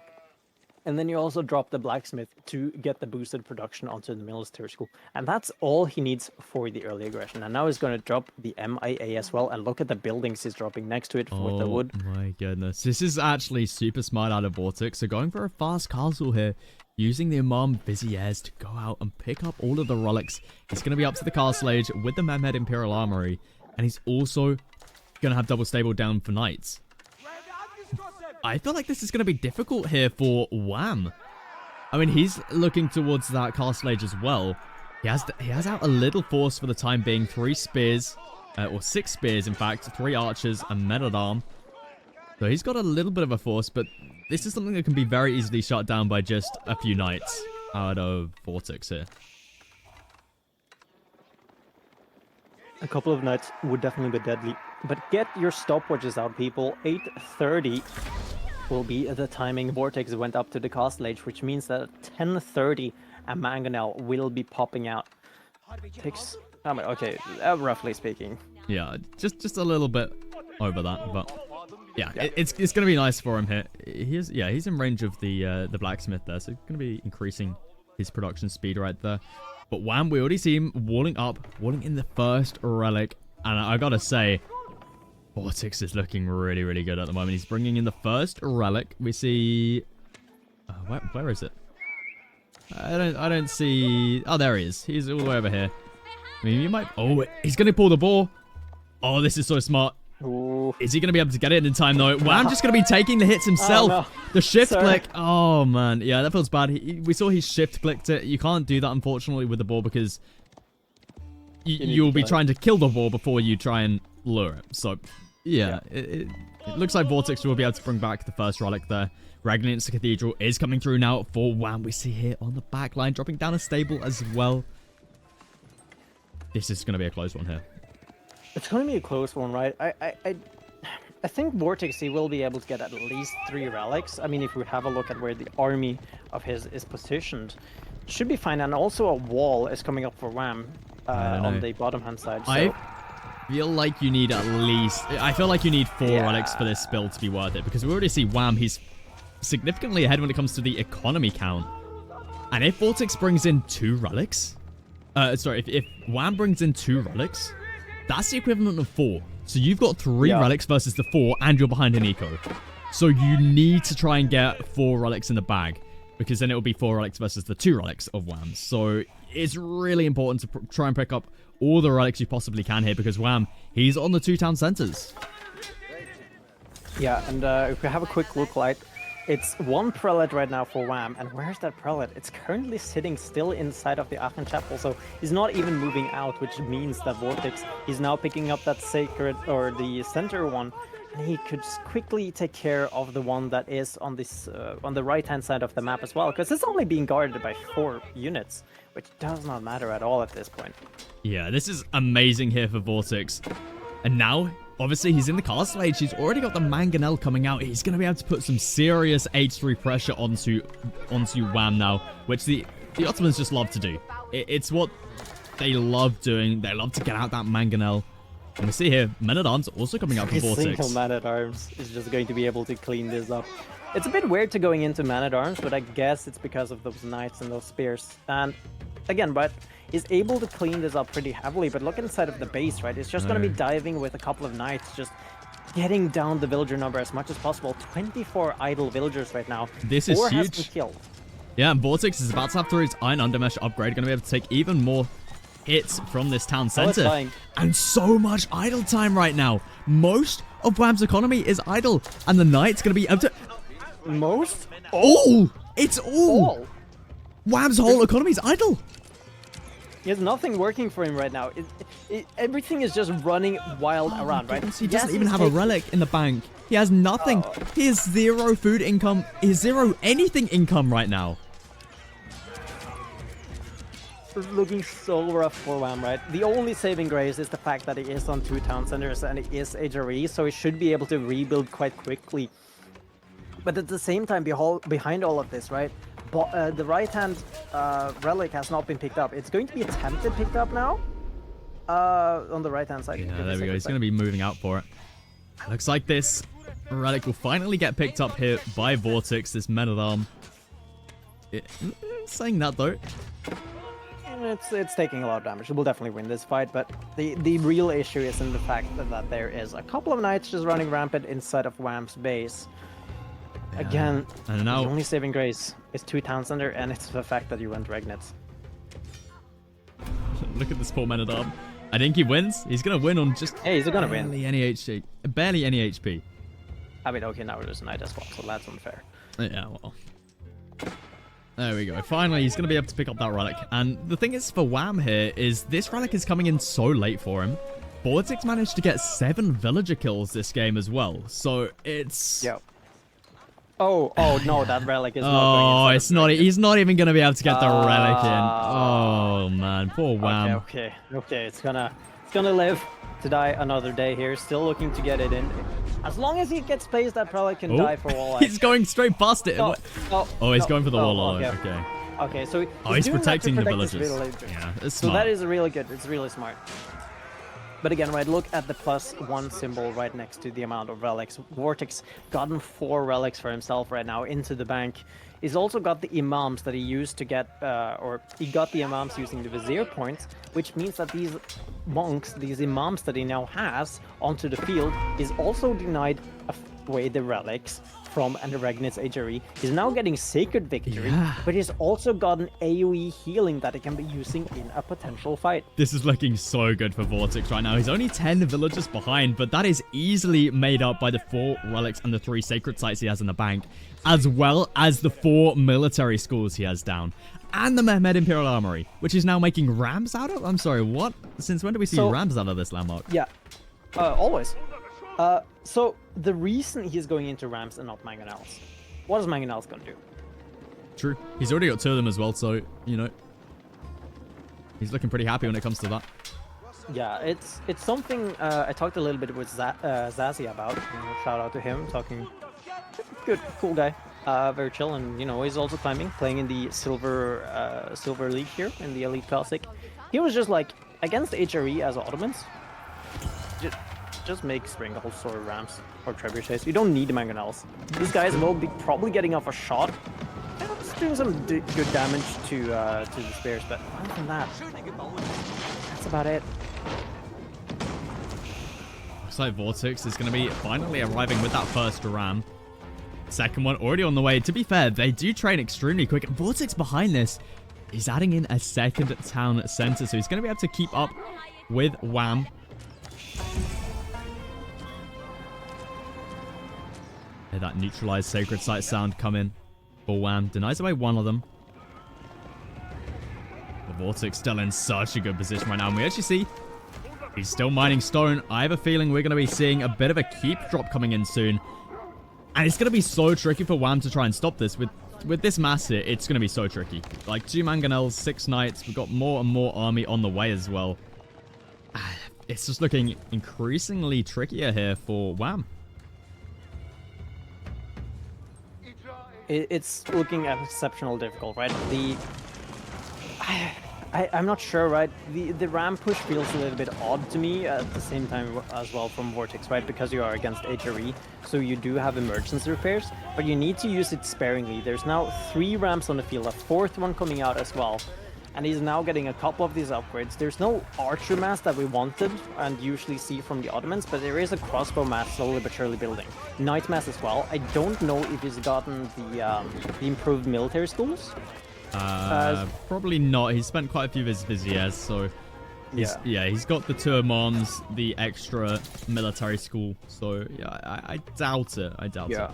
And then you also drop the blacksmith to get the boosted production onto the military school. And that's all he needs for the early aggression. And now he's going to drop the MIA as well. And look at the buildings he's dropping next to it with the wood. Oh my goodness. This is actually super smart out of VortiX. So going for a fast castle here, using the Imam Viziers to go out and pick up all of the relics. He's going to be up to the castle age with the Mehmed Imperial Armory. And he's also going to have double stable down for knights. I feel like this is going to be difficult here for Wham. I mean, he's looking towards that castle age as well. He has out a little force for the time being. 3 spears, or 6 spears, in fact. 3 archers and men-at-arm. So he's got a little bit of a force, but this is something that can be very easily shut down by just a few knights out of VortiX here. A couple of knights would definitely be deadly. But get your stopwatches out, people. 8:30 will be the timing. VortiX went up to the castle age, which means that at 10:30 a mangonel will be popping out. Takes, okay, roughly speaking. Yeah, just a little bit over that, but yeah, it's gonna be nice for him here. He's in range of the blacksmith there, so gonna be increasing his production speed right there. But Wham, we already see him walling in the first relic, and I gotta say, VortiX is looking really, really good at the moment. He's bringing in the first relic. We see, where is it? I don't see. Oh, there he is. He's all the way over here. I mean, you might. Oh, he's gonna pull the ball. Oh, this is so smart. Ooh. Is he going to be able to get it in time, though? Wham just going to be taking the hits himself. Oh, no. The shift Sorry. click. Oh, man. Yeah, that feels bad. We saw he shift clicked it. You can't do that, unfortunately, with the ball because you'll be trying to kill the ball before you try and lure it. So, yeah. It looks like VortiX will be able to bring back the first relic there. Radiant's Cathedral is coming through now for Wham. We see here on the back line, dropping down a stable as well. This is going to be a close one here. It's going to be a close one, right? I think VortiX, he will be able to get at least 3 relics. I mean, if we have a look at where the army of his is positioned, should be fine. And also a wall is coming up for Wham on the bottom hand side. So. I feel like you need at least... I feel like you need 4 relics for this build to be worth it. Because we already see Wham, he's significantly ahead when it comes to the economy count. And if VortiX brings in 2 relics... if Wham brings in 2 relics... That's the equivalent of 4. So you've got 3 relics versus the 4, and you're behind an eco. So you need to try and get 4 relics in the bag, because then it will be 4 relics versus the 2 relics of Wham. So it's really important to try and pick up all the relics you possibly can here, because Wham, he's on the 2 town centers. Yeah, and if we have a quick look, like, it's 1 prelate right now for Wham, and where's that prelate? It's currently sitting still inside of the Aachen Chapel, so he's not even moving out, which means that VortiX is now picking up that sacred, or the center one, and he could just quickly take care of the one that is on this, on the right-hand side of the map as well, because it's only being guarded by 4 units, which does not matter at all at this point. Yeah, this is amazing here for VortiX. And now... Obviously, he's in the castle age. He's already got the mangonel coming out. He's going to be able to put some serious H3 pressure onto Wham now, which the Ottomans just love to do. It's what they love doing. They love to get out that mangonel. And we see here, Men-at-Arms also coming out for VortiX. Single Man-at-Arms is just going to be able to clean this up. It's a bit weird to going into Man-at-Arms, but I guess it's because of those knights and those spears. And again, but is able to clean this up pretty heavily. But look inside of the base, right? It's just going to be diving with a couple of knights, just getting down the villager number as much as possible. 24 idle villagers right now. This is 4 huge. has been killed. Yeah, and VortiX is about to have through his Iron Undermesh upgrade. Going to be able to take even more hits from this town Oh, it's center. dying. And so much idle time right now. Most of Wham's economy is idle. And the Knight's going to be up to... Most? All! It's all! All. Wham's whole economy is idle. He has nothing working for him right now. Everything is just running wild around, right? He doesn't even have a relic in the bank. He has nothing. He has zero food income. He has zero anything income right now. It's looking so rough for Wham, right? The only saving grace is the fact that he is on 2 town centers and it is HRE, so he should be able to rebuild quite quickly. But at the same time, behind all of this, right? The right-hand relic has not been picked up. It's going to be attempted picked up now. On the right-hand side. Yeah, there we go. He's going to be moving out for it. Looks like this relic will finally get picked up here by VortiX, this men-at-arm. Saying that, though. It's taking a lot of damage. It will definitely win this fight, but the real issue is in the fact that there is a couple of knights just running rampant inside of Wham's base. Yeah. Again, and now the only saving grace is 2 town center, and it's the fact that you went Regnitz. Look at this poor men-at-arm. I think he wins. He's gonna win on just he's gonna win. Barely any HP. I mean, okay, now there's a knight as well, so that's unfair. Yeah, well. There we go. Finally, he's gonna be able to pick up that relic. And the thing is for Wham here is this relic is coming in so late for him. VortiX managed to get 7 villager kills this game as well, so it's... Yep. Oh no, that relic is not going it's not. He's not even gonna be able to get the relic in. Oh man, poor Wham. Okay. It's gonna live to die another day here. Still looking to get it in. As long as he gets placed, that relic can die for all. He's going straight past it. He's going for the wall. Okay. Okay, so he's protecting the villagers. Yeah, it's so smart. that is really good. It's really smart. But again, right, look at the +1 symbol right next to the amount of relics. VortiX gotten 4 relics for himself right now into the bank. He's also got the imams that he used to get, or he got the imams using the vizier points, which means that these monks, these imams that he now has onto the field, is also denied away the relics from and the Regnitz HRE. He's now getting Sacred Victory, but he's also gotten AoE healing that he can be using in a potential fight. This is looking so good for VortiX right now. He's only 10 villagers behind, but that is easily made up by the 4 relics and the 3 sacred sites he has in the bank, as well as the 4 military schools he has down. And the Mehmed Imperial Armory, which is now making rams out of? I'm sorry, what? Since when do we see rams out of this landmark? Yeah, always. So the reason he's going into rams and not mangonels, what is mangonels going to do? True. He's already got 2 of them as well, so, you know, he's looking pretty happy when it comes to that. Yeah, it's something I talked a little bit with Zazie about. Shout out to him, talking good, cool guy. Very chill, and, you know, he's also playing in the silver league here in the Elite Classic. He was just like, against HRE as Ottomans, just make Springholes or Rams or Trebuchets. You don't need the Mangonels. These guys will be probably getting off a shot. It's doing some good damage to the spears, but other than that, that's about it. Looks like VortiX is going to be finally arriving with that first ram. Second one already on the way. To be fair, they do train extremely quick. And VortiX behind this is adding in a second town center, so he's going to be able to keep up with Wham. Hear that neutralized sacred site sound come in for Wham. Denies away one of them. The VortiX still in such a good position right now. And we actually see he's still mining stone. I have a feeling we're going to be seeing a bit of a keep drop coming in soon. And it's going to be so tricky for Wham to try and stop this. With this mass here, it's going to be so tricky. Like 2 mangonels, 6 knights. We've got more and more army on the way as well. It's just looking increasingly trickier here for Wham. It's looking exceptionally difficult, right? I'm not sure, right? The ram push feels a little bit odd to me at the same time as well from VortiX, right? Because you are against HRE, so you do have emergency repairs, but you need to use it sparingly. There's now 3 rams on the field, a 4th one coming out as well. And he's now getting a couple of these upgrades. There's no archer mass that we wanted and usually see from the Ottomans, but there is a crossbow mass slowly but surely building. Knight mass as well. I don't know if he's gotten the improved military schools. Probably not. He spent quite a few of his viziers, so He's got the two moms, the extra military school. So yeah, I doubt it. I doubt it.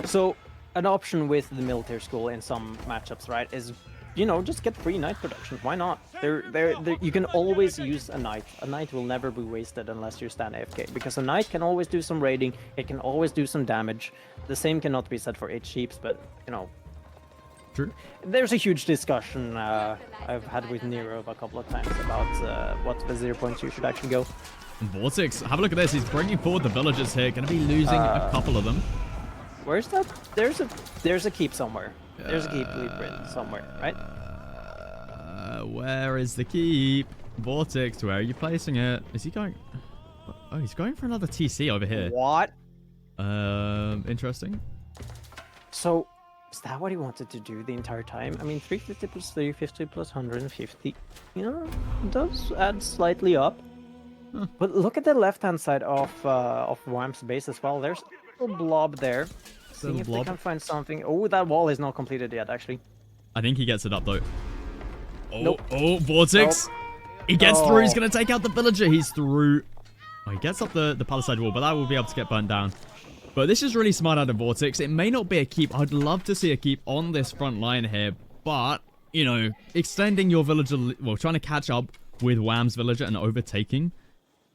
So an option with the military school in some matchups, right, is, you know, just get free knight production. Why not? You can always use a knight. A knight will never be wasted unless you stand AFK, because a knight can always do some raiding. It can always do some damage. The same cannot be said for 8 sheeps, but you know. True. There's a huge discussion I've had with Nero a couple of times about what the 0 points you should actually go. VortiX, have a look at this. He's bringing forward the villagers here. Going to be losing a couple of them. Where's that? There's a keep somewhere. There's a keep blueprint somewhere, right? Where is the keep? VortiX, where are you placing it? Is he going? Oh, he's going for another TC over here. What? Interesting. So, is that what he wanted to do the entire time? I mean, 350 plus 350 plus 150, you know, does add slightly up. Huh. But look at the left-hand side of Wham's base as well. There's a blob there. Seeing if they can find something. Oh, that wall is not completed yet, actually. I think he gets it up, though. Oh, nope. Oh, VortiX. Nope. He gets through. He's going to take out the villager. He's through. Oh, he gets up the palisade wall, but that will be able to get burnt down. But this is really smart out of VortiX. It may not be a keep. I'd love to see a keep on this front line here. But, you know, extending your villager... Well, trying to catch up with Wham's villager and overtaking...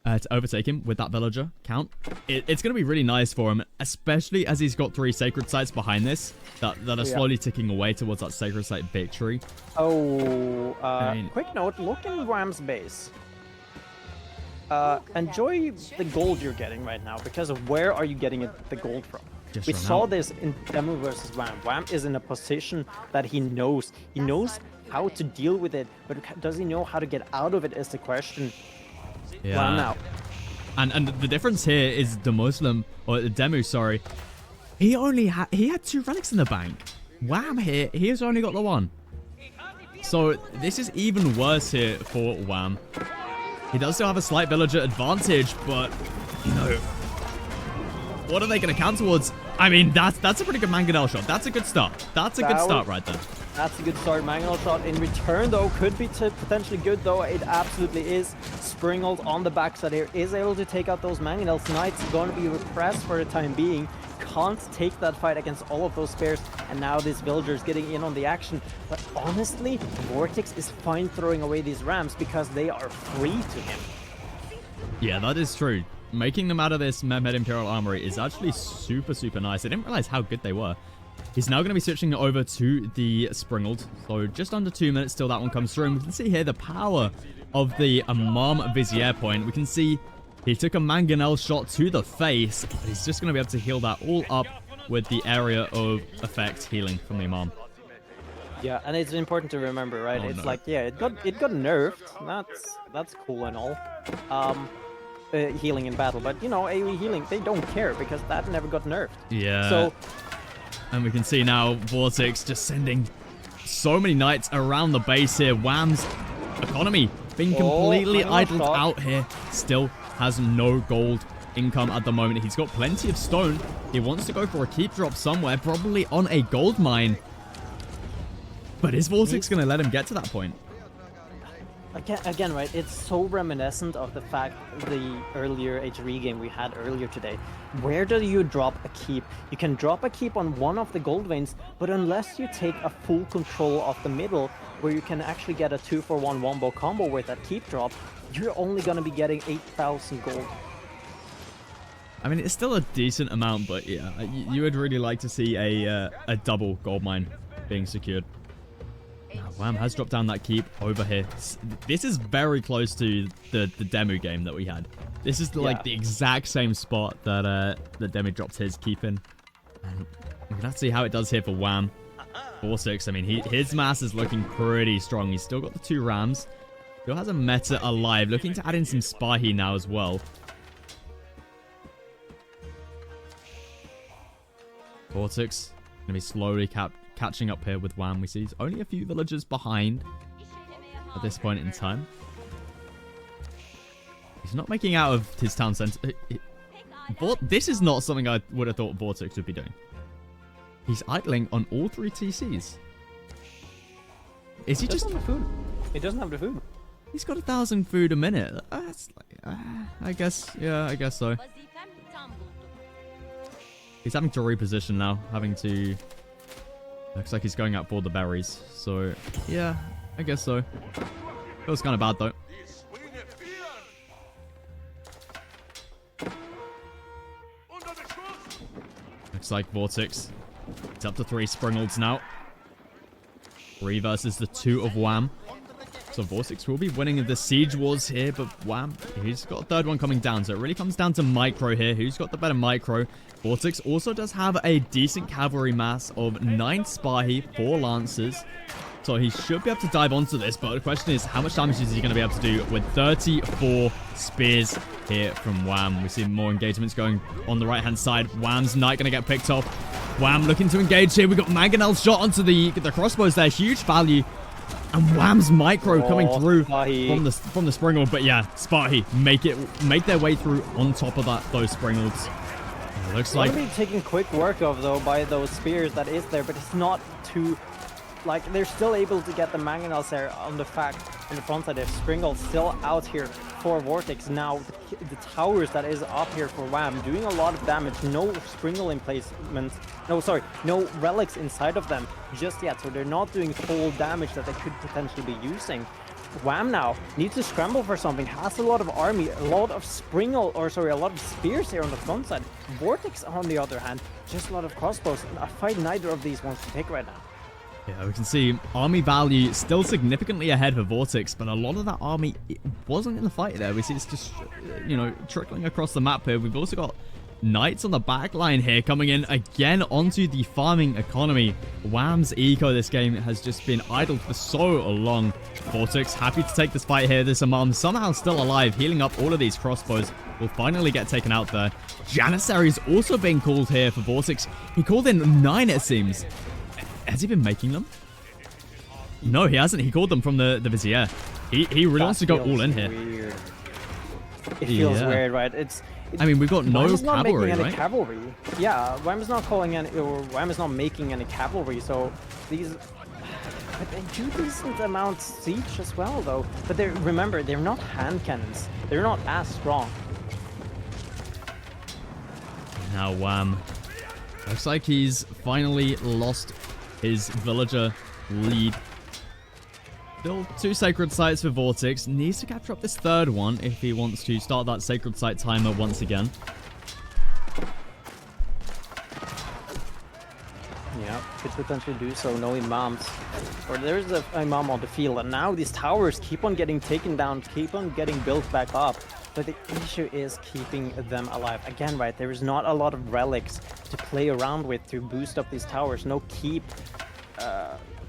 to overtake him with that villager count. It's going to be really nice for him, especially as he's got 3 sacred sites behind this that are slowly ticking away towards that sacred site victory. Oh, quick note, look in Wham's base. Enjoy the gold you're getting right now, because of where are you getting the gold from? We saw this in Demo versus Wham. Wham is in a position that he knows. He knows how to deal with it, but does he know how to get out of it is the question. Yeah. Wham now. And the difference here is the Muslim, or the Demu, sorry. He had 2 relics in the bank. Wham here, he has only got the 1. So this is even worse here for Wham. He does still have a slight villager advantage, but, you know, what are they going to count towards? I mean, that's a pretty good Mangonel shot. That's a good start. That's a good start right there. That's a good start. Mangonel shot in return, though, could be potentially good, though. It absolutely is. Springald on the backside here is able to take out those Mangonels. Knights going to be repressed for the time being. Can't take that fight against all of those spares, and now this villager is getting in on the action. But honestly, VortiX is fine throwing away these rams because they are free to him. Yeah, that is true. Making them out of this Mehmed Imperial Armory is actually super, super nice. I didn't realize how good they were. He's now going to be switching over to the Springald. So just under 2 minutes till that one comes through. And we can see here the power of the Imam Vizier point. We can see he took a Mangonel shot to the face, but he's just going to be able to heal that all up with the area of effect healing from the Imam. Yeah, and it's important to remember, right? Oh, it's no. like, yeah, it got nerfed. That's cool and all. Healing in battle, but you know, AoE healing, they don't care because that never got nerfed. Yeah. So, and we can see now VortiX just sending so many knights around the base here. Wham's economy being completely idled out here. Still has no gold income at the moment. He's got plenty of stone. He wants to go for a keep drop somewhere, probably on a gold mine. But is VortiX going to let him get to that point? Again, right, it's so reminiscent of the fact the earlier HRE game we had earlier today. Where do you drop a keep? You can drop a keep on one of the gold veins, but unless you take a full control of the middle, where you can actually get a 2-for-1 wombo combo with that keep drop, you're only going to be getting 8,000 gold. I mean, it's still a decent amount, but yeah, you would really like to see a double gold mine being secured. Wham has dropped down that keep over here. This is very close to the demo game that we had. This is like the exact same spot that the demo dropped his keep in. And we're gonna have to see how it does here for Wham. 4-6. I mean, his mass is looking pretty strong. He's still got the 2 rams. Still has a meta alive. Looking to add in some Spahi now as well. 4-6 gonna be slowly catching up here with Wham. We see he's only a few villagers behind at this point in time. He's not making out of his town center. This is not something I would have thought VortiX would be doing. He's idling on all 3 TCs. Is he just... the food. He doesn't have the food. He's got 1,000 food a minute. That's like, I guess, yeah, I guess so. He's having to reposition now, having to... Looks like he's going out for the berries. So, yeah, I guess so. Feels kind of bad, though. Looks like VortiX. It's up to 3 Springolds now. 3 versus the 2 of Wham. So VortiX will be winning the Siege Wars here, but Wham, he's got a third one coming down. So it really comes down to micro here. Who's got the better micro? VortiX also does have a decent cavalry mass of 9 Spahi, 4 Lancers. So he should be able to dive onto this, but the question is, how much damage is he going to be able to do with 34 spears here from Wham? We see more engagements going on the right-hand side. Wham's Knight going to get picked off. Wham looking to engage here. We got Mangonel's shot onto the crossbows there. Huge value. And Wham's micro coming through from the Springald. But yeah, Spahi make their way through on top of those Springolds. Looks like... Be taking quick work of, though, by those spears that is there, but it's not too... Like, they're still able to get the Mangonels there on the front side. If Springald's still out here for VortiX. Now, the towers that is up here for Wham doing a lot of damage. No Springold emplacement. No, sorry, no relics inside of them just yet. So they're not doing full damage that they could potentially be using. Wham now needs to scramble for something. Has a lot of army, a lot of Springold, or sorry, a lot of spears here on the front side. VortiX, on the other hand, just a lot of crossbows. A fight neither of these wants to take right now. Yeah, we can see army value still significantly ahead for VortiX, but a lot of that army wasn't in the fight there. We see it's just, you know, trickling across the map here. We've also got Knights on the back line here coming in again onto the farming economy. Wham's eco this game has just been idle for so long. VortiX happy to take this fight here. This Imam somehow still alive, healing up all of these crossbows. Will finally get taken out there. Janissary is also being called here for VortiX. He called in 9, it seems. Has he been making them? No, he hasn't. He called them from the Vizier. He really wants to go all in here. Weird. It feels weird, right? I mean, we've got no cavalry, right? Cavalry. Yeah, Wham is not calling any, or Wham is not making any cavalry. So these, but they do decent amount siege as well, though. But remember, they're not hand cannons. They're not as strong. Now Wham looks like he's finally lost his villager lead. Still 2 sacred sites for VortiX. Needs to capture up this 3rd one if he wants to start that sacred site timer once again. Yeah, could potentially do so. No imams. Or there's an imam on the field, and now these towers keep on getting taken down, keep on getting built back up. But the issue is keeping them alive. Again, right, there is not a lot of relics to play around with to boost up these towers. No keep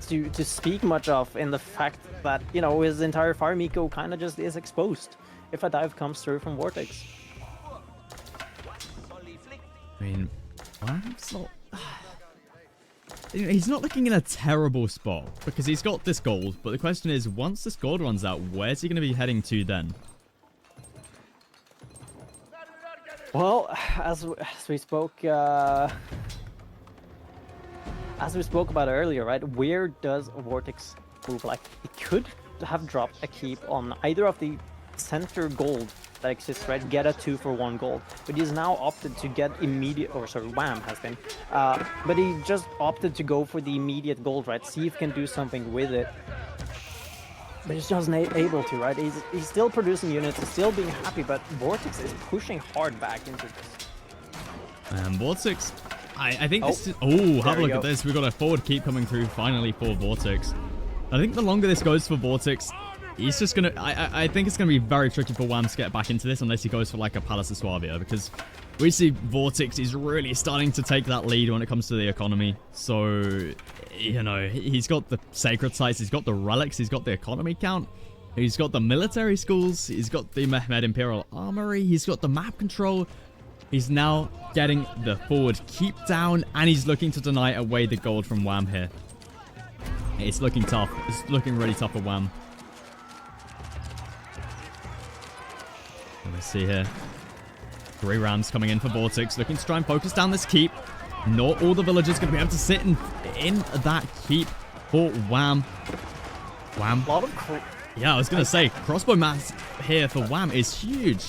to speak much of, in the fact that, you know, his entire farm eco kind of just is exposed if a dive comes through from VortiX. I mean, Wham's not... He's not looking in a terrible spot because he's got this gold. But the question is, once this gold runs out, where's he going to be heading to then? Well, as we spoke about earlier, right? Where does VortiX move? Like, it could have dropped a keep on either of the center gold that exists, right? Get a 2-for-1 gold, but he's now opted to get immediate, or sorry, Wham has been, but he just opted to go for the immediate gold, right? See if he can do something with it. But he's just not able to, right? He's still producing units, he's still being happy, but VortiX is pushing hard back into this. And VortiX, I think this is... Oh, have a look at this. We've got a forward keep coming through finally for VortiX. I think the longer this goes for VortiX, he's just going to... I think it's going to be very tricky for Wham to get back into this unless he goes for like a Palace of Suavia, because we see VortiX is really starting to take that lead when it comes to the economy. So, you know, he's got the sacred sites, he's got the relics, he's got the economy count, he's got the military schools, he's got the Mehmed Imperial Armory, he's got the map control. He's now getting the forward keep down, and he's looking to deny away the gold from Wham here. It's looking tough. It's looking really tough for Wham. Let's see here. 3 rams coming in for VortiX, looking to try and focus down this keep. Not all the villagers going to be able to sit in that keep for Wham. Wham. A Yeah, I was going to say, crossbow mass here for Wham is huge.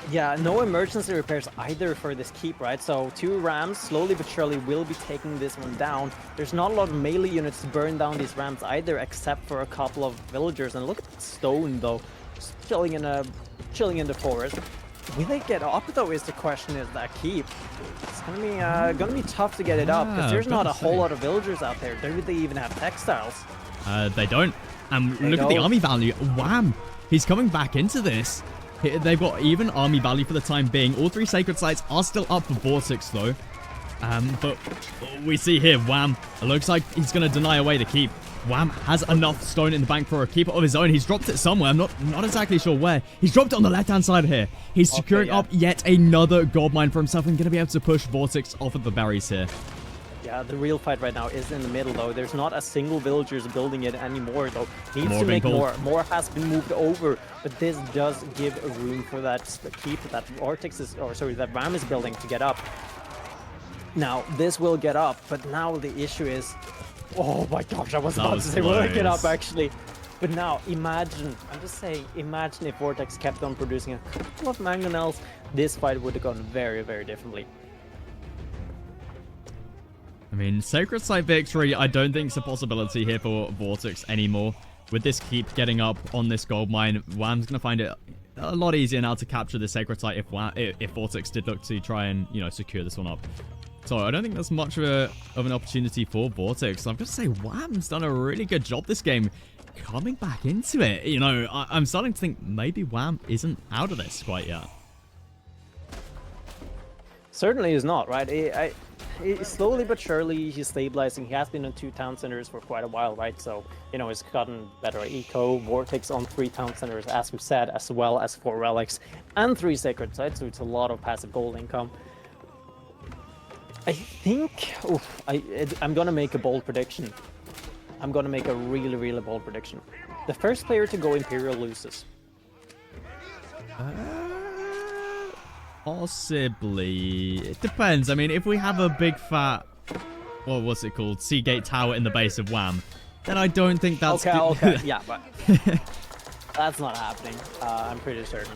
Yeah, no emergency repairs either for this keep, right? So 2 rams slowly but surely will be taking this one down. There's not a lot of melee units to burn down these rams either, except for a couple of villagers. And look at the stone though, just chilling in the forest. Will they get up though? Is the question. Is that keep? It's gonna be tough to get it up because there's not a whole lot of villagers out there. Do they even have textiles? They don't. And look at the army value. Wham! He's coming back into this. They've got even army value for the time being. All 3 sacred sites are still up for VortiX though. But we see here, Wham, it looks like he's going to deny away the keep. Wham has enough stone in the bank for a keep of his own. He's dropped it somewhere. I'm not exactly sure where. He's dropped it on the left-hand side here. He's securing up yet another gold mine for himself and going to be able to push VortiX off of the berries here. Yeah, the real fight right now is in the middle, though. There's not a single villager's building it anymore, though. Needs to make more. More has been moved over, but this does give a room for that keep that that Ram is building to get up. Now, this will get up, but now the issue is... Oh my gosh, I was about to say, will it get up, actually? But now, imagine, I'm just saying, imagine if VortiX kept on producing a couple of mangonels, this fight would have gone very, very differently. I mean, Sacred Site victory, I don't think it's a possibility here for VortiX anymore. With this keep getting up on this gold mine, Wham's going to find it a lot easier now to capture the Sacred Site if VortiX did look to try and, secure this one up. So I don't think that's much of an opportunity for VortiX. I'm going to say Wham's done a really good job this game coming back into it. I'm starting to think maybe Wham isn't out of this quite yet. Certainly is not, right? Slowly but surely he's stabilizing. He has been in 2 town centers for quite a while, right? So, he's gotten better eco. VortiX on 3 town centers, as we said, as well as 4 relics and 3 sacred sites. So it's a lot of passive gold income. I think I'm gonna make a bold prediction. I'm gonna make a really, really bold prediction. The first player to go Imperial loses. Possibly. It depends. I mean, if we have a big fat, what's it called? Seagate Tower in the base of Wham, then I don't think that's... Okay. Yeah, but that's not happening. I'm pretty certain.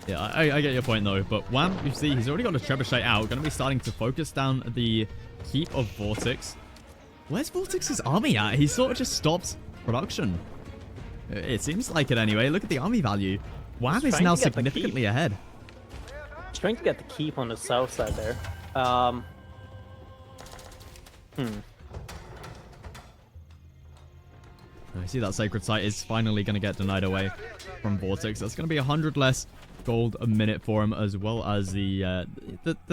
Yeah, I get your point though. But Wham, you see, he's already got a trebuchet out. Going to be starting to focus down the keep of VortiX. Where's VortiX's army at? He sort of just stopped production. It seems like it anyway. Look at the army value. Wham is now significantly ahead. Trying to get the keep on the south side there. I see that sacred site is finally going to get denied away from VortiX. That's going to be 100 less gold a minute for him, as well as the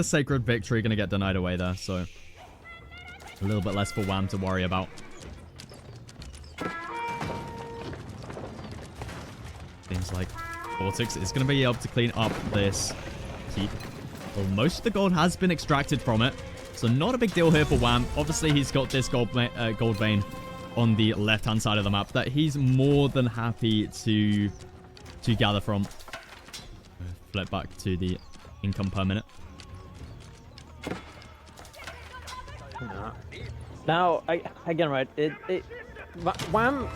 sacred victory going to get denied away there. So a little bit less for Wham to worry about. Seems like VortiX is going to be able to clean up this keep. Well, most of the gold has been extracted from it, so not a big deal here for Wham. Obviously, he's got this gold vein on the left-hand side of the map that he's more than happy to gather from. Flip back to the income per minute. Now, again, right, Wham,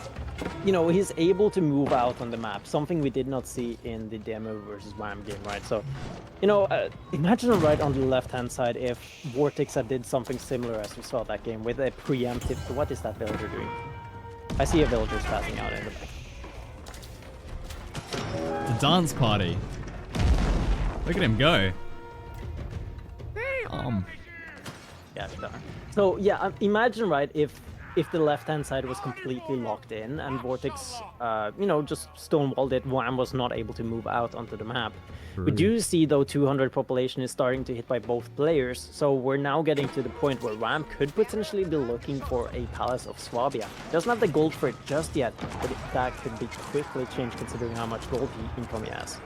he's able to move out on the map, something we did not see in the demo versus Wham game, right? So, imagine right on the left-hand side if VortiX had did something similar as we saw that game with a preemptive... What is that villager doing? I see a villager passing out in the back. The dance party. Look at him go. Damn. Yeah, so yeah, imagine right if the left-hand side was completely locked in and VortiX, just stonewalled it, Wham was not able to move out onto the map. True. We do see, though, 200 population is starting to hit by both players, so we're now getting to the point where Wham could potentially be looking for a Palace of Swabia. Doesn't have the gold for it just yet, but that could be quickly changed considering how much gold income he has.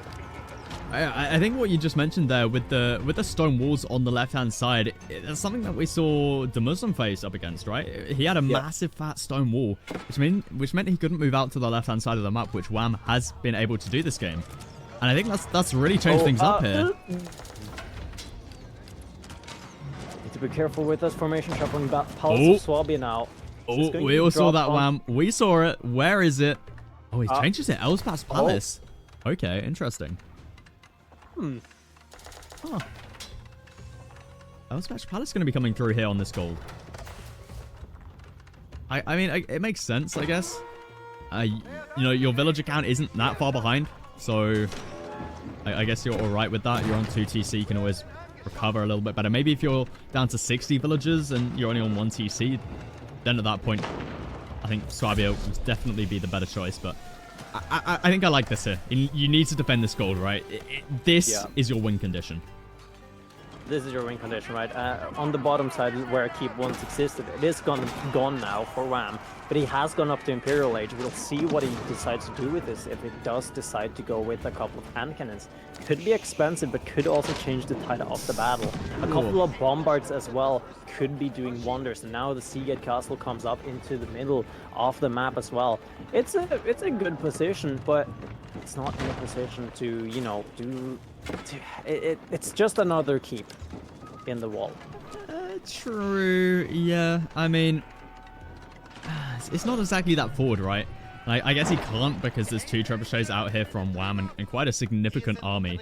I think what you just mentioned there with the stone walls on the left-hand side, that's something that we saw the Muslim face up against, right? He had a massive fat stone wall, which meant he couldn't move out to the left-hand side of the map, which Wham has been able to do this game. And I think that's really changed things up here. Need to be careful with this formation shuffling. Palace of Swabia now. Oh, we all saw that, Wham. We saw it. Where is it? Oh, he changes it. Elspeth's Palace. Okay, interesting. Huh. Elspeth's Palace is going to be coming through here on this gold. I mean, it makes sense, I guess. You know, your villager count isn't that far behind, so I guess you're all right with that. You're on 2 TC, you can always recover a little bit better. Maybe if you're down to 60 villagers and you're only on 1 TC, then at that point, I think Swabia would definitely be the better choice. But I think I like this here. You need to defend this gold, right? This is your win condition. This is your win condition, right? On the bottom side where keep once existed, it is gone now for Wham, but he has gone up to Imperial Age. We'll see what he decides to do with this, if it does decide to go with a couple of hand cannons. Could be expensive, but could also change the tide of the battle. A couple of bombards as well could be doing wonders, and now the Seagate Castle comes up into the middle of the map as well. It's a good position, but it's not in a position to, you know, it's just another keep in the wall. True, yeah. I mean, it's not exactly that forward, right? Like, I guess he can't because there's 2 trebuchets out here from Wham and quite a significant army.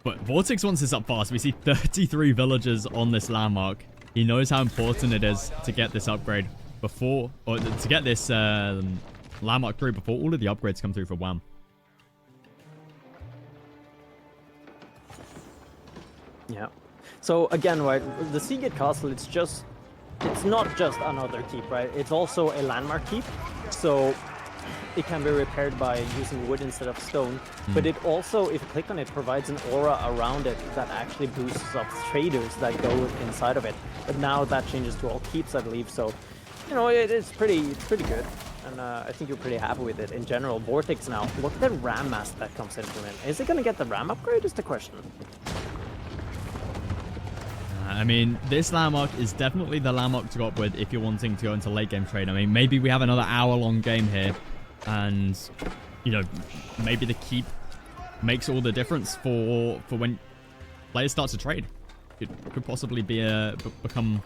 But VortiX wants this up fast. We see 33 villagers on this landmark. He knows how important it is to get this upgrade before, or to get this landmark through before all of the upgrades come through for Wham. Yeah. So again, right, the Seagate Castle, it's not just another keep, right? It's also a landmark keep. So it can be repaired by using wood instead of stone. But it also, if you click on it, provides an aura around it that actually boosts up traders that go inside of it. But now that changes to all keeps, I believe. So, you know, it's pretty good. And I think you're pretty happy with it in general. VortiX now, look at the ram mast that comes in from it. Is it going to get the ram upgrade is the question. I mean, this landmark is definitely the landmark to go up with if you're wanting to go into late game trade. I mean, maybe we have another hour-long game here, and, you know, maybe the keep makes all the difference for when players start to trade. It could possibly be become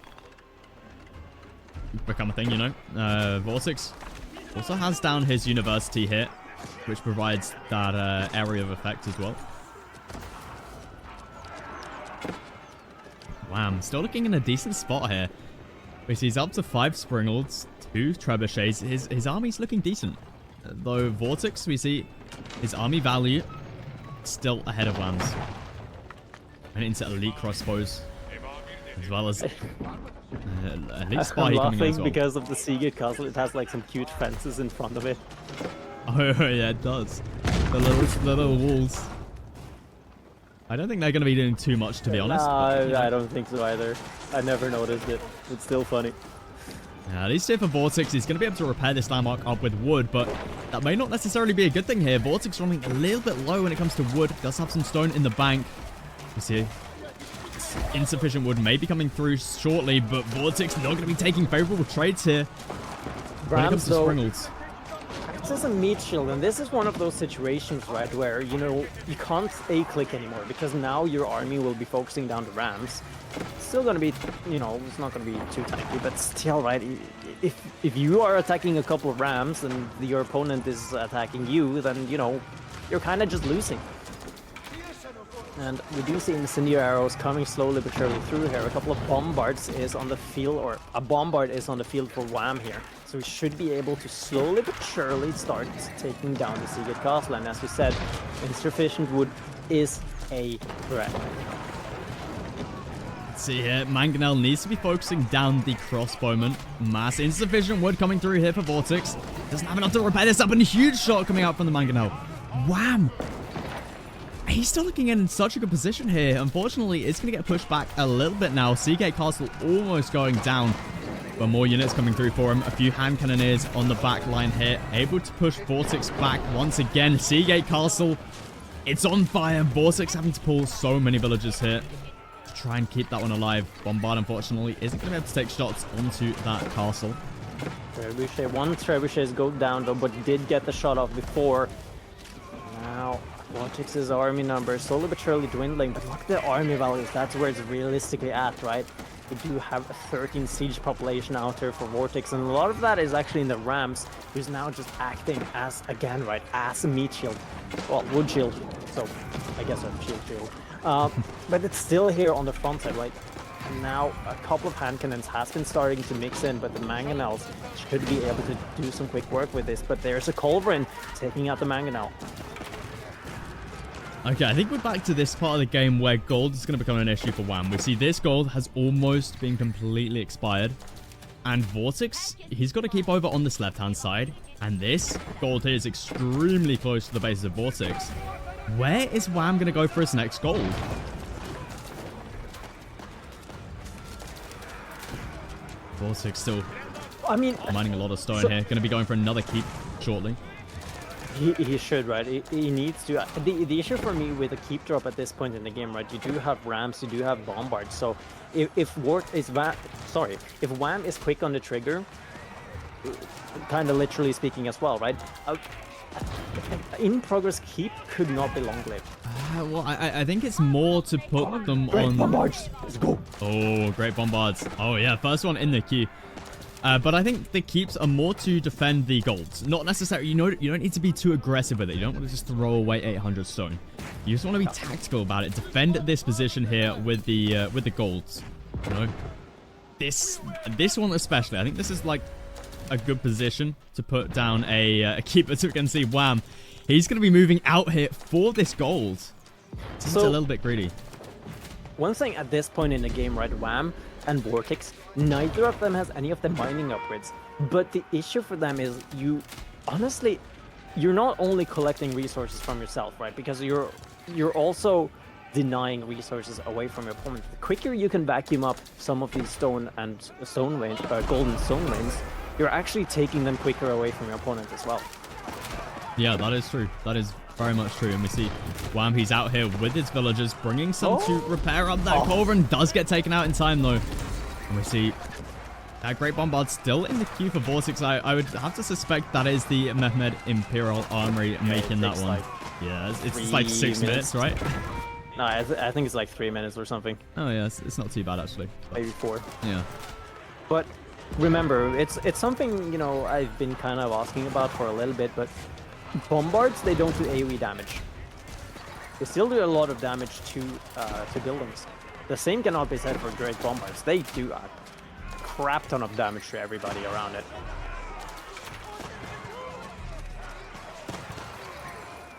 a thing, you know. VortiX also has down his university here, which provides that area of effect as well. Wham, still looking in a decent spot here. Which he's up to 5 Springalds, 2 Trebuchets. His army's looking decent. Though VortiX, we see his army value still ahead of Wham's. And into elite crossbows. As well as elite spy I'm coming laughing in as well. because of the Seagate Castle. It has like some cute fences in front of it. Oh yeah, it does. The little walls. I don't think they're going to be doing too much, to be honest. But, you know. I don't think so either. I never noticed it. It's still funny. Yeah, at least here for VortiX, he's going to be able to repair this landmark up with wood, but that may not necessarily be a good thing here. VortiX running a little bit low when it comes to wood. Does have some stone in the bank. You see, insufficient wood may be coming through shortly, but VortiX not going to be taking favorable trades here when it comes to Springles. This is a meat shield, and this is one of those situations, right, where, you know, you can't A-click anymore, because now your army will be focusing down the rams. It's still going to be, you know, it's not going to be too tanky, but still, right, if you are attacking a couple of rams and your opponent is attacking you, then, you know, you're kind of just losing. And we do see incendiary arrows coming slowly but surely through here. A couple of bombards is on the field, or a bombard is on the field for Wham here. So we should be able to slowly but surely start taking down the Seagate Castle. And as we said, insufficient wood is a threat. Let's see here. Mangonel needs to be focusing down the crossbowman. Mass insufficient wood coming through here for VortiX. Doesn't have enough to repair this up, and a huge shot coming out from the Mangonel. Wham! He's still looking in such a good position here. Unfortunately, it's going to get pushed back a little bit now. Seagate Castle almost going down. But more units coming through for him. A few hand cannoneers on the back line here. Able to push VortiX back once again. Seagate Castle, it's on fire. VortiX having to pull so many villagers here to try and keep that one alive. Bombard, unfortunately, isn't going to be able to take shots onto that castle. Trebuchet, one Trebuchet go down though, but did get the shot off before. Now, VortiX's army numbers slowly but surely dwindling, but look at the army values. That's where it's realistically at, right? we do have a 13 siege population out there for VortiX, and a lot of that is actually in the Rams, who's now just acting as, again, right, as a meat shield. Well, wood shield, so I guess a shield. But it's still here on the front side, right? And now a couple of hand cannons has been starting to mix in, but the mangonels should be able to do some quick work with this. But there's a culverin taking out the mangonel. Okay, I think we're back to this part of the game where gold is going to become an issue for Wham. We see this gold has almost been completely expired. And VortiX, he's got to keep over on this left-hand side. And this gold here is extremely close to the bases of VortiX. Where is Wham going to go for his next gold? VortiX still mining a lot of stone here. Going to be going for another keep shortly. He should, right? He needs to. The issue for me with a keep drop at this point in the game, right? You do have Rams, you do have Bombards. So if Wham is quick on the trigger, kind of literally speaking as well, right? In progress keep could not be long-lived. Well, I think it's more to put them great on. Bombards, let's go. Oh, great Bombards. Oh yeah, first one in the queue. But I think the keeps are more to defend the golds. Not necessarily, you don't need to be too aggressive with it. You don't want to just throw away 800 stone. You just want to be tactical about it. Defend this position here with the golds. You know, this one especially. I think this is like a good position to put down a keeper. So we can see Wham. He's going to be moving out here for this gold. Seems a little bit greedy. One thing at this point in the game, right, Wham and VortiX, neither of them has any of the mining upgrades. But the issue for them is honestly, you're not only collecting resources from yourself, right? Because you're also denying resources away from your opponent. The quicker you can vacuum up some of these golden stone veins, you're actually taking them quicker away from your opponent as well. Yeah, that is true. That is very much true. And we see Wham, he's out here with his villagers, bringing some to repair up that culverin. Does get taken out in time, though. And we see that Great Bombard still in the queue for VortiX. I would have to suspect that is the Mehmed Imperial Armory making that one. Yeah, it's like 6 minutes, right? No, I think it's like 3 minutes or something. Oh, yeah, it's not too bad, actually. Maybe 4. Yeah. But remember, it's something, you know, I've been kind of asking about for a little bit, but Bombards, they don't do AoE damage. They still do a lot of damage to buildings. The same cannot be said for Great Bombards. They do a crap ton of damage to everybody around it.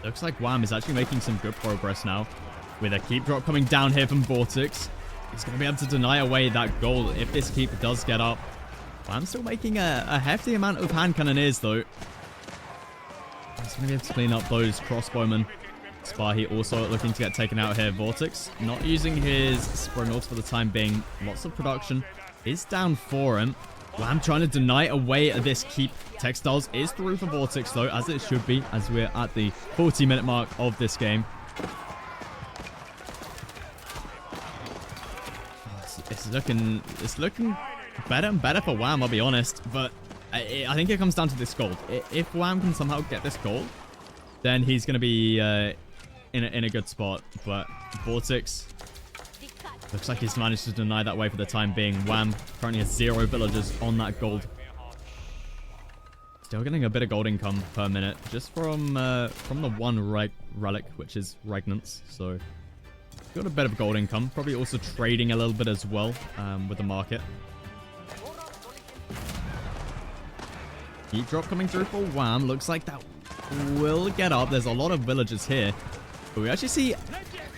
Looks like Wham is actually making some good progress now. With a keep drop coming down here from VortiX. He's going to be able to deny away that gold if this keep does get up. Wham's still making a hefty amount of hand cannoneers, though. He's going to be able to clean up those crossbowmen. Spahi also looking to get taken out here. VortiX not using his Springles for the time being. Lots of production is down for him. Wham trying to deny away this keep. Textiles is through for VortiX, though, as it should be, as we're at the 40-minute mark of this game. It's looking better and better for Wham, I'll be honest, but I think it comes down to this gold. If Wham can somehow get this gold, then he's going to be in a good spot. But VortiX looks like he's managed to deny that way for the time being. Wham currently has 0 villagers on that gold. Still getting a bit of gold income per minute just from the one relic, which is Regnance. So got a bit of gold income. Probably also trading a little bit as well with the market. Heat drop coming through for Wham. Looks like that will get up. There's a lot of villagers here. But we actually see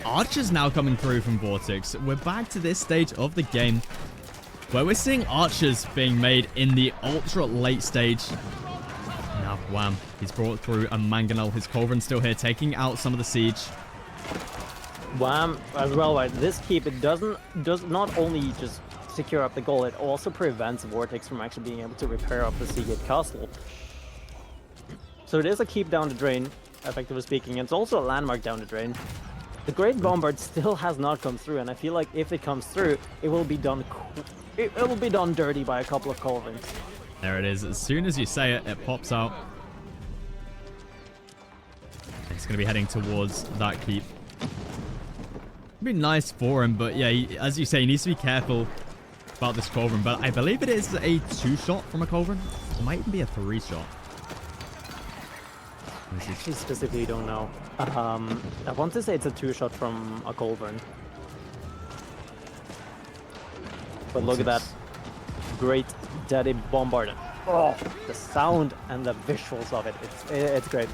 archers now coming through from VortiX. We're back to this stage of the game where we're seeing archers being made in the ultra late stage. Now Wham, he's brought through a mangonel. His culverin still here, taking out some of the siege. Wham as well, right? This keep, it does not only just secure up the goal, it also prevents VortiX from actually being able to repair up the Seagate Castle. So it is a keep down the drain, effectively speaking. It's also a landmark down the drain. The Great Bombard still has not come through, and I feel like if it comes through, it will be done dirty by a couple of culverins. There it is. As soon as you say it, it pops out. It's going to be heading towards that keep. It'd be nice for him, but yeah, as you say, he needs to be careful about this Culverin, but I believe it is a 2-shot from a Culverin. It might even be a 3-shot. I actually specifically don't know. I want to say it's a 2-shot from a Culverin. But look at that. Great Daddy Bombardment. Oh, the sound and the visuals of it. It's great.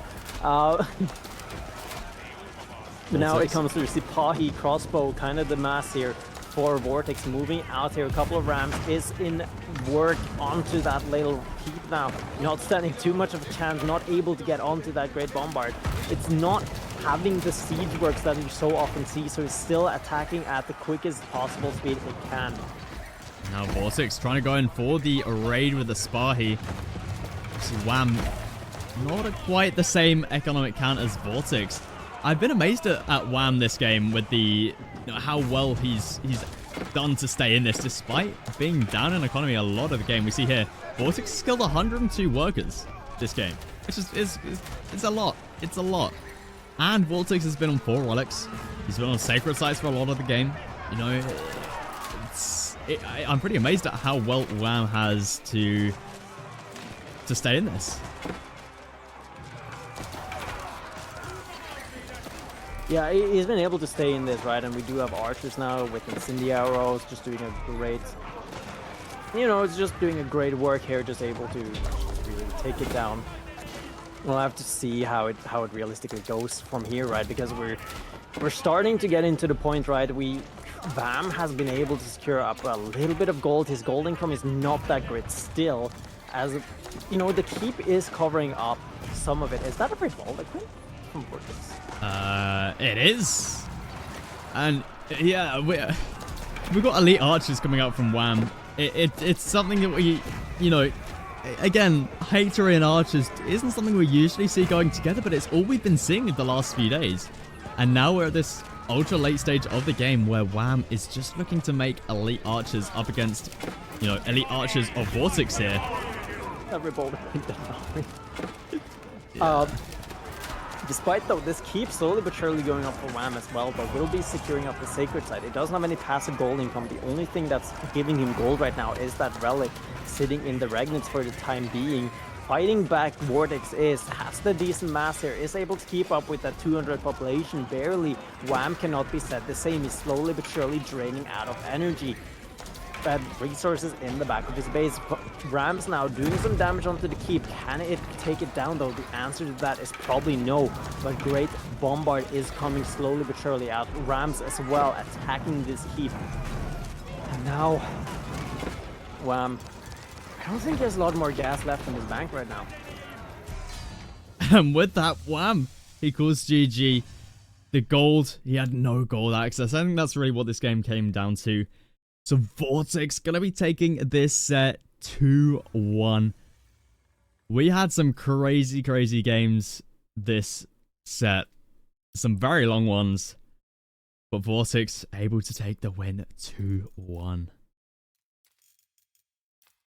Now it comes to Sipahi crossbow, kind of the mass here for VortiX, moving out here. A couple of rams is in work onto that little heap now. Not standing too much of a chance, not able to get onto that great bombard. It's not having the siege works that you so often see, so it's still attacking at the quickest possible speed it can. Now VortiX trying to go in for the raid with the Spahi. Wham, not quite the same economic count as VortiX. I've been amazed at Wham this game with the how well he's done to stay in this, despite being down in economy a lot of the game. We see here VortiX skilled 102 workers this game, which is it's a lot. It's a lot. And VortiX has been on 4 relics. He's been on sacred sites for a lot of the game. You know, I'm pretty amazed at how well Wham has to stay in this. Yeah, he's been able to stay in this, right? And we do have archers now with incendiaros, just doing a great, you know, it's just doing a great work here, just able to really take it down. We'll have to see how it realistically goes from here, right? Because we're starting to get into the point, right? Bam has been able to secure up a little bit of gold. His gold income is not that great still, as you know, the keep is covering up some of it. Is that a revolver from VortiX? It is. And yeah, we've got elite archers coming out from Wham. It's something that we, you know, again, hatery and archers isn't something we usually see going together, but it's all we've been seeing in the last few days. And now we're at this ultra late stage of the game where Wham is just looking to make elite archers up against, you know, elite archers of VortiX here. That revolver down. Despite though, this keeps slowly but surely going up for Wham as well, but will be securing up the sacred site. It doesn't have any passive gold income. The only thing that's giving him gold right now is that relic sitting in the Regnants for the time being. Fighting back VortiX has the decent mass here, is able to keep up with that 200 population barely. Wham cannot be said the same. He's slowly but surely draining out of energy. Bad resources in the back of his base. Rams now doing some damage onto the keep. Can it take it down though? The answer to that is probably no. But great bombard is coming slowly but surely out. Rams as well attacking this keep. And now, Wham. I don't think there's a lot more gas left in his bank right now. And with that, Wham, he calls GG. The gold, he had no gold access. I think that's really what this game came down to. So VortiX gonna be taking this set 2-1. We had some crazy games this set. Some very long ones. But VortiX able to take the win 2-1.